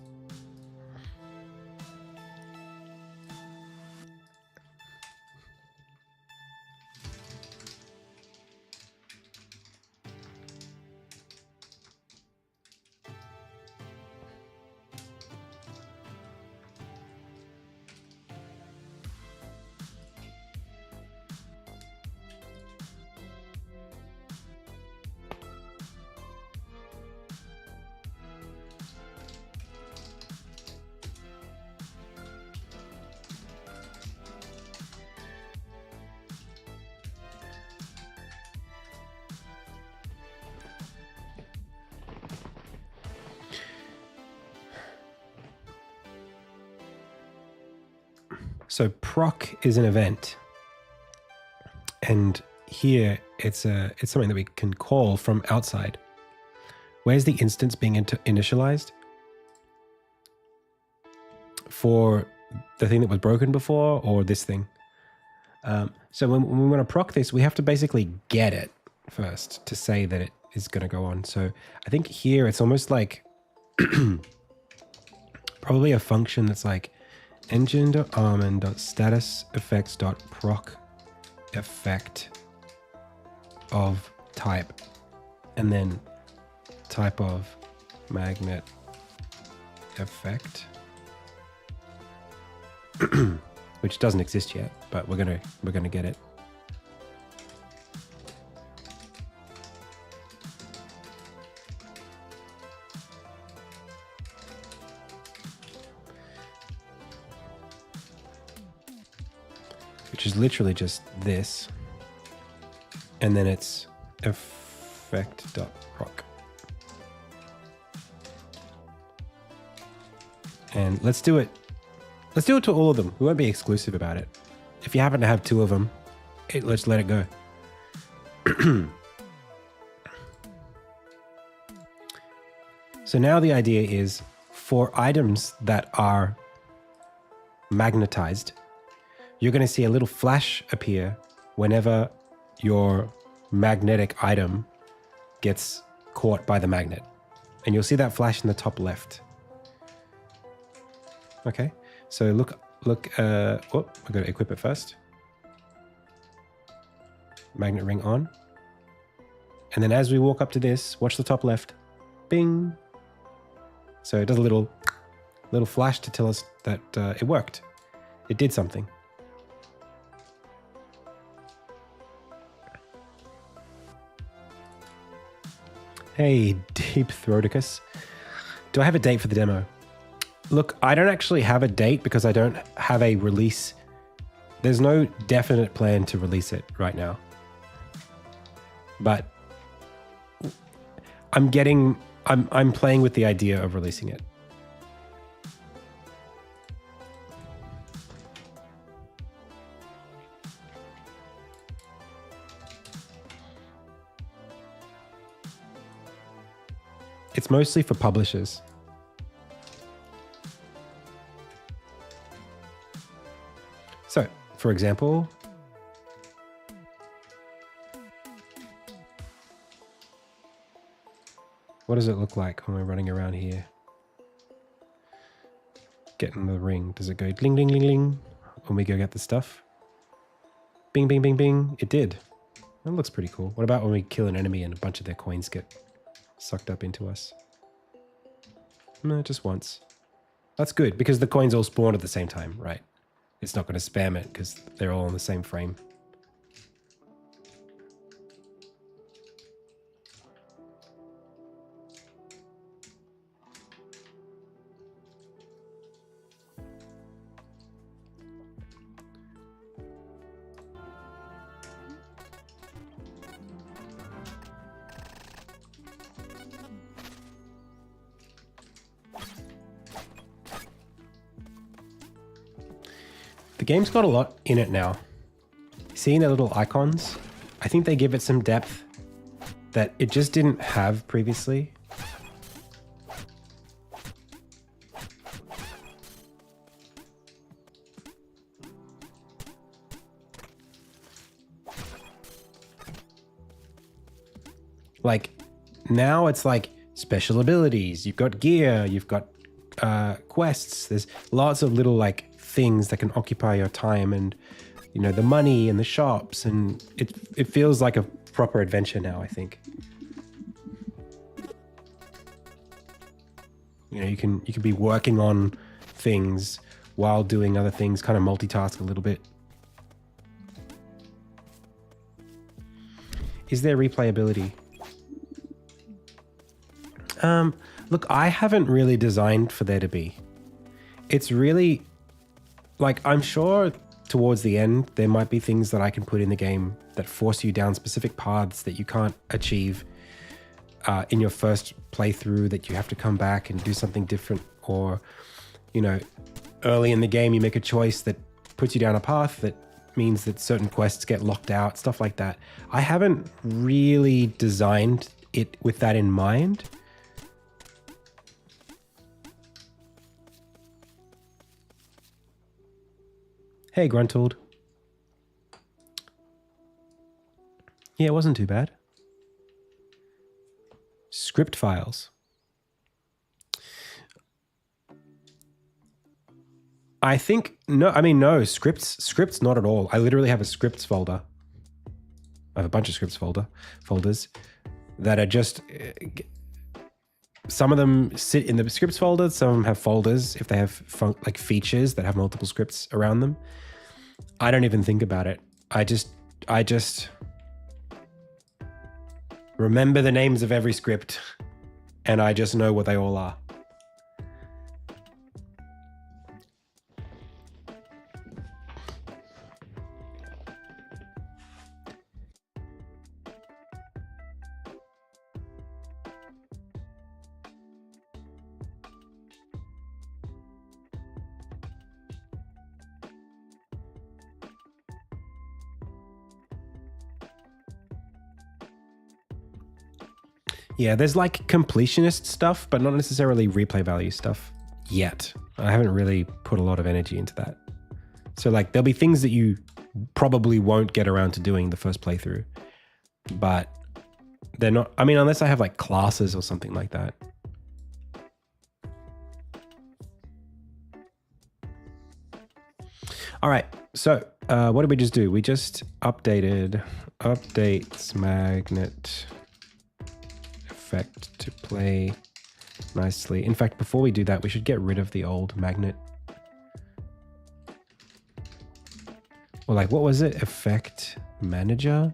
So proc is an event. And here it's something that we can call from outside. Where's the instance being initialized? For the thing that was broken before or this thing? So when we want to proc this, we have to basically get it first to say that it is going to go on. So I think here it's almost like probably a function that's like engine.armin.status effects.proc effect of type, and then type of magnet effect, which doesn't exist yet, but we're gonna get it. Which is literally just this, and then it's effect.proc. And let's do it to all of them. We won't be exclusive about it. If you happen to have 2 of them, let's let it go. So now the idea is for items that are magnetized, you're going to see a little flash appear whenever your magnetic item gets caught by the magnet. And you'll see that flash in the top left. Okay, so look, we're going to equip it first. Magnet ring on. And then as we walk up to this, watch the top left. Bing. So it does a little flash to tell us that it worked. It did something. Hey, Deep Throaticus. Do I have a date for the demo? Look, I don't actually have a date because I don't have a release. There's no definite plan to release it right now. But I'm playing with the idea of releasing it. It's mostly for publishers. So, for example, what does it look like when we're running around here? Getting the ring. Does it go ding, ding, ding, ding when we go get the stuff? Bing, bing, bing, bing. It did. That looks pretty cool. What about when we kill an enemy and a bunch of their coins get sucked up into us? No, just once. That's good because the coins all spawn at the same time, right? It's not going to spam it because they're all in the same frame. The game's got a lot in it now. Seeing the little icons, I think they give it some depth that it just didn't have previously. Like, now it's like special abilities, you've got gear, you've got quests, there's lots of little like things that can occupy your time, and you know, the money and the shops, and it feels like a proper adventure now, I think. You know, you can be working on things while doing other things, kind of multitask a little bit. Is there replayability? Look, I haven't really designed for there to be. It's really, like, I'm sure towards the end, there might be things that I can put in the game that force you down specific paths that you can't achieve in your first playthrough, that you have to come back and do something different. Or, you know, early in the game, you make a choice that puts you down a path that means that certain quests get locked out, stuff like that. I haven't really designed it with that in mind. Hey, Gruntled. Yeah, it wasn't too bad. Script files. I think, no, scripts not at all. I literally have a scripts folder. I have a bunch of scripts folders that are just, some of them sit in the scripts folder. Some of them have folders if they have like features that have multiple scripts around them. I don't even think about it. I just remember the names of every script and I just know what they all are. Yeah, there's like completionist stuff, but not necessarily replay value stuff yet. I haven't really put a lot of energy into that. So like there'll be things that you probably won't get around to doing the first playthrough, but they're not, I mean, unless I have like classes or something like that. All right, so what did we just do? We just updated updates magnet effect to play nicely. In fact, before we do that, we should get rid of the old magnet. Or like, what was it? Effect manager?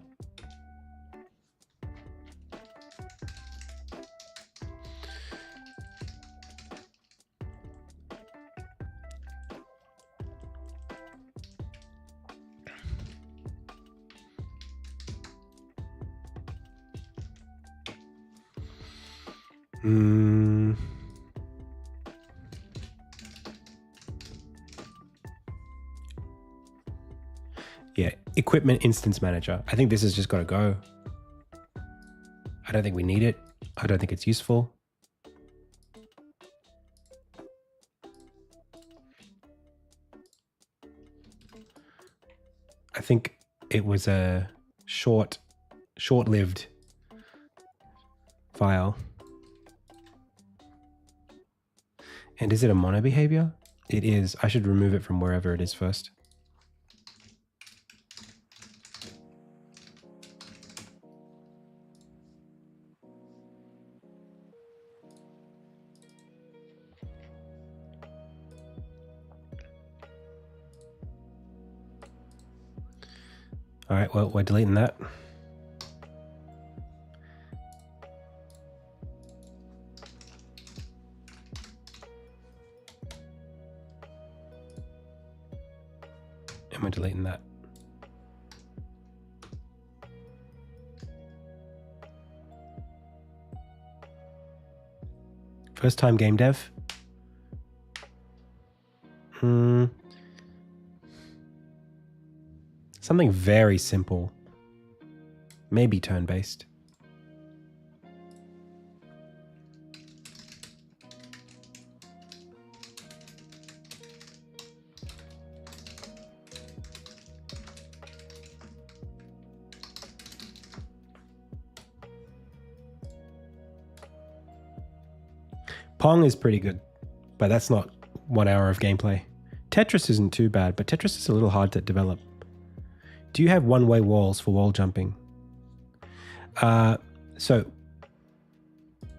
Yeah, equipment instance manager. I think this has just got to go. I don't think we need it. I don't think it's useful. I think it was a short-lived file. And is it a mono behavior? It is. I should remove it from wherever it is first. All right, well, we're deleting that. And we're deleting that. First time game dev. Something very simple. Maybe turn-based. Pong is pretty good, but that's not 1 hour of gameplay. Tetris isn't too bad, but Tetris is a little hard to develop. Do you have one-way walls for wall jumping? So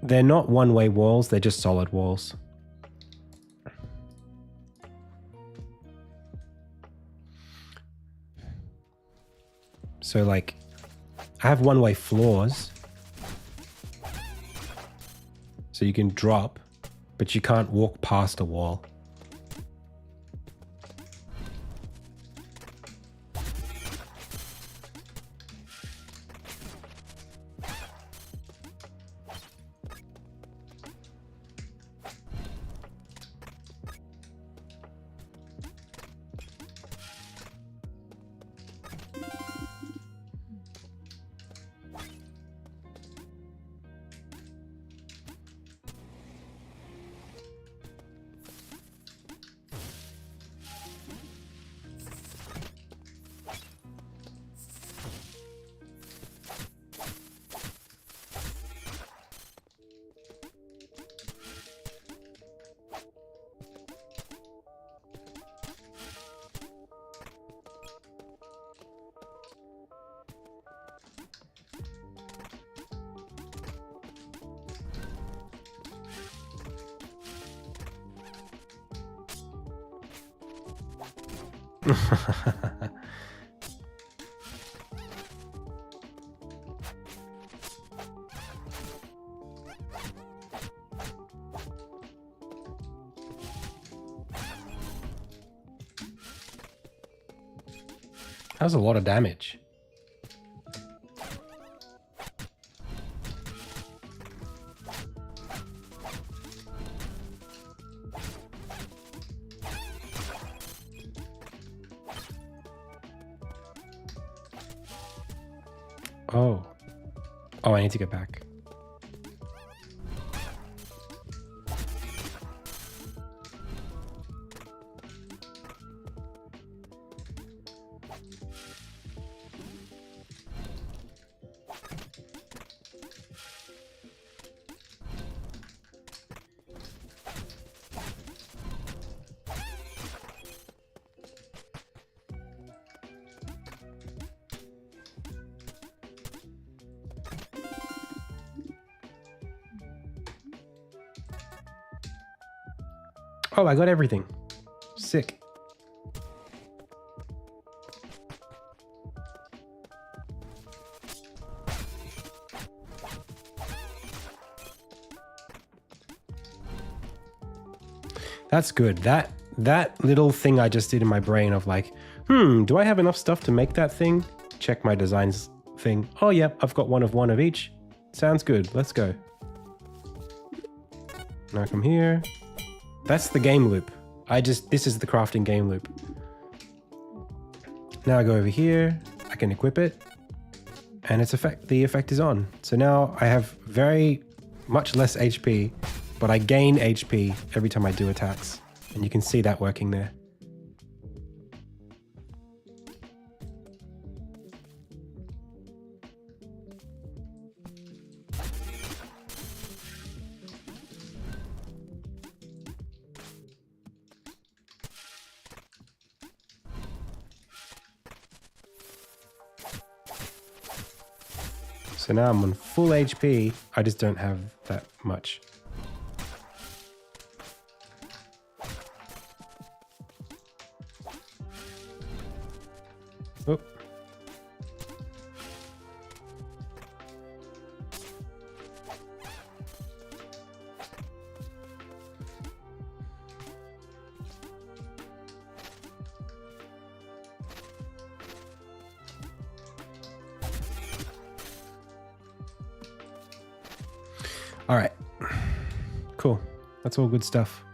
they're not one-way walls, they're just solid walls. So like, I have one-way floors. So you can drop, but you can't walk past a wall. That was a lot of damage. Oh. Oh, I need to get back. Oh, I got everything. Sick. That's good. That little thing I just did in my brain of like, do I have enough stuff to make that thing? Check my designs thing. Oh, yep, I've got one of each. Sounds good. Let's go. Now come here. That's the game loop. This is the crafting game loop. Now I go over here. I can equip it. And the effect is on. So now I have very much less HP, but I gain HP every time I do attacks. And you can see that working there. So now I'm on full HP, I just don't have that much. Oh. All right, cool. That's all good stuff.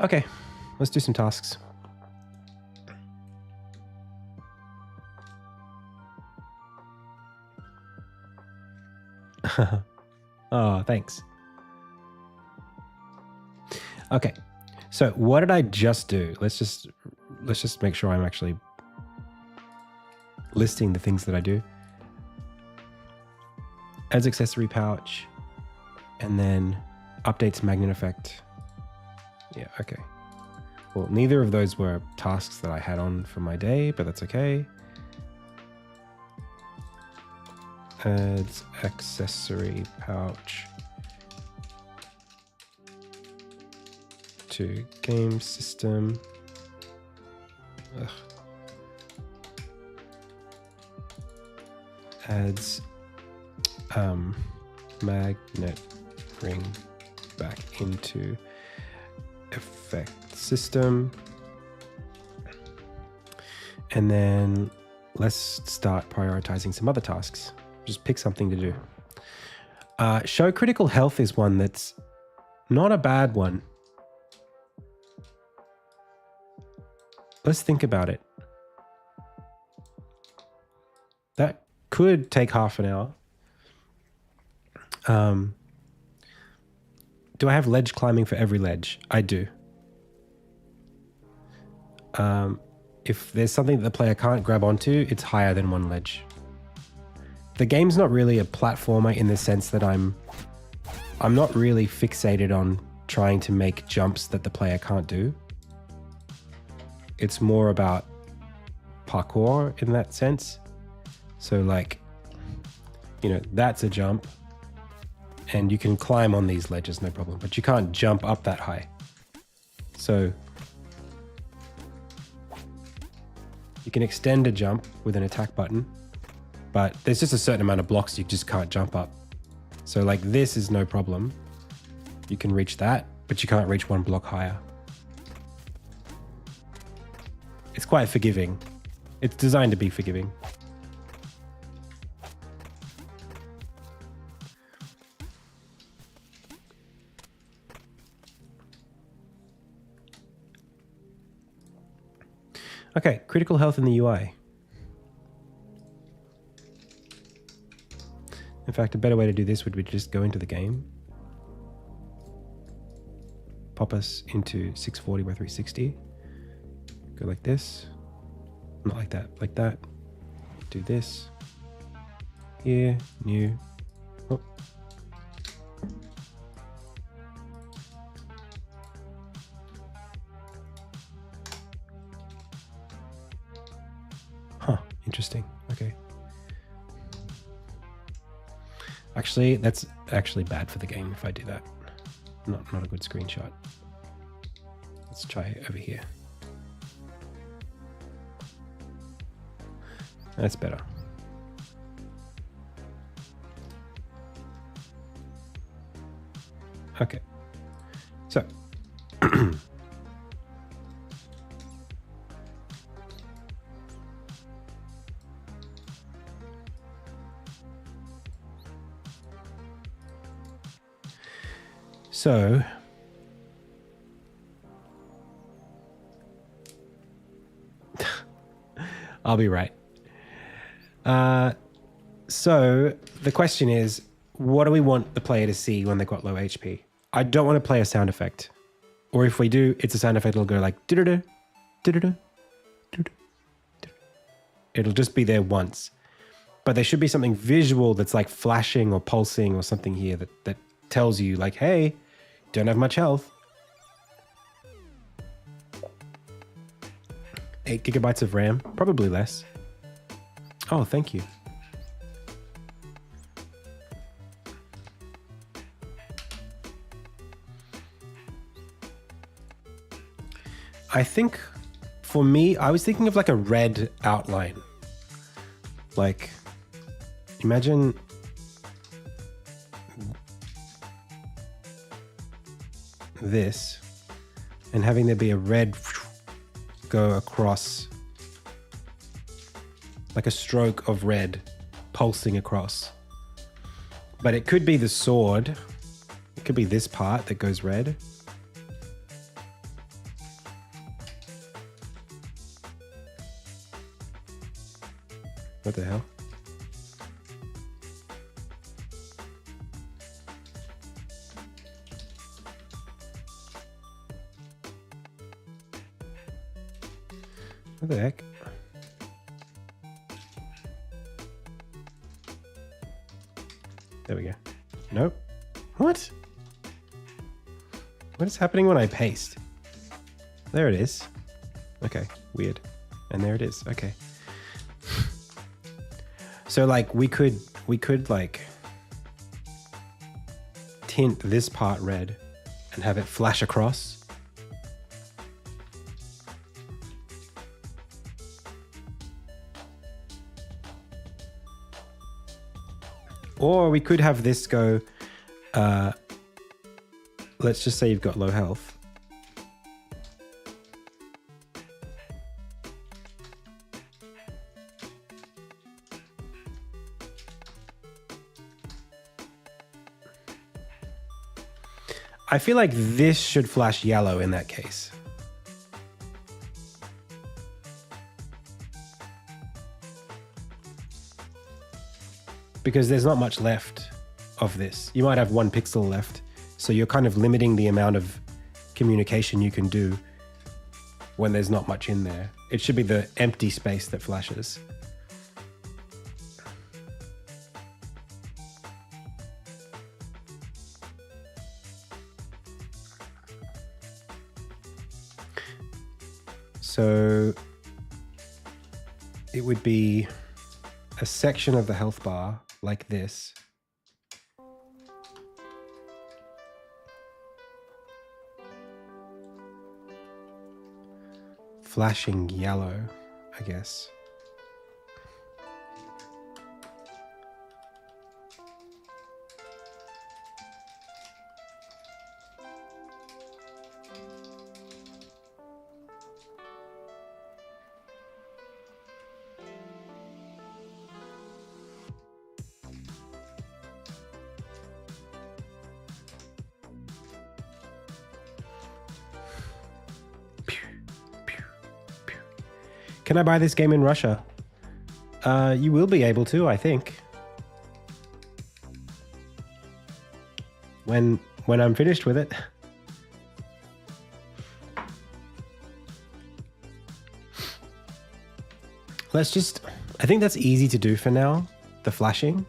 Okay, let's do some tasks. Oh, thanks. Okay, so what did I just do? Let's just make sure I'm actually listing the things that I do. Adds accessory pouch, and then updates magnet effect. Yeah, okay. Well, neither of those were tasks that I had on for my day, but that's okay. Adds accessory pouch to game system. Ugh. Adds magnet ring back into effect system. And then let's start prioritizing some other tasks. Just pick something to do. Show critical health is one that's not a bad one. Let's think about it. That could take half an hour. Do I have ledge climbing for every ledge? I do. If there's something that the player can't grab onto, it's higher than one ledge. The game's not really a platformer in the sense that I'm not really fixated on trying to make jumps that the player can't do. It's more about parkour in that sense. So like, you know, that's a jump. And you can climb on these ledges, no problem. But you can't jump up that high. So you can extend a jump with an attack button, but there's just a certain amount of blocks you just can't jump up. So like this is no problem. You can reach that, but you can't reach one block higher. It's quite forgiving. It's designed to be forgiving. Okay, critical health in the UI. In fact, a better way to do this would be just go into the game. Pop us into 640 by 360. Go like this. Not like that, like that. Do this. Here, new. Oh. Huh, interesting. Okay. Actually, that's actually bad for the game if I do that. Not a good screenshot. Let's try over here. That's better. Okay. So. So, I'll be right. So the question is, what do we want the player to see when they've got low HP? I don't want to play a sound effect. Or if we do, it's a sound effect, it'll go like, do-do-do, do-do-do, do-do-do. It'll just be there once. But there should be something visual that's like flashing or pulsing or something here that tells you like, hey, don't have much health. 8 gigabytes of RAM, probably less. Oh, thank you. I think for me, I was thinking of like a red outline. Like, imagine this and having there be a red go across, like a stroke of red pulsing across. But it could be the sword. It could be this part that goes red. What the hell? What the heck? There we go. Nope. What? What is happening when I paste? There it is. Okay, weird. And there it is. Okay. So like we could like tint this part red and have it flash across. Or we could have this go, let's just say you've got low health. I feel like this should flash yellow in that case. Because there's not much left of this. You might have 1 pixel left. So you're kind of limiting the amount of communication you can do when there's not much in there. It should be the empty space that flashes. So it would be a section of the health bar like this. flashing yellow, I guess. Can I buy this game in Russia? You will be able to, I think. When I'm finished with it. Let's just... I think that's easy to do for now. The flashing.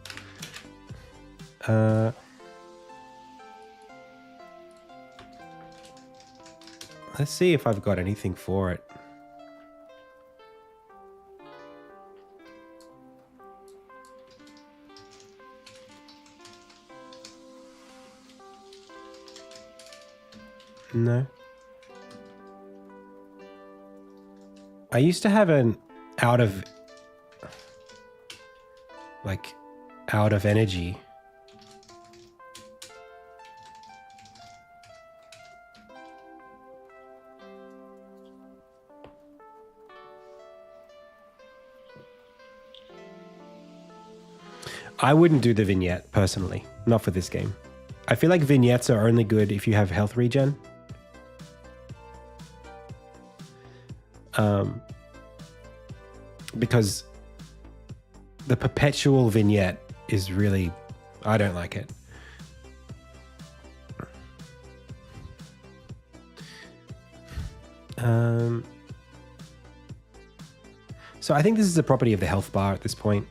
Let's see if I've got anything for it. No. I used to have an out of energy. I wouldn't do the vignette personally, not for this game. I feel like vignettes are only good if you have health regen. Because the perpetual vignette is really, I don't like it. So I think this is a property of the health bar at this point.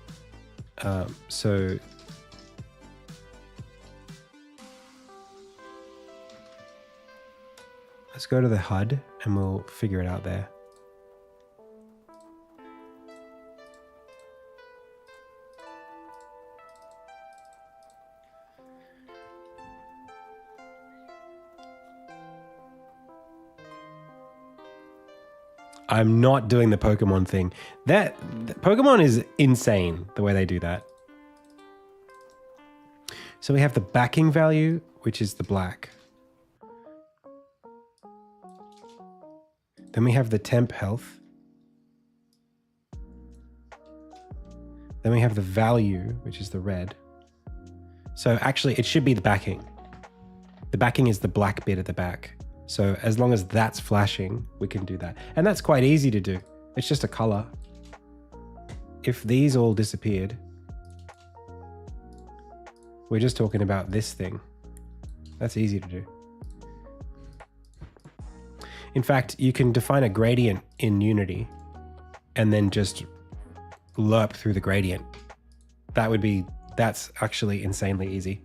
So let's go to the HUD and we'll figure it out there. I'm not doing the Pokemon thing. Pokemon is insane the way they do that. So we have the backing value, which is the black. Then we have the temp health. Then we have the value, which is the red. So actually it should be the backing. The backing is the black bit at the back. So as long as that's flashing, we can do that. And that's quite easy to do. It's just a color. If these all disappeared, we're just talking about this thing. That's easy to do. In fact, you can define a gradient in Unity and then just lerp through the gradient. That's actually insanely easy.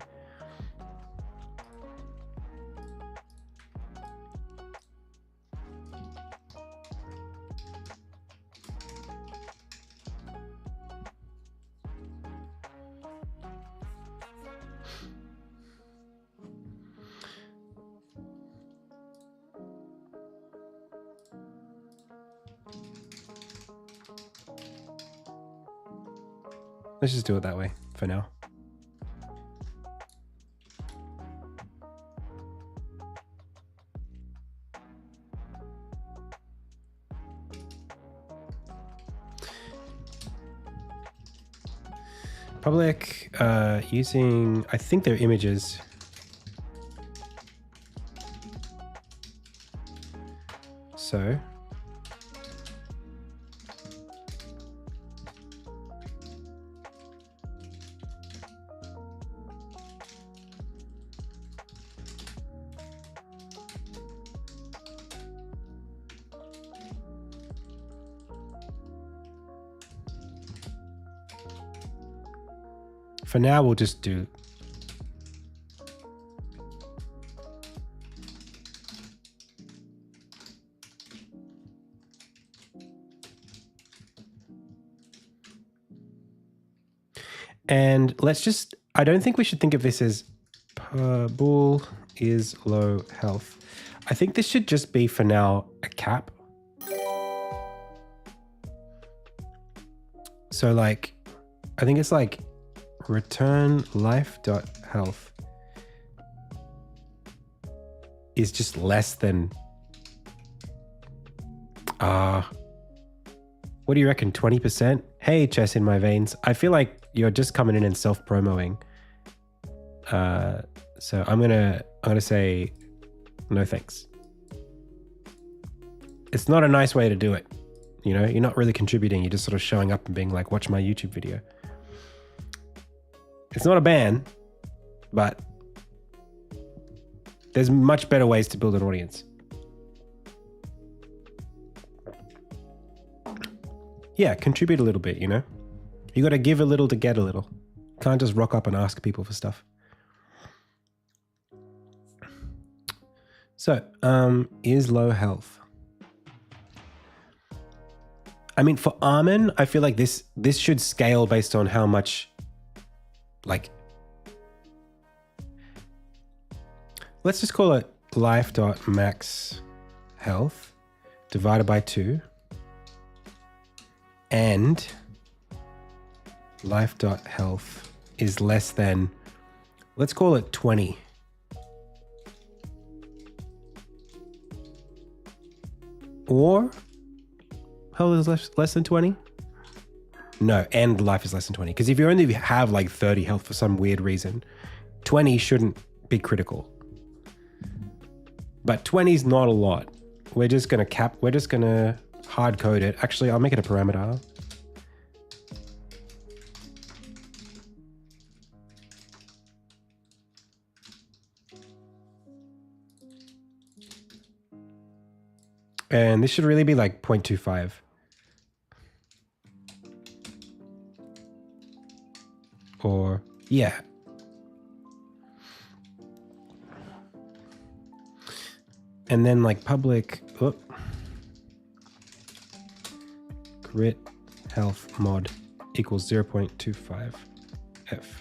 Let's just do it that way for now. Public, using, I think they're images. So. For now, we'll just do. And let's just, I don't think we should think of this as bull is low health. I think this should just be for now a cap. So like, I think it's like return life.health is just less than, what do you reckon, 20%? Hey, chess in my veins. I feel like you're just coming in and self-promoing. So I'm gonna say no thanks. It's not a nice way to do it. You know, you're not really contributing. You're just sort of showing up and being like, watch my YouTube video. It's not a ban, but there's much better ways to build an audience. Yeah, contribute a little bit, you know? You got to give a little to get a little. Can't just rock up and ask people for stuff. So, is low health. I mean, for Armin, I feel like this should scale based on how much, like, let's just call it life.max health divided by 2 and life.health is less than, let's call it 20. Or health is less than 20? No, and life is less than 20. Because if you only have like 30 health for some weird reason, 20 shouldn't be critical. But 20 is not a lot. We're just going to hard code it. Actually, I'll make it a parameter. And this should really be like 0.25. Or, yeah. And then like public, crit health mod equals 0.25 F.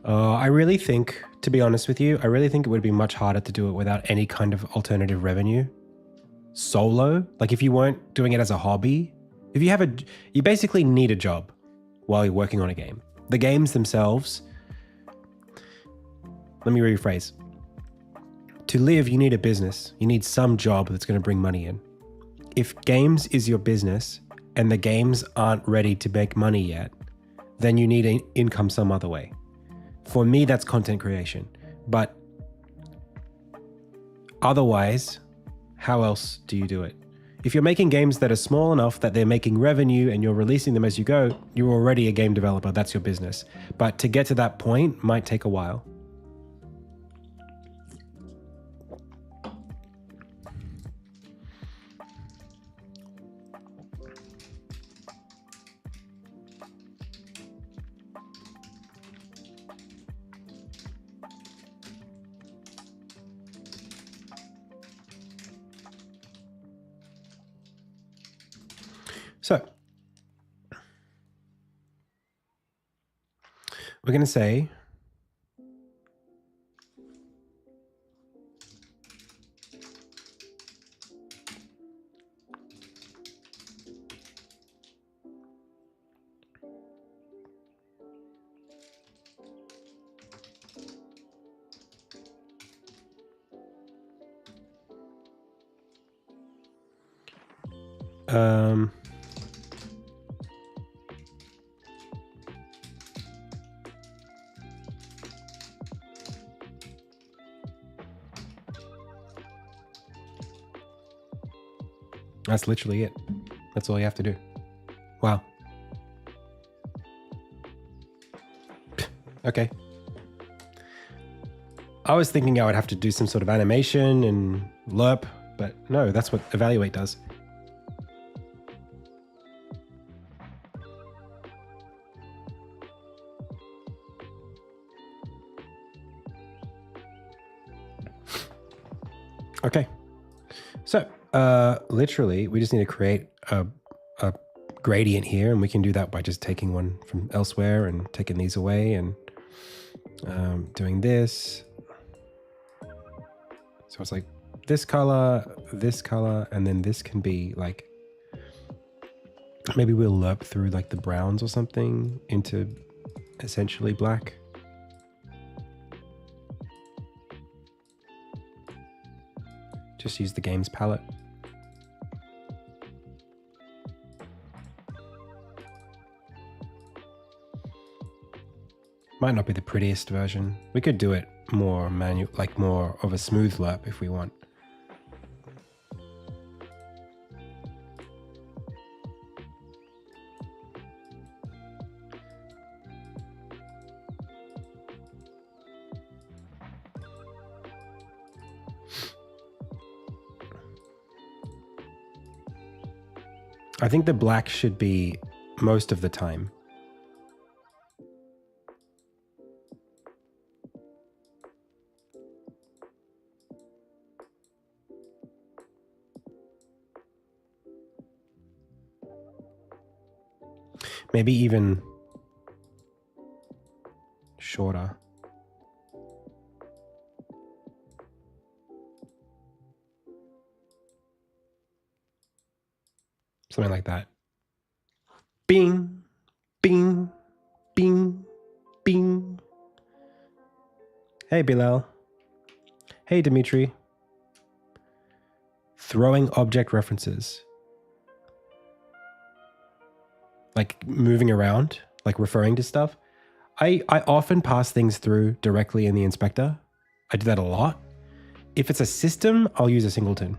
I really think, to be honest with you, I really think it would be much harder to do it without any kind of alternative revenue. Solo, like if you weren't doing it as a hobby, if you have you basically need a job while you're working on a game. The games themselves, let me rephrase. To live, you need a business. You need some job that's going to bring money in. If games is your business and the games aren't ready to make money yet, then you need income some other way. For me, that's content creation. But otherwise, how else do you do it? If you're making games that are small enough that they're making revenue and you're releasing them as you go, you're already a game developer. That's your business. But to get to that point might take a while. So we're going to say that's literally it. That's all you have to do. Wow. Okay. I was thinking I would have to do some sort of animation and lerp, but no, that's what evaluate does. Okay. So literally, we just need to create a gradient here, and we can do that by just taking one from elsewhere and taking these away and doing this. So it's like this color, and then this can be like, maybe we'll lerp through like the browns or something into essentially black. Just use the games palette. Might not be the prettiest version. We could do it more manual, like more of a smooth lerp if we want. I think the black should be most of the time. Maybe even shorter. Something like that. Bing, bing, bing, bing. Hey, Bilal. Hey, Dimitri. Throwing object references. Like moving around, like referring to stuff. I often pass things through directly in the inspector. I do that a lot. If it's a system, I'll use a singleton.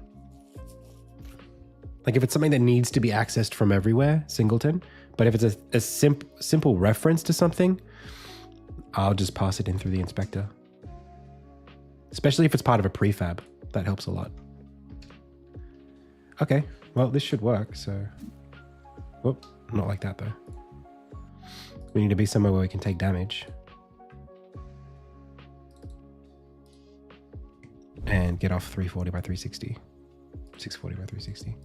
Like if it's something that needs to be accessed from everywhere, singleton. But if it's a simple reference to something, I'll just pass it in through the inspector. Especially if it's part of a prefab, that helps a lot. Okay, well, this should work, so... Whoop, not like that though. We need to be somewhere where we can take damage. And get off 340 by 360. 640 by 360.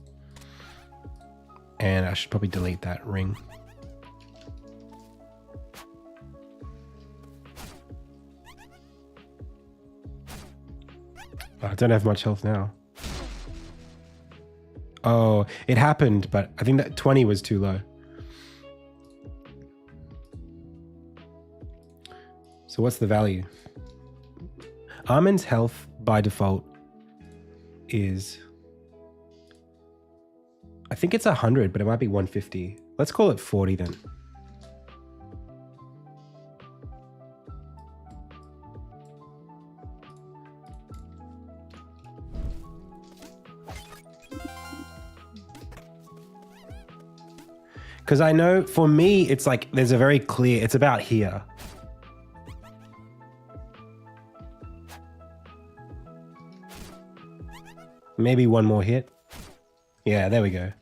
And I should probably delete that ring. Oh, I don't have much health now. Oh, it happened, but I think that 20 was too low. So what's the value? Armin's health by default is... I think it's 100, but it might be 150. Let's call it 40 then. Because I know for me, it's like, there's a very clear, it's about here. Maybe one more hit. Yeah, there we go.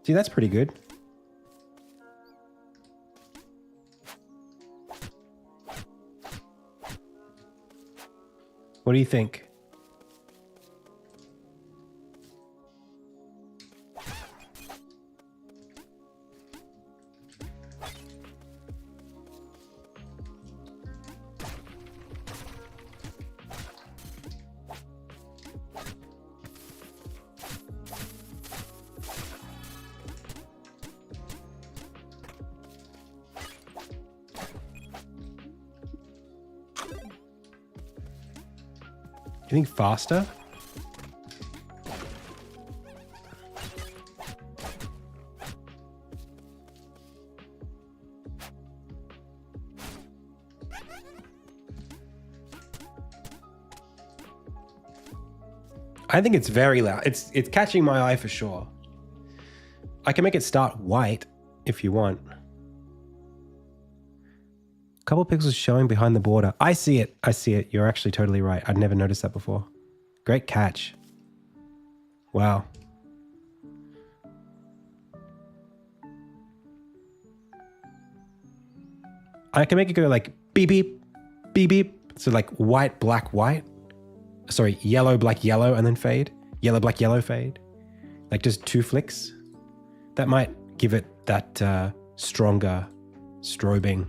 See, that's pretty good. What do you think? Do you think faster? I think it's very loud. It's catching my eye for sure. I can make it start white if you want. Couple pixels showing behind the border. I see it. I see it. You're actually totally right. I'd never noticed that before. Great catch. Wow. I can make it go like beep, beep, beep, beep. So like white, black, white. Sorry, yellow, black, yellow, and then fade. Yellow, black, yellow, fade. Like just 2 flicks. That might give it that stronger strobing.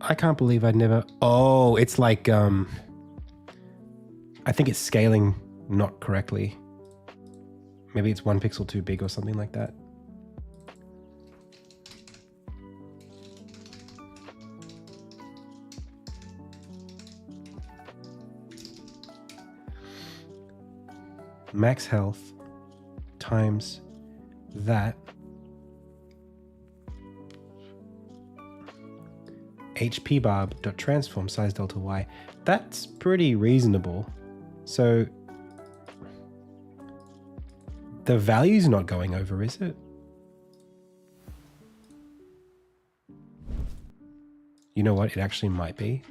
I can't believe I'd never... Oh, it's like... I think it's scaling not correctly. Maybe it's 1 pixel too big or something like that. Max health times that HP bar.transform size delta y. That's pretty reasonable. So the value's not going over, is it? You know what? It actually might be.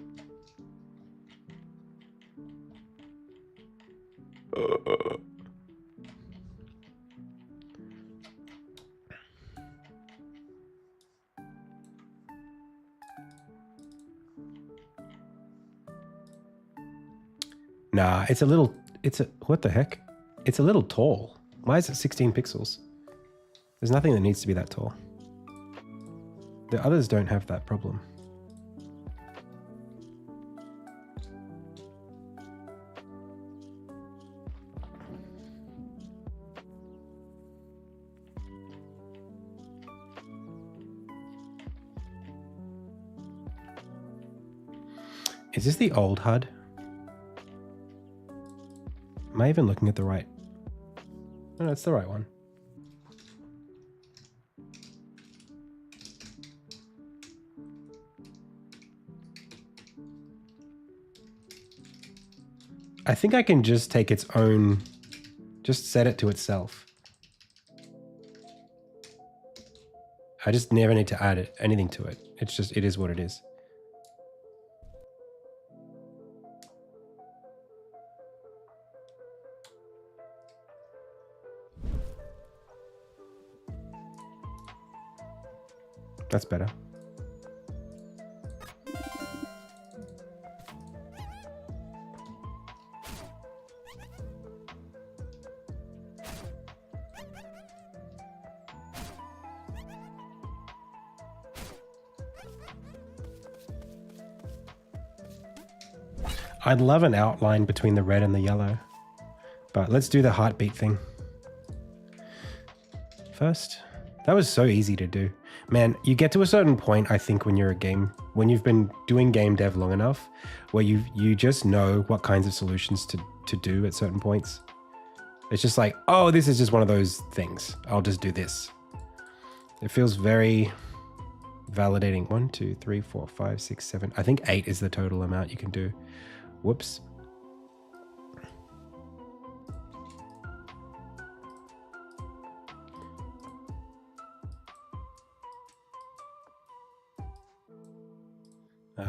Nah, what the heck? It's a little tall. Why is it 16 pixels? There's nothing that needs to be that tall. The others don't have that problem. Is this the old HUD? Am I even looking at the right? No, it's the right one. I think I can just take its own, just set it to itself. I just never need to add anything to it. It's just, it is what it is. That's better. I'd love an outline between the red and the yellow, but let's do the heartbeat thing first. That was so easy to do. Man, you get to a certain point, I think, when you've been doing game dev long enough, where you just know what kinds of solutions to do at certain points. It's just like, oh, this is just one of those things. I'll just do this. It feels very validating. 1, 2, 3, 4, 5, 6, 7. I think 8 is the total amount you can do. Whoops.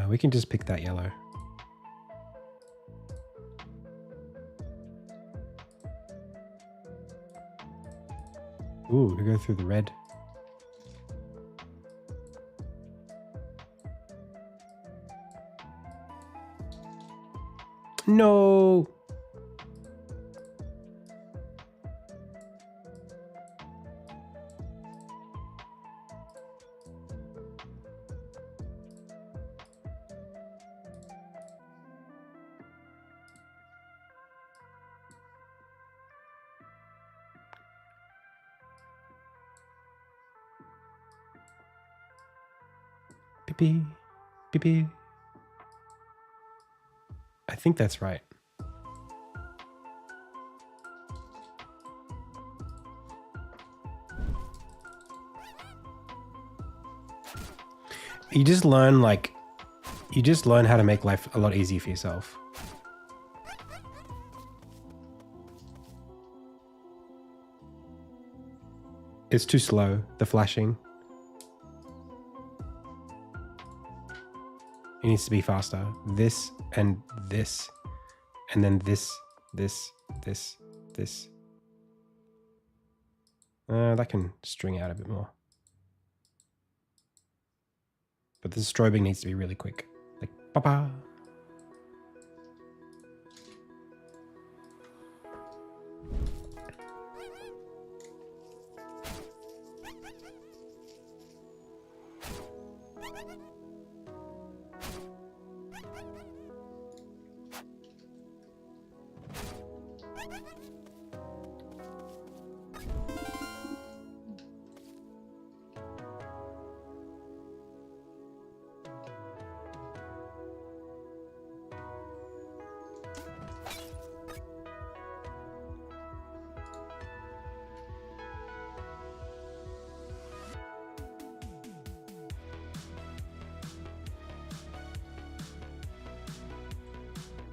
We can just pick that yellow. Ooh, we go through the red. No. Beep, beep, beep. I think that's right. You just learn how to make life a lot easier for yourself. It's too slow, the flashing. It needs to be faster. This and this. And then this. That can string out a bit more. But the strobing needs to be really quick. Like, pa-pa.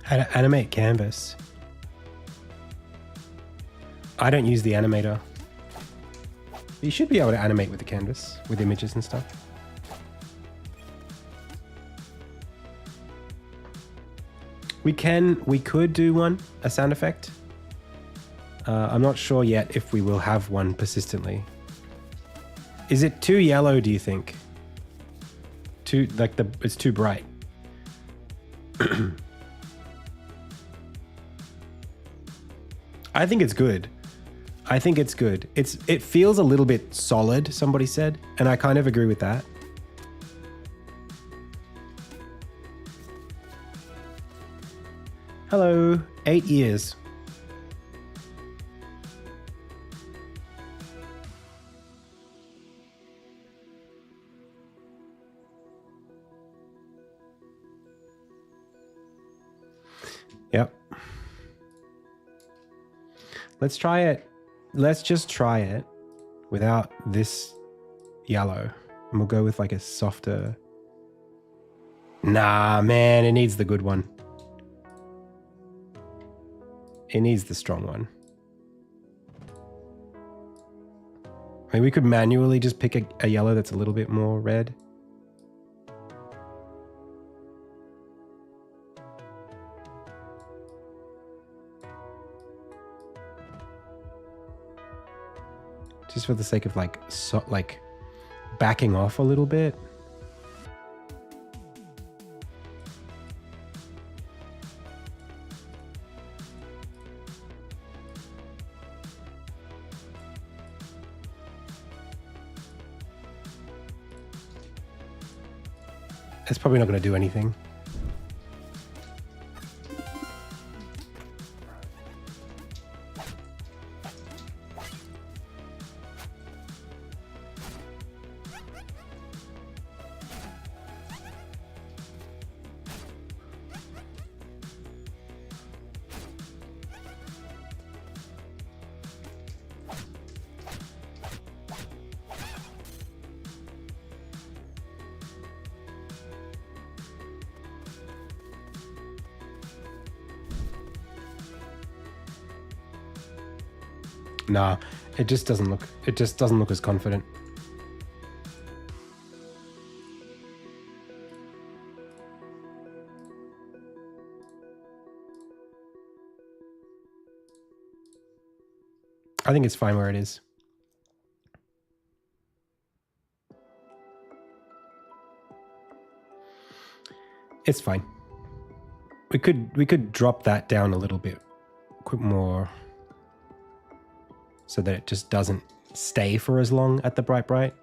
How to animate canvas. I don't use the animator. You should be able to animate with the canvas, with images and stuff. We could do one, a sound effect. I'm not sure yet if we will have one persistently. Is it too yellow, do you think? It's too bright. I think it's good. I think it's good. It feels a little bit solid, somebody said, and I kind of agree with that. Hello, 8 years. Yep. Let's try it. Let's just try it without this yellow. And we'll go with like a softer... Nah, man, it needs the good one. It needs the strong one. I mean, we could manually just pick a yellow that's a little bit more red. Just for the sake of like backing off a little bit. It's probably not going to do anything. Nah, it just doesn't look as confident. I think it's fine where it is. It's fine. We could drop that down a little bit more so that it just doesn't stay for as long at the bright.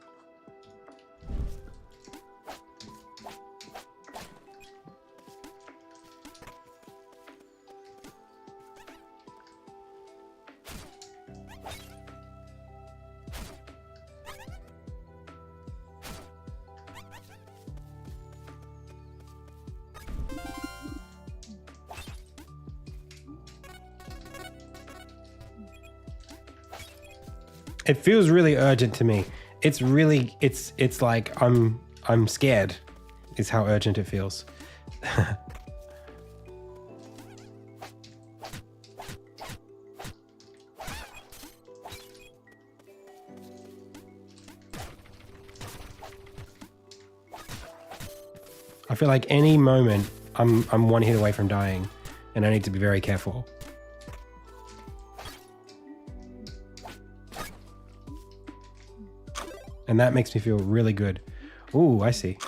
It feels really urgent to me. It's really, it's like I'm scared is how urgent it feels. I feel like any moment I'm one hit away from dying, and I need to be very careful. And that makes me feel really good. Ooh, I see.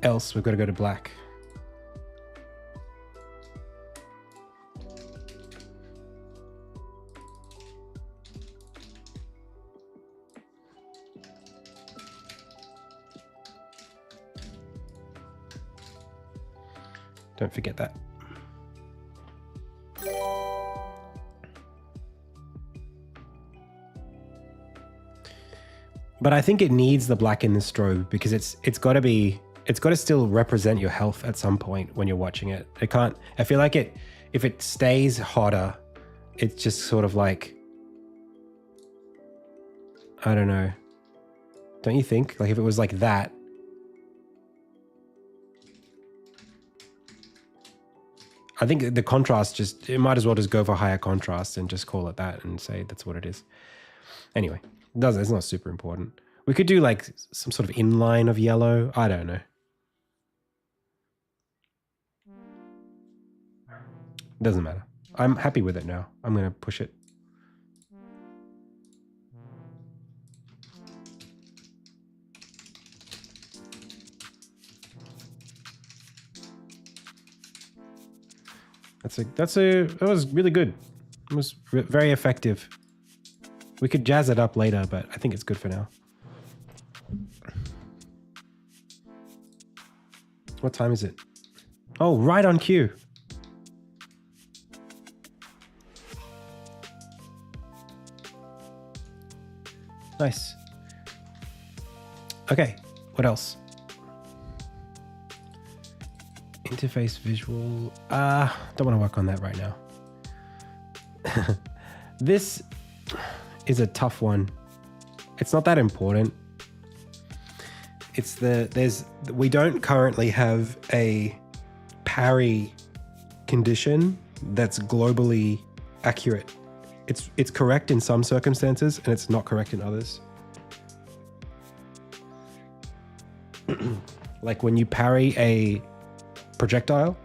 Else, we've got to go to black. Don't forget that. But I think it needs the black in the strobe because it's got to still represent your health at some point when you're watching it. It can't, I feel like if it stays hotter, it's just sort of like, I don't know. Don't you think? Like if it was like that. I think the contrast it might as well just go for higher contrast and just call it that and say that's what it is. Anyway, it's not super important. We could do like some sort of inline of yellow. I don't know. Doesn't matter. I'm happy with it now. I'm going to push it. That was really good. It was very effective. We could jazz it up later, but I think it's good for now. What time is it? Oh, right on cue. Nice. Okay, what else? Interface visual. Don't want to work on that right now. This is a tough one. It's not that important. We don't currently have a parry condition that's globally accurate. It's correct in some circumstances and it's not correct in others. Like when you parry a projectile,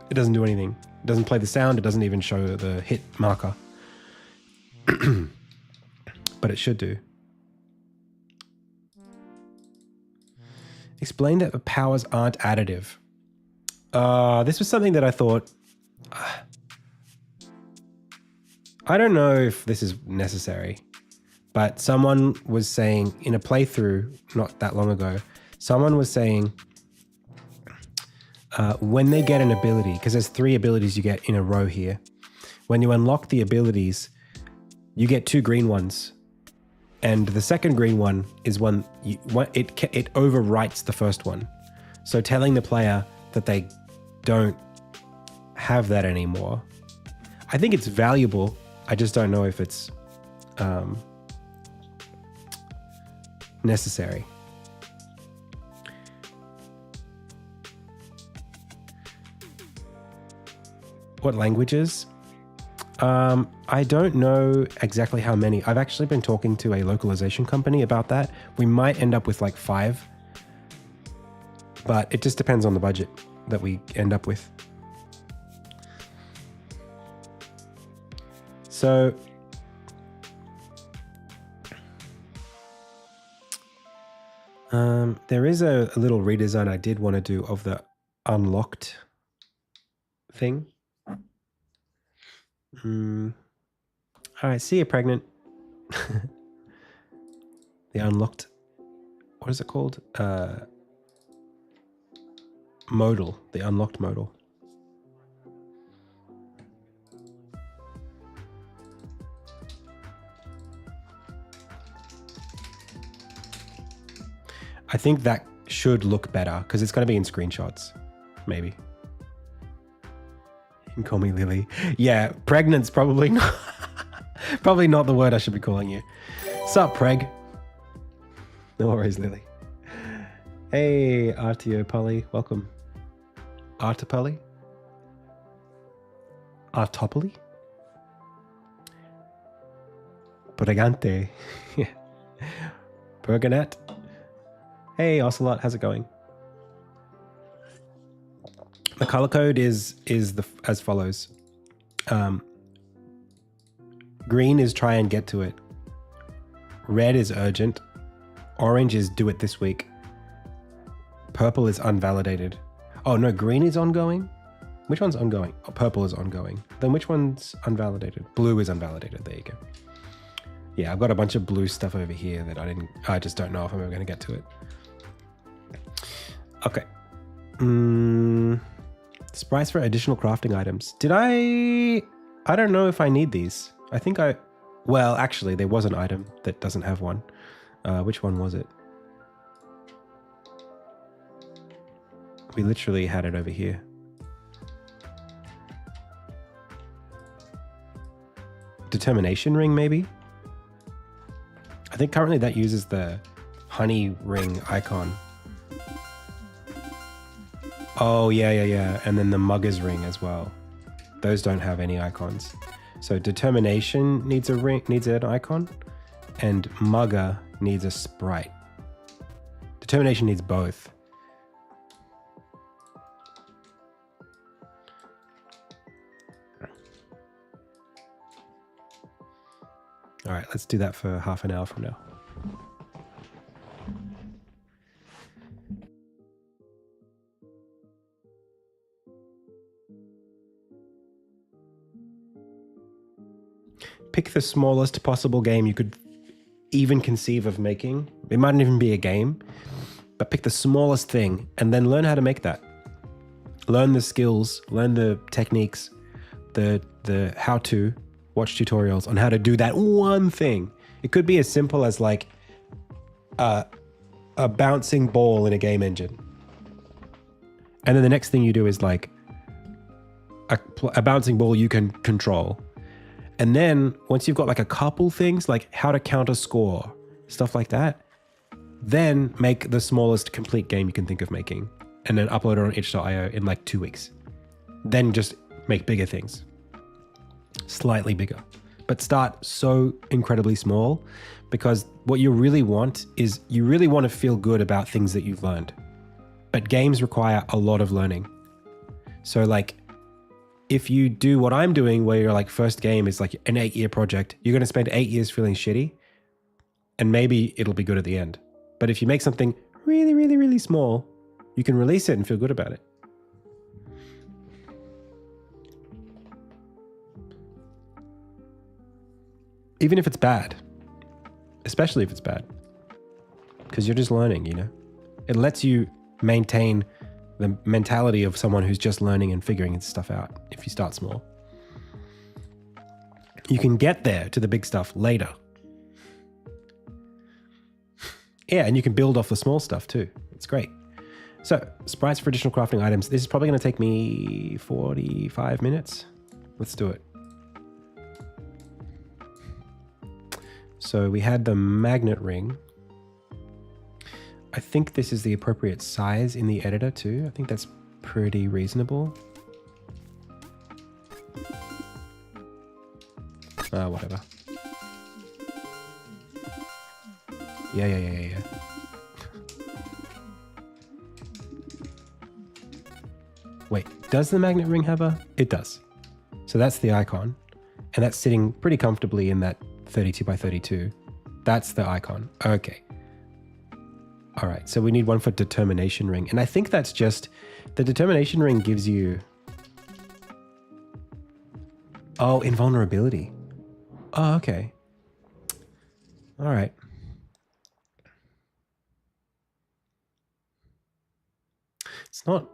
it doesn't do anything. It doesn't play the sound. It doesn't even show the hit marker. But it should do. Explain that the powers aren't additive. This was something that I thought... I don't know if this is necessary, but someone was saying in a playthrough not that long ago, someone was saying when they get an ability, because there's 3 abilities you get in a row here. When you unlock the abilities, you get 2 green ones. And the second green one is one, it overwrites the first one. So telling the player that they don't have that anymore. I think it's valuable. I just don't know if it's necessary. What languages? I don't know exactly how many. I've actually been talking to a localization company about that. We might end up with like 5, but it just depends on the budget that we end up with. So there is a little redesign I did want to do of the unlocked thing. All right, see you, pregnant. The unlocked, what is it called? Modal, the unlocked modal. I think that should look better because it's going to be in screenshots, maybe. You can call me Lily. Yeah, pregnant's probably not, probably not the word I should be calling you. Sup, preg? No worries, Lily. Hey, Artiopoli, welcome. Artopoli? Artopoli? Pregante. Pergonet. Hey, Ocelot, how's it going? The color code is as follows. Green is try and get to it. Red is urgent. Orange is do it this week. Purple is unvalidated. Oh no, green is ongoing. Which one's ongoing? Oh, purple is ongoing. Then which one's unvalidated? Blue is unvalidated. There you go. Yeah, I've got a bunch of blue stuff over here that I just don't know if I'm ever going to get to it. Okay. Sprites for additional crafting items. I don't know if I need these. I think well, actually, there was an item that doesn't have one. Which one was it? We literally had it over here. Determination ring, maybe? I think currently that uses the honey ring icon. Oh, yeah. And then the mugger's ring as well. Those don't have any icons. So determination needs an icon, and mugger needs a sprite. Determination needs both. All right, let's do that for half an hour from now. Pick the smallest possible game you could even conceive of making. It mightn't even be a game, but pick the smallest thing and then learn how to make that. Learn the skills, learn the techniques, the how-to. Watch tutorials on how to do that one thing. It could be as simple as like a bouncing ball in a game engine. And then the next thing you do is like a bouncing ball you can control. And then once you've got like a couple things, like how to counter score, stuff like that, then make the smallest complete game you can think of making and then upload it on itch.io in like 2 weeks. Then just make bigger things. Slightly bigger, but start so incredibly small, because what you really want is you really want to feel good about things that you've learned. But games require a lot of learning. So like if you do what I'm doing, where your like first game is like an 8-year project, you're going to spend 8 years feeling shitty, and maybe it'll be good at the end. But if you make something really, really, really small, you can release it and feel good about it. Even if it's bad, especially if it's bad, because you're just learning, you know? It lets you maintain the mentality of someone who's just learning and figuring stuff out if you start small. You can get there to the big stuff later. Yeah, and you can build off the small stuff too. It's great. So, sprites for additional crafting items. This is probably going to take me 45 minutes. Let's do it. So we had the magnet ring. I think this is the appropriate size in the editor too. I think that's pretty reasonable. Whatever. Yeah. Wait, does the magnet ring have a? It does. So that's the icon. And that's sitting pretty comfortably in that 32 by 32. That's the icon. Okay. All right. So we need one for determination ring. And I think that's just the determination ring gives you. Oh, invulnerability. Oh, okay. All right. It's not.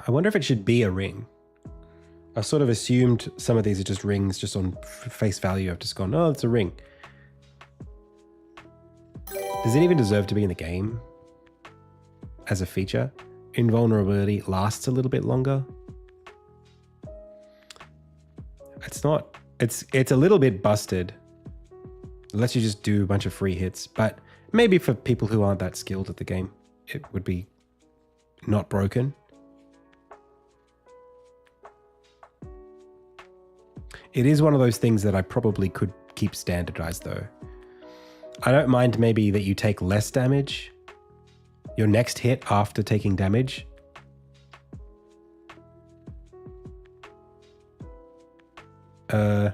I wonder if it should be a ring. I sort of assumed some of these are just rings, just on face value. I've just gone, oh, it's a ring. Does it even deserve to be in the game as a feature? Invulnerability lasts a little bit longer. It's not, it's a little bit busted. It lets you just do a bunch of free hits, but maybe for people who aren't that skilled at the game, it would be not broken. It is one of those things that I probably could keep standardized though. I don't mind maybe that you take less damage, your next hit after taking damage, Uh,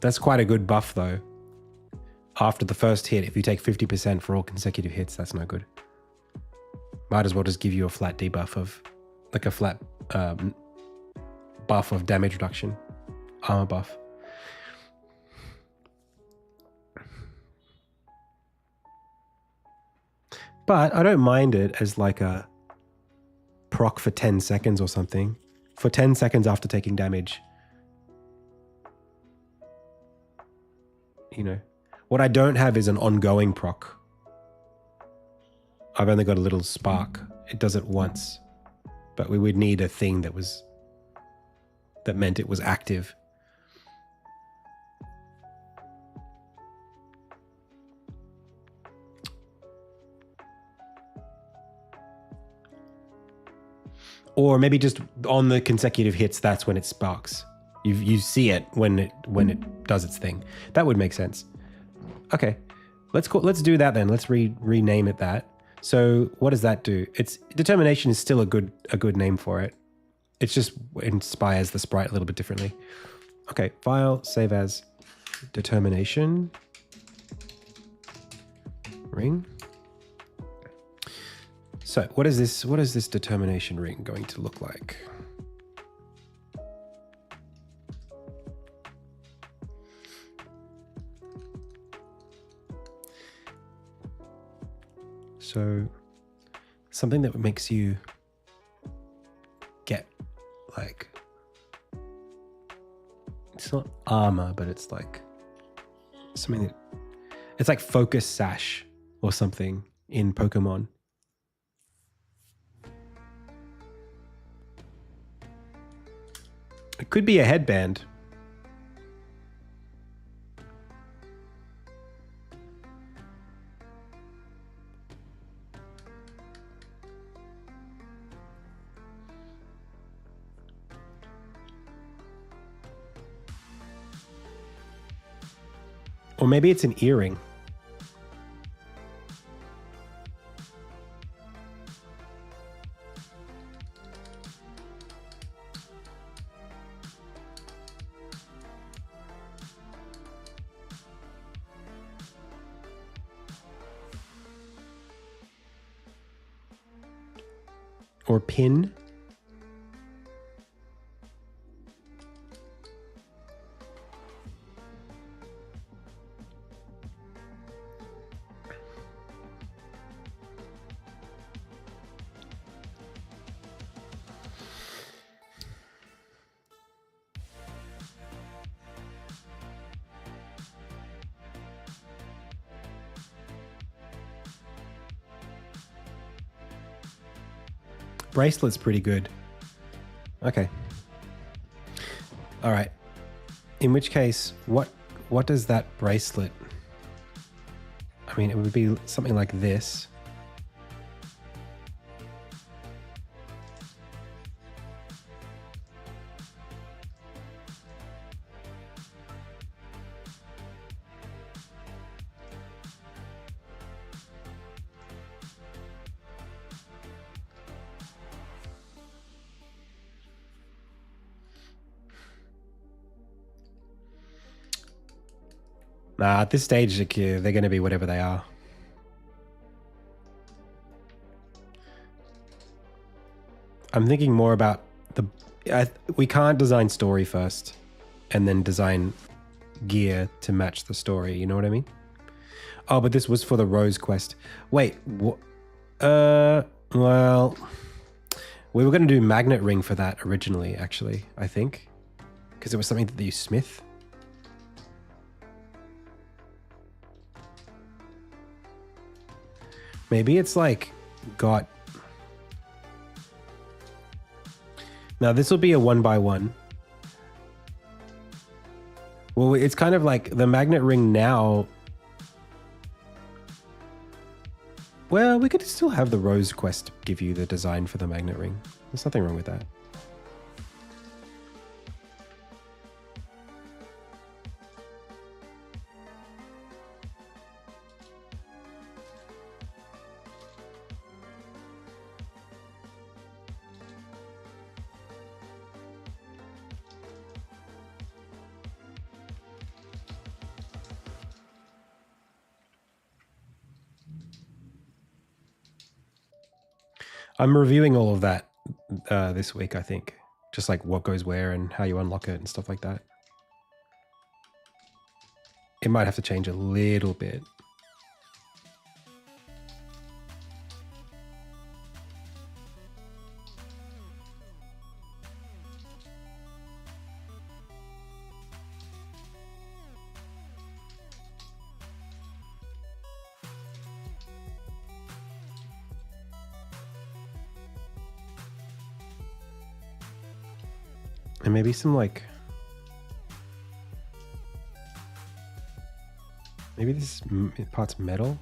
that's quite a good buff, though. After the first hit, if you take 50% for all consecutive hits, that's no good. Might as well just give you a flat debuff of, like a flat buff of damage reduction, armor buff. But I don't mind it as like a proc for 10 seconds or something. For 10 seconds after taking damage. You know. What I don't have is an ongoing proc. I've only got a little spark. It does it once. But we would need a thing that meant it was active. Or maybe just on the consecutive hits, that's when it sparks. You see it when it does its thing. That would make sense. Okay, let's do that then. Let's rename it that. So what does that do? It's determination is still a good name for it. It just inspires the sprite a little bit differently. Okay, file, save as determination ring. So what is this determination ring going to look like? So something that makes you get like, it's not armor, but it's like something that, it's like focus sash or something in Pokemon. It could be a headband. Or maybe it's an earring. Or pin. Bracelet's pretty good. Okay. All right. In which case, what does that bracelet? I mean, it would be something like this. Nah, at this stage, they're going to be whatever they are. I'm thinking more about we can't design story first and then design gear to match the story. You know what I mean? Oh, but this was for the Rose quest. Wait, well, we were going to do Magnet Ring for that originally, actually, I think. Because it was something that you smith. Maybe it's like got... Now this will be a 1x1. Well, it's kind of like the magnet ring now. Well, we could still have the Rose quest give you the design for the magnet ring. There's nothing wrong with that. I'm reviewing all of that this week, I think. Just like what goes where and how you unlock it and stuff like that. It might have to change a little bit. And maybe some like... Maybe this part's metal?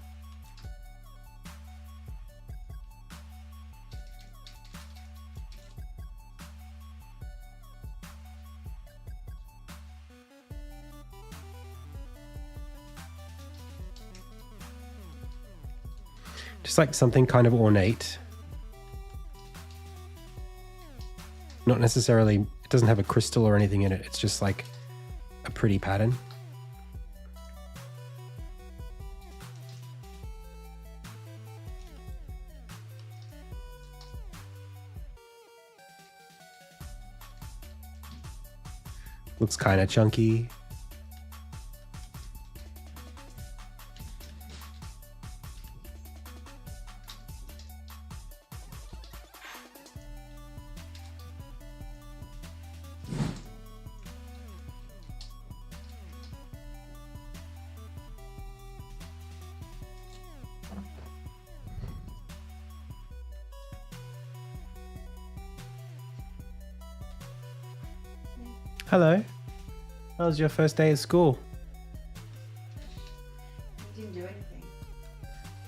Just like something kind of ornate. Not necessarily, it doesn't have a crystal or anything in it. It's just like a pretty pattern. Looks kind of chunky. Hello. How was your first day at school?
I didn't do anything.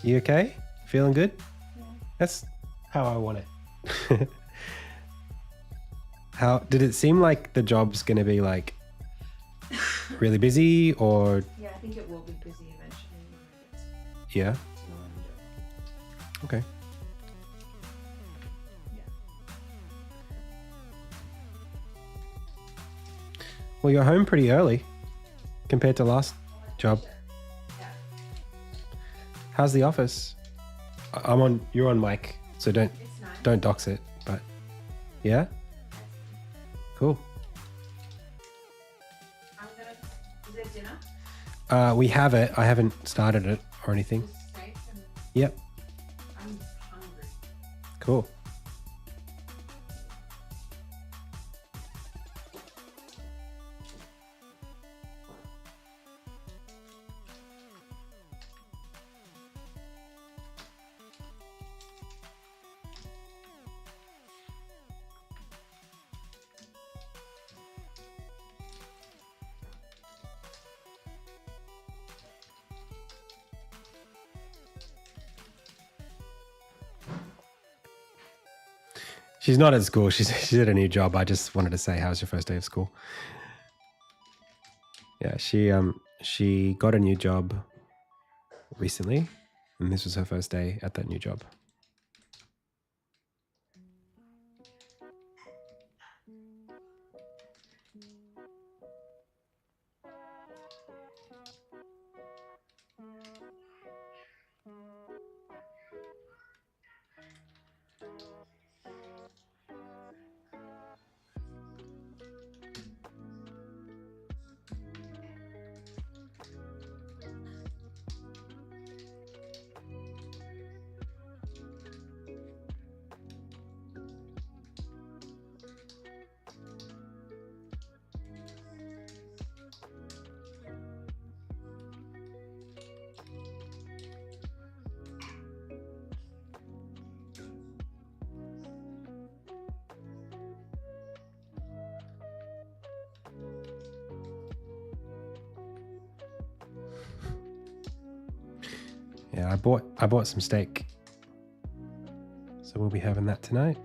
You okay? Feeling good?
Yeah.
That's how I want it. How did it seem like the job's going to be like really busy or?
Yeah, I think it will be busy eventually when I get
Yeah.
to know what I'm doing.
Okay.
Yeah.
Well, you're home pretty early compared to last job.
Yeah.
How's the office? You're on mic, so
It's nice.
don't dox it, but yeah? Cool.
Is there dinner?
We have it. I haven't started it or anything.
With steak and
Yep.
I'm hungry.
Cool. She's not at school. She's at a new job. I just wanted to say, how's your first day of school? Yeah, she got a new job recently, and this was her first day at that new job. Yeah, I bought some steak, so we'll be having that tonight.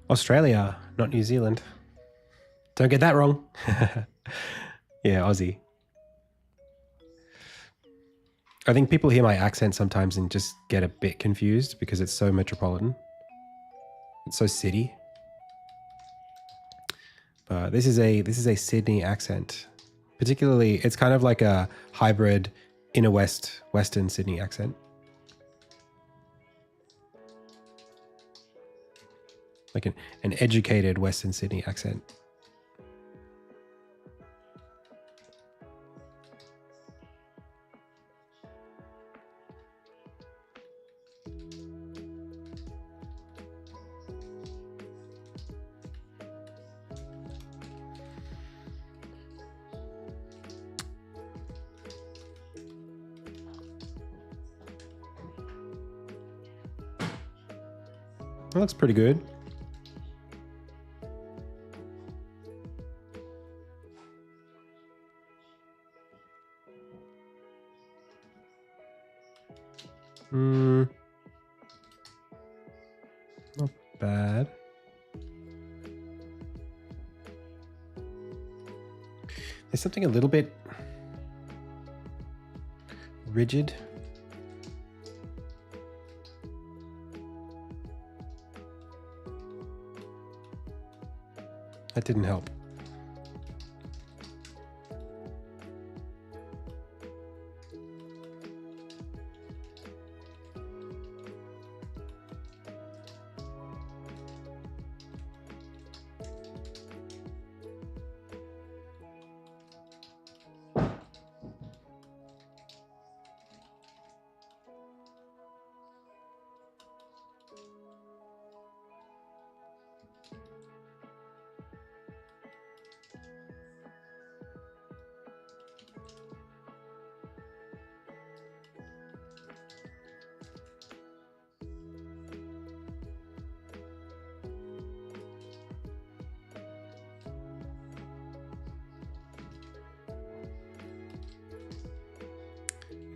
Australia, not New Zealand. Don't get that wrong. Yeah, Aussie. I think people hear my accent sometimes and just get a bit confused because it's so metropolitan. It's so city. But this is a Sydney accent. Particularly, it's kind of like a hybrid inner western Sydney accent. Like an educated Western Sydney accent. That looks pretty good. Not bad. There's something a little bit rigid. That didn't help.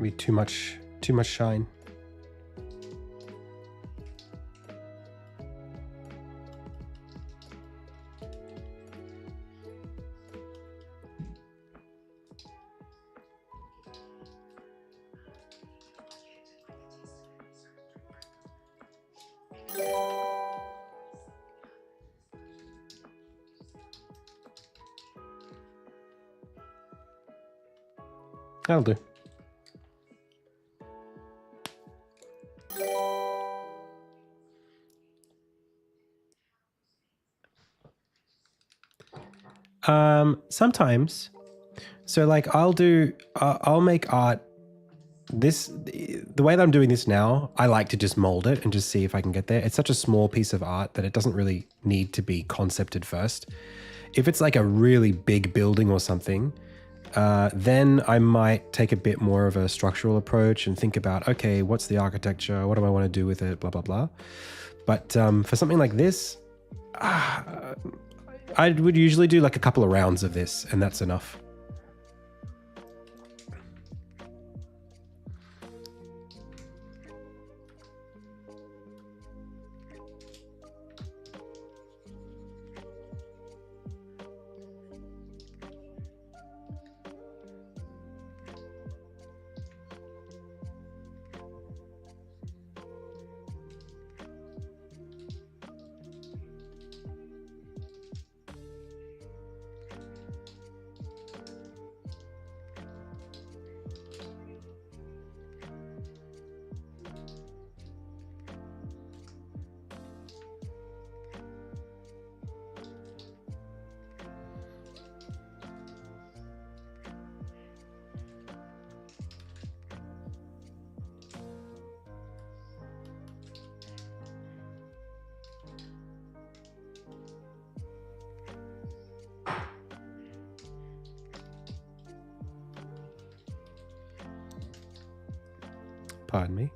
Maybe too much shine. That'll do. Sometimes, so like I'll make art. The way that I'm doing this now, I like to just mold it and just see if I can get there. It's such a small piece of art that it doesn't really need to be concepted first. If it's like a really big building or something, then I might take a bit more of a structural approach and think about, okay, what's the architecture? What do I want to do with it? Blah, blah, blah. But for something like this, I would usually do like a couple of rounds of this and that's enough. Pardon me.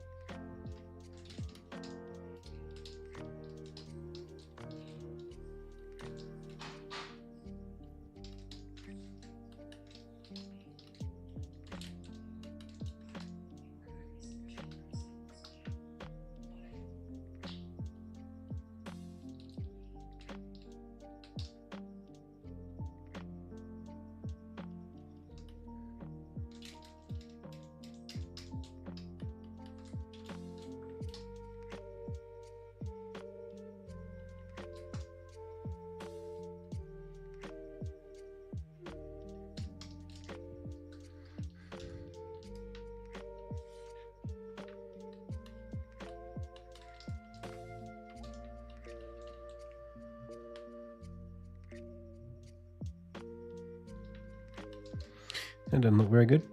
That doesn't look very good.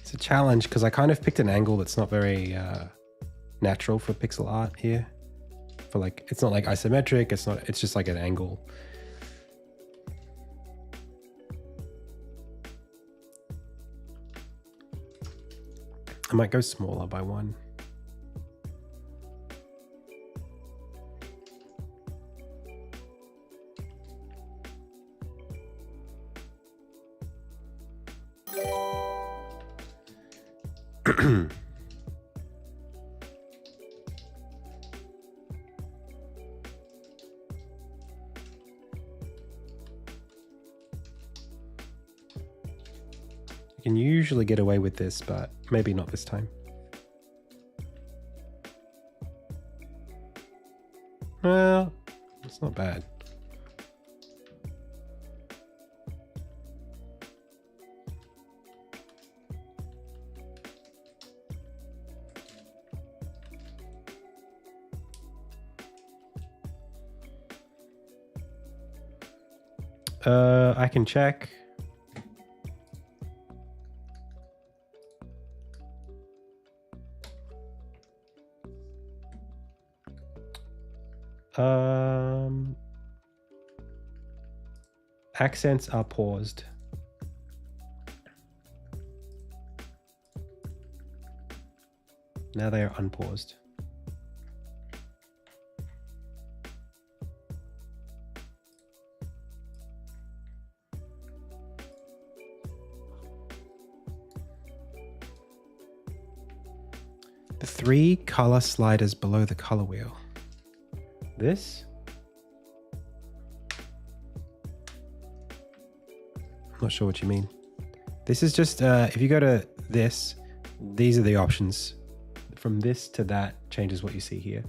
It's a challenge because I kind of picked an angle that's not very natural for pixel art here. For like, it's not like isometric. It's just like an angle. I might go smaller by 1. You can usually get away with this, but maybe not this time. Well, it's not bad. I can check. Accents are paused. Now they are unpaused. The 3 color sliders below the color wheel. This? I'm not sure what you mean. This is just, if you go to this, these are the options. From this to that changes what you see here.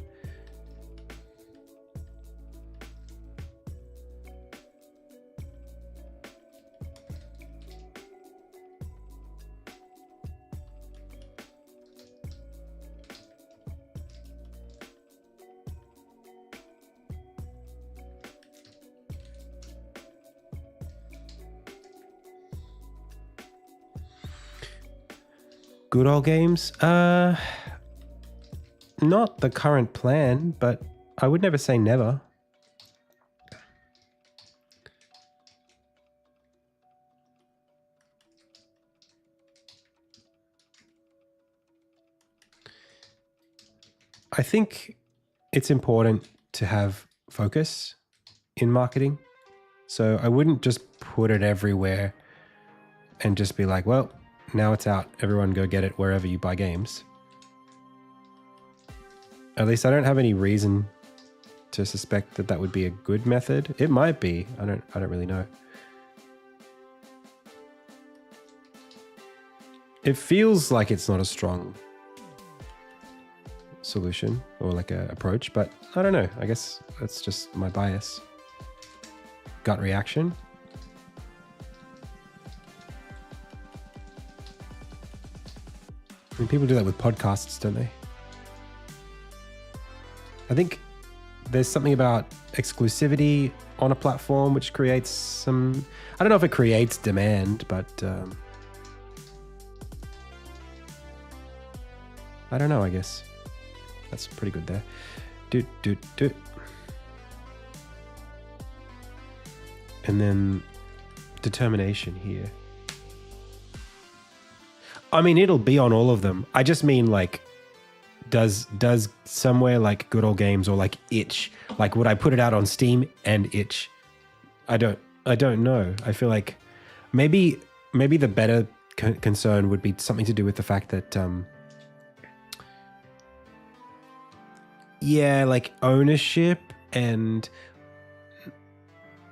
Good old games? Not the current plan, but I would never say never. I think it's important to have focus in marketing. So I wouldn't just put it everywhere and just be like, well, now it's out. Everyone go get it wherever you buy games. At least I don't have any reason to suspect that that would be a good method. It might be. I don't really know. It feels like it's not a strong solution or like a approach, but I don't know. I guess that's just my bias. Gut reaction. I mean, people do that with podcasts, don't they? I think there's something about exclusivity on a platform which creates some... I don't know if it creates demand, but... I don't know, I guess. That's pretty good there. And then determination here. I mean, it'll be on all of them. I just mean like, does somewhere like Good Old Games or like Itch, like would I put it out on Steam and Itch? I don't know. I feel like maybe maybe the better concern would be something to do with the fact that, yeah, like ownership and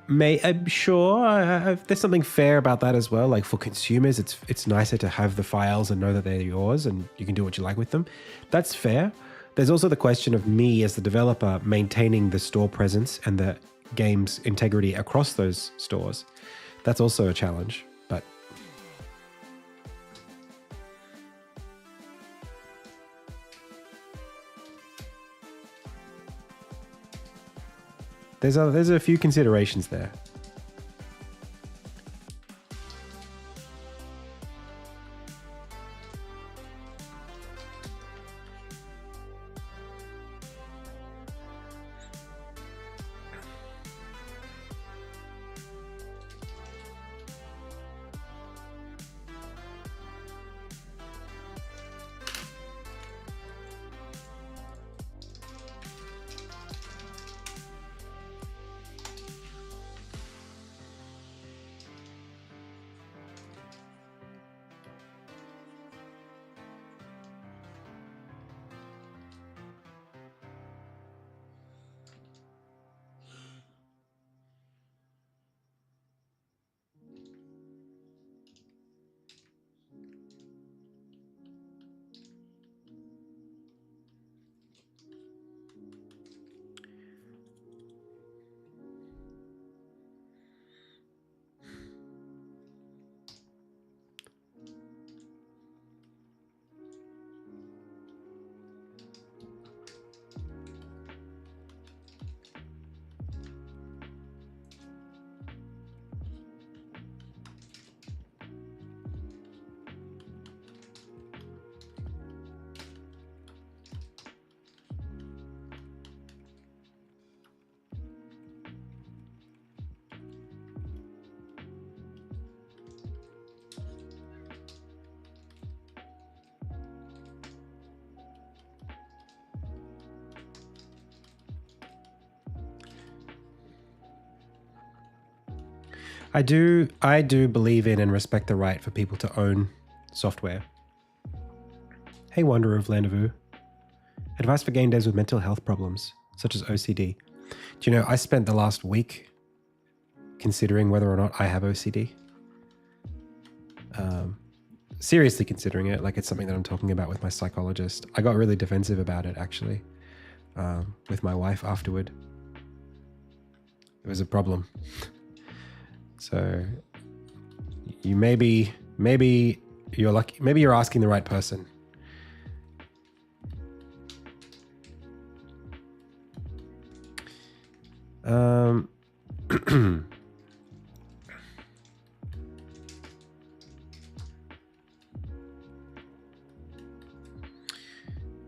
I'm sure there's something fair about that as well. Like for consumers, it's nicer to have the files and know that they're yours and you can do what you like with them. That's fair. There's also the question of me as the developer maintaining the store presence and the game's integrity across those stores. That's also a challenge, but there's a few considerations there. I do believe in and respect the right for people to own software. Hey, Wanderer of Landavu. Advice for game devs with mental health problems, such as OCD. Do you know, I spent the last week considering whether or not I have OCD. Seriously considering it, like it's something that I'm talking about with my psychologist. I got really defensive about it, actually, with my wife afterward. It was a problem. So you maybe you're lucky. Maybe you're asking the right person.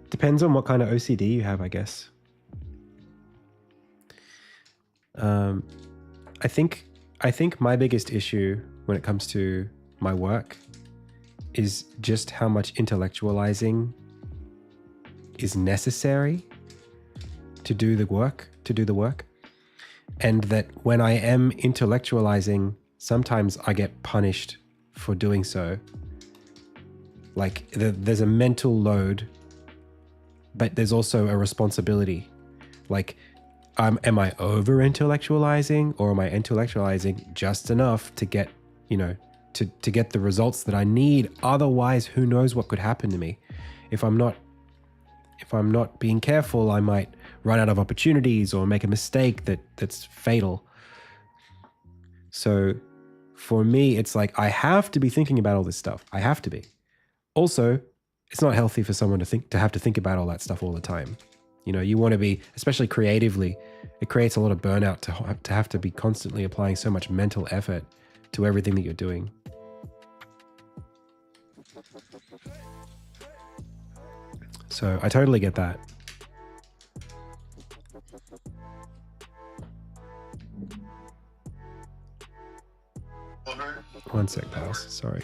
Depends on what kind of OCD you have, I guess. I think my biggest issue when it comes to my work is just how much intellectualizing is necessary to do the work, and that when I am intellectualizing, sometimes I get punished for doing so. Like there's a mental load, but there's also a responsibility. Like, am I over intellectualizing, or am I intellectualizing just enough to get, to get the results that I need? Otherwise, who knows what could happen to me? If I'm not being careful, I might run out of opportunities or make a mistake that's fatal. So for me, it's like I have to be thinking about all this stuff. I have to be. Also, it's not healthy for someone to have to think about all that stuff all the time. You want to be, especially creatively, it creates a lot of burnout to have to be constantly applying so much mental effort to everything that you're doing. So I totally get that. One sec, pals. Sorry.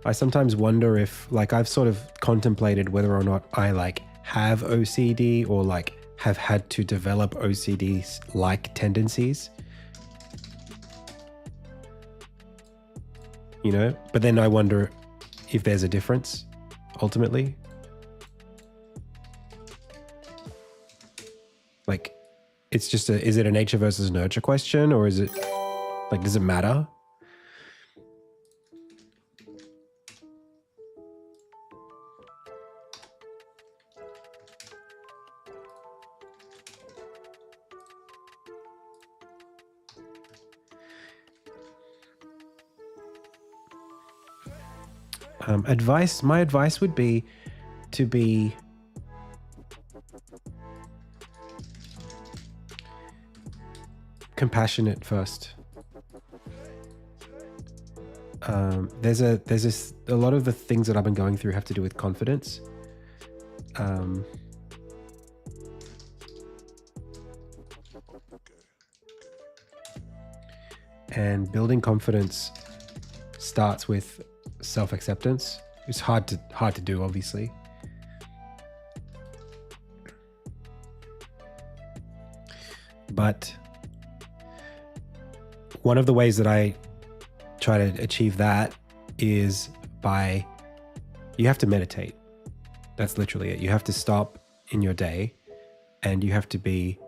I sometimes wonder if, like, I've sort of contemplated whether or not I like have OCD or like have had to develop OCD like tendencies. You know, but then I wonder if there's a difference ultimately. Like, it's just is it a nature versus nurture question, or is it like, does it matter? My advice would be to be compassionate first. There's a lot of the things that I've been going through have to do with confidence. And building confidence starts with self-acceptance. It's hard to do, obviously. But one of the ways that I try to achieve that is you have to meditate. That's literally it. You have to stop in your day and you have to be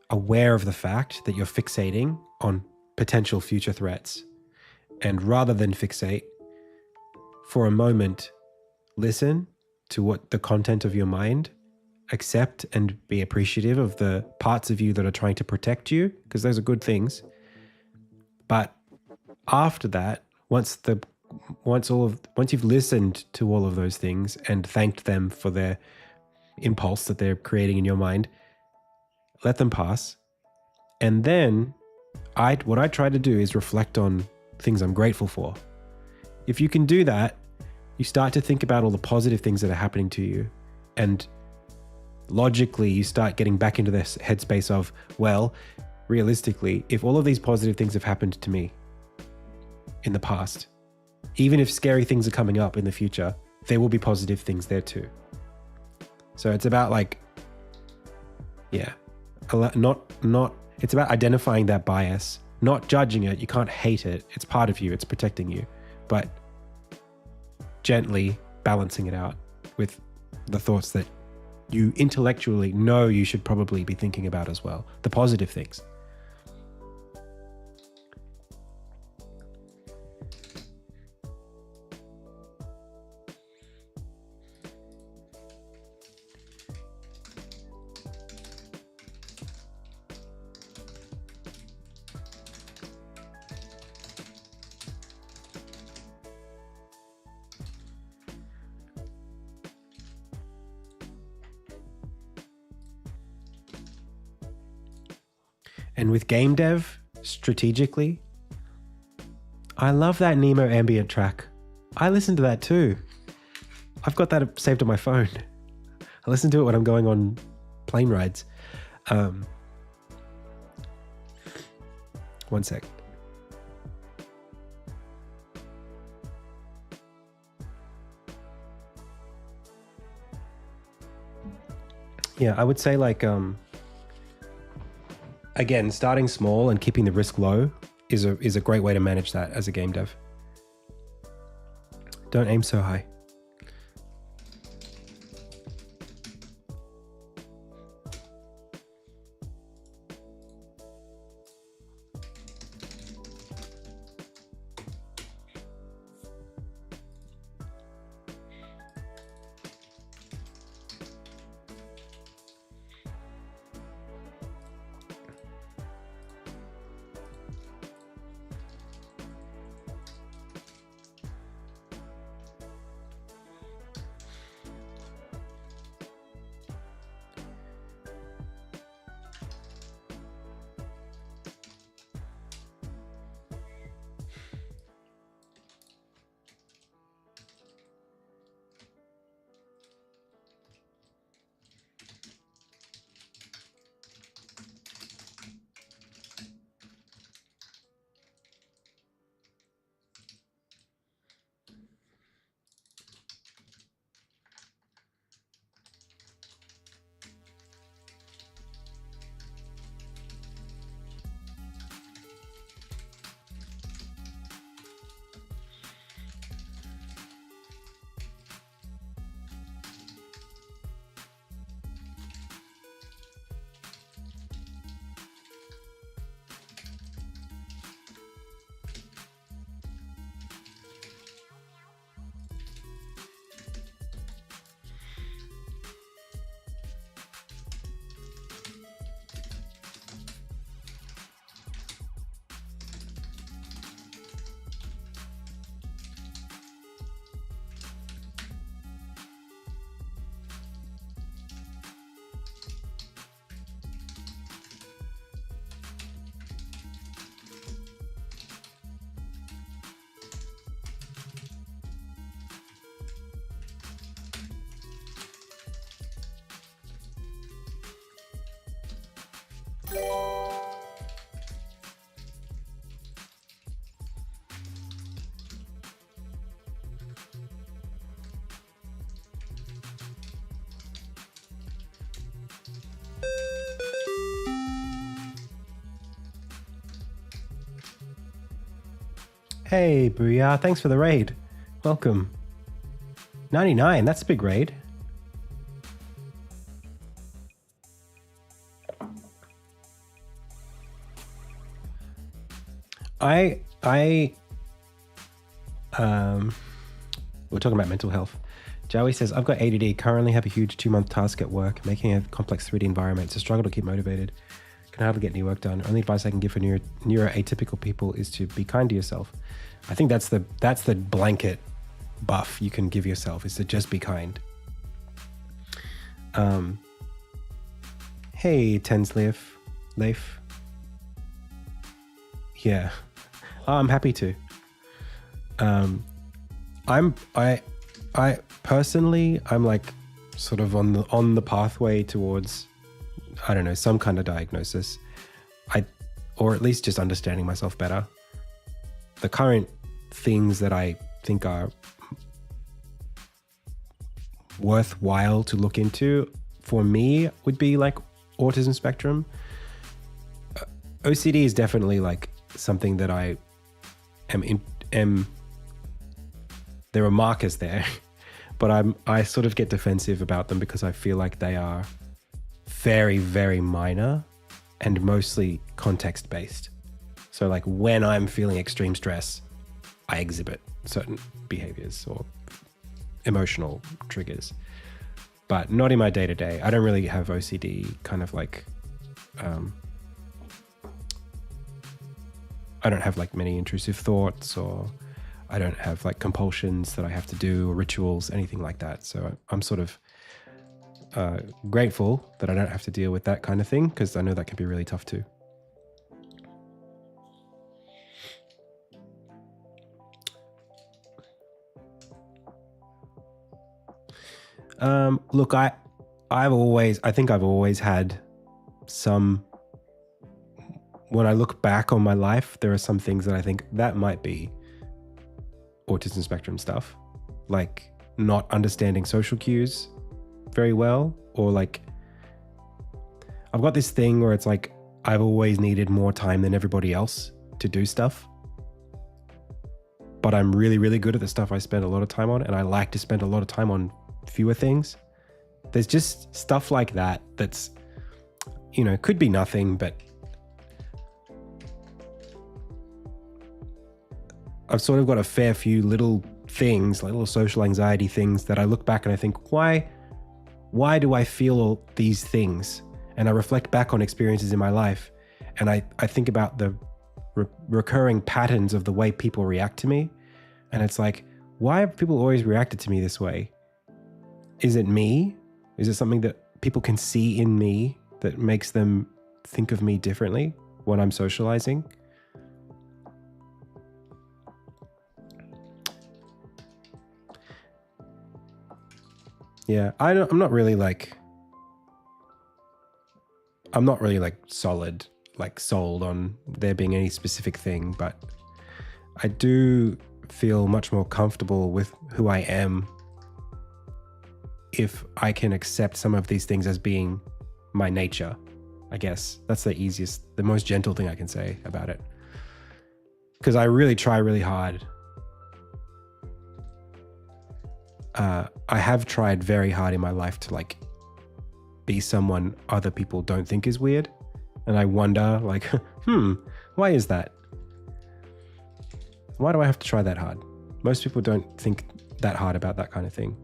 aware of the fact that you're fixating on potential future threats. And rather than fixate, for a moment, listen to what the content of your mind, accept and be appreciative of the parts of you that are trying to protect you, because those are good things. But after that, once you've listened to all of those things and thanked them for their impulse that they're creating in your mind, let them pass. And then what I try to do is reflect on things I'm grateful for. If you can do that, you start to think about all the positive things that are happening to you. And logically, you start getting back into this headspace of, well, realistically, if all of these positive things have happened to me in the past, even if scary things are coming up in the future, there will be positive things there too. So it's about like, yeah, it's about identifying that bias, not judging it. You can't hate it. It's part of you. It's protecting you, but gently balancing it out with the thoughts that you intellectually know you should probably be thinking about as well, the positive things. And with game dev, strategically, I love that Nemo ambient track. I listen to that too. I've got that saved on my phone. I listen to it when I'm going on plane rides. One sec. Yeah, I would say like, again, starting small and keeping the risk low is a great way to manage that as a game dev. Don't aim so high. Hey, Booyah, thanks for the raid. Welcome. 99, that's a big raid. We're talking about mental health. Joey says, I've got ADD, currently have a huge 2-month task at work, making a complex 3D environment. It's a struggle to keep motivated. Can hardly get any work done. Only advice I can give for neuroatypical people is to be kind to yourself. I think that's the blanket buff you can give yourself, is to just be kind. Hey, Tensleif. Leif. Yeah. I'm happy to. I personally, I'm like sort of on the pathway towards, I don't know, some kind of diagnosis. Or at least just understanding myself better. The current things that I think are worthwhile to look into for me would be like autism spectrum. OCD is definitely like something that I am there are markers there, but I sort of get defensive about them because I feel like they are very, very minor and mostly context based. So like when I'm feeling extreme stress, I exhibit certain behaviors or emotional triggers, but not in my day to day. I don't really have OCD kind of like, I don't have like many intrusive thoughts, or I don't have like compulsions that I have to do, or rituals, anything like that. So I'm sort of grateful that I don't have to deal with that kind of thing, because I know that can be really tough too. Look, I think I've always had some, when I look back on my life, there are some things that I think that might be autism spectrum stuff, like not understanding social cues very well, or like I've got this thing where it's like I've always needed more time than everybody else to do stuff, but I'm really, really good at the stuff I spend a lot of time on, and I like to spend a lot of time on fewer things. There's just stuff like that that's, you know, could be nothing, but I've sort of got a fair few little things, like little social anxiety things, that I look back and I think, why do I feel all these things? And I reflect back on experiences in my life, and I think about the recurring patterns of the way people react to me. And it's like, why have people always reacted to me this way? Is it me? Is it something that people can see in me that makes them think of me differently when I'm socializing? Yeah, I'm not really like solid, like sold on there being any specific thing, but I do feel much more comfortable with who I am if I can accept some of these things as being my nature. I guess that's the most gentle thing I can say about it. Because I really try really hard. I have tried very hard in my life to like be someone other people don't think is weird. And I wonder like, why is that? Why do I have to try that hard? Most people don't think that hard about that kind of thing.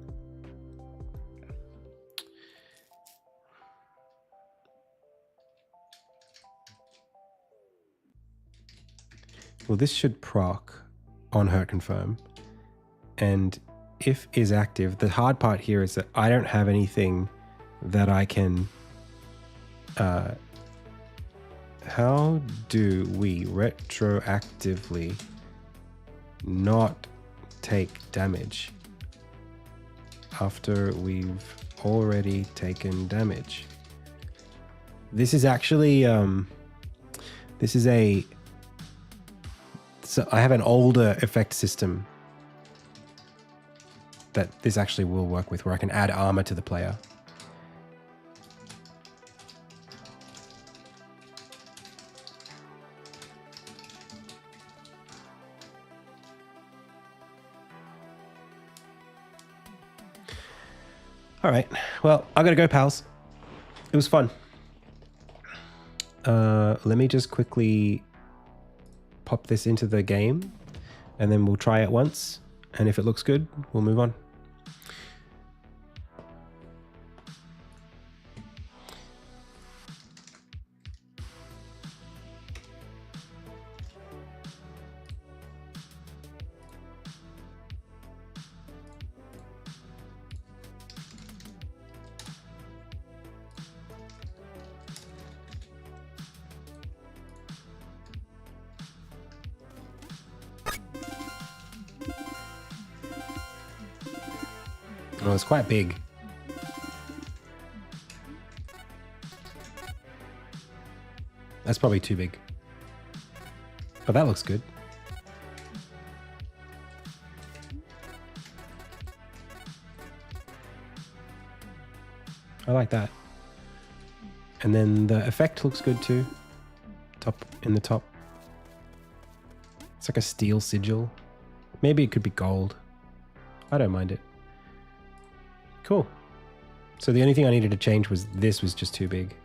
Well, this should proc on hurt confirm. And if is active, the hard part here is that I don't have anything that I can... how do we retroactively not take damage after we've already taken damage? This is actually, this is a, so I have an older effect system that this actually will work with, where I can add armor to the player. All right. Well, I gotta go, pals. It was fun. Let me just quickly pop this into the game, and then we'll try it once. And if it looks good, we'll move on. Oh, it's quite big. That's probably too big. But that looks good. I like that. And then the effect looks good too. In the top. It's like a steel sigil. Maybe it could be gold. I don't mind it. Cool. So the only thing I needed to change was this was just too big.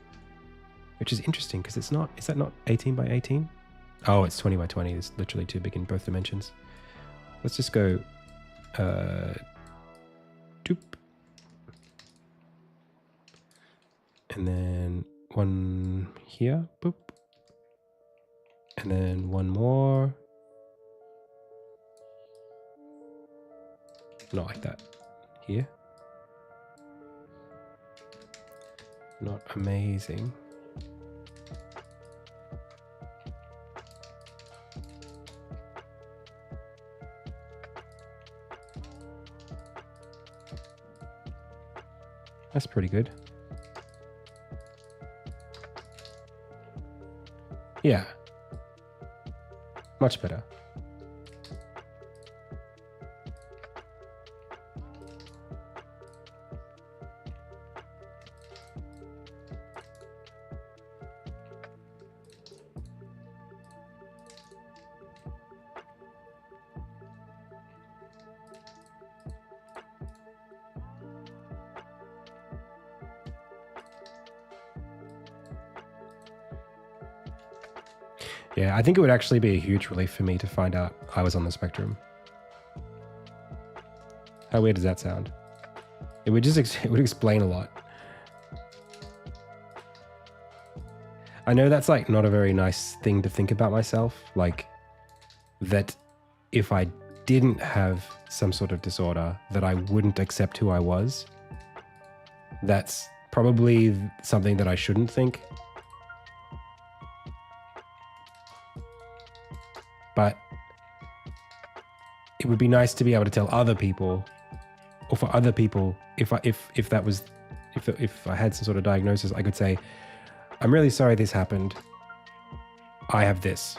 Which is interesting because it's not, is that not 18 by 18? Oh, it's 20 by 20. It's literally too big in both dimensions. Let's just go, doop. And then one here, boop. And then one more. Not like that. Here. Not amazing. That's pretty good. Yeah. Much better. Yeah, I think it would actually be a huge relief for me to find out I was on the spectrum. How weird does that sound? It would just it would explain a lot. I know that's like not a very nice thing to think about myself, like that if I didn't have some sort of disorder that I wouldn't accept who I was. That's probably something that I shouldn't think. But it would be nice to be able to tell other people, or for other people, if I had some sort of diagnosis, I could say, I'm really sorry this happened. I have this.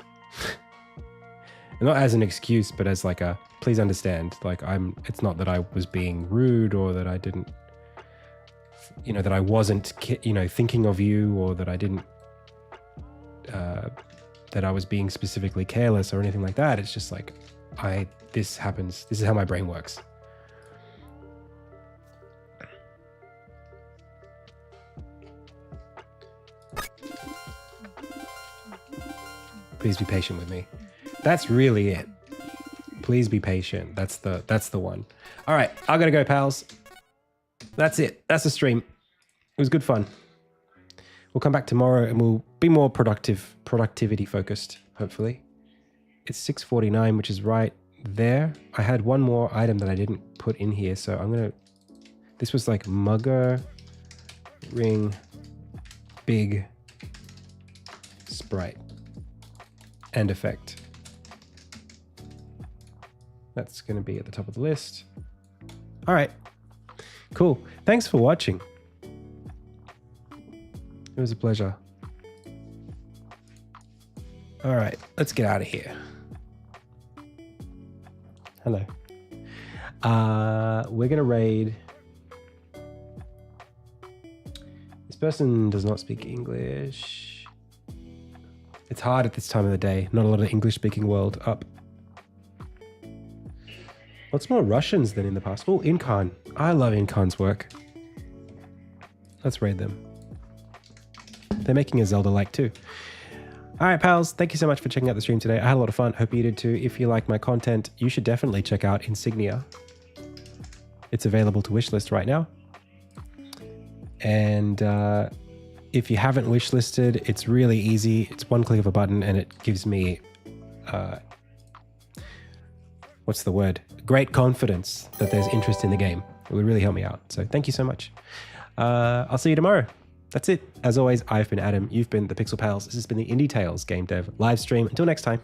And not as an excuse, but as like a, please understand, like it's not that I was being rude or that I didn't, that I wasn't, thinking of you, or that I didn't, that I was being specifically careless or anything like that. It's just like, this happens. This is how my brain works. Please be patient with me. That's really it. Please be patient. That's the one. All right, I gotta go, pals. That's it. That's the stream. It was good fun. We'll come back tomorrow and we'll be more productivity focused, hopefully. It's 6:49, which is right there. I had one more item that I didn't put in here, so this was like mugger ring big sprite and effect. That's going to be at the top of the list. All right, cool. Thanks for watching. It was a pleasure. All right, let's get out of here. Hello. We're going to raid. This person does not speak English. It's hard at this time of the day. Not a lot of English-speaking world up. Lots more Russians than in the past. Oh, Incan. I love Incan's work. Let's raid them. They're making a Zelda-like too. All right, pals. Thank you so much for checking out the stream today. I had a lot of fun. Hope you did too. If you like my content, you should definitely check out Insignia. It's available to wishlist right now. And if you haven't wishlisted, it's really easy. It's one click of a button and it gives me, what's the word? Great confidence that there's interest in the game. It would really help me out. So thank you so much. I'll see you tomorrow. That's it. As always, I've been Adam. You've been the Pixel Pals. This has been the IndieTales Game Dev live stream. Until next time.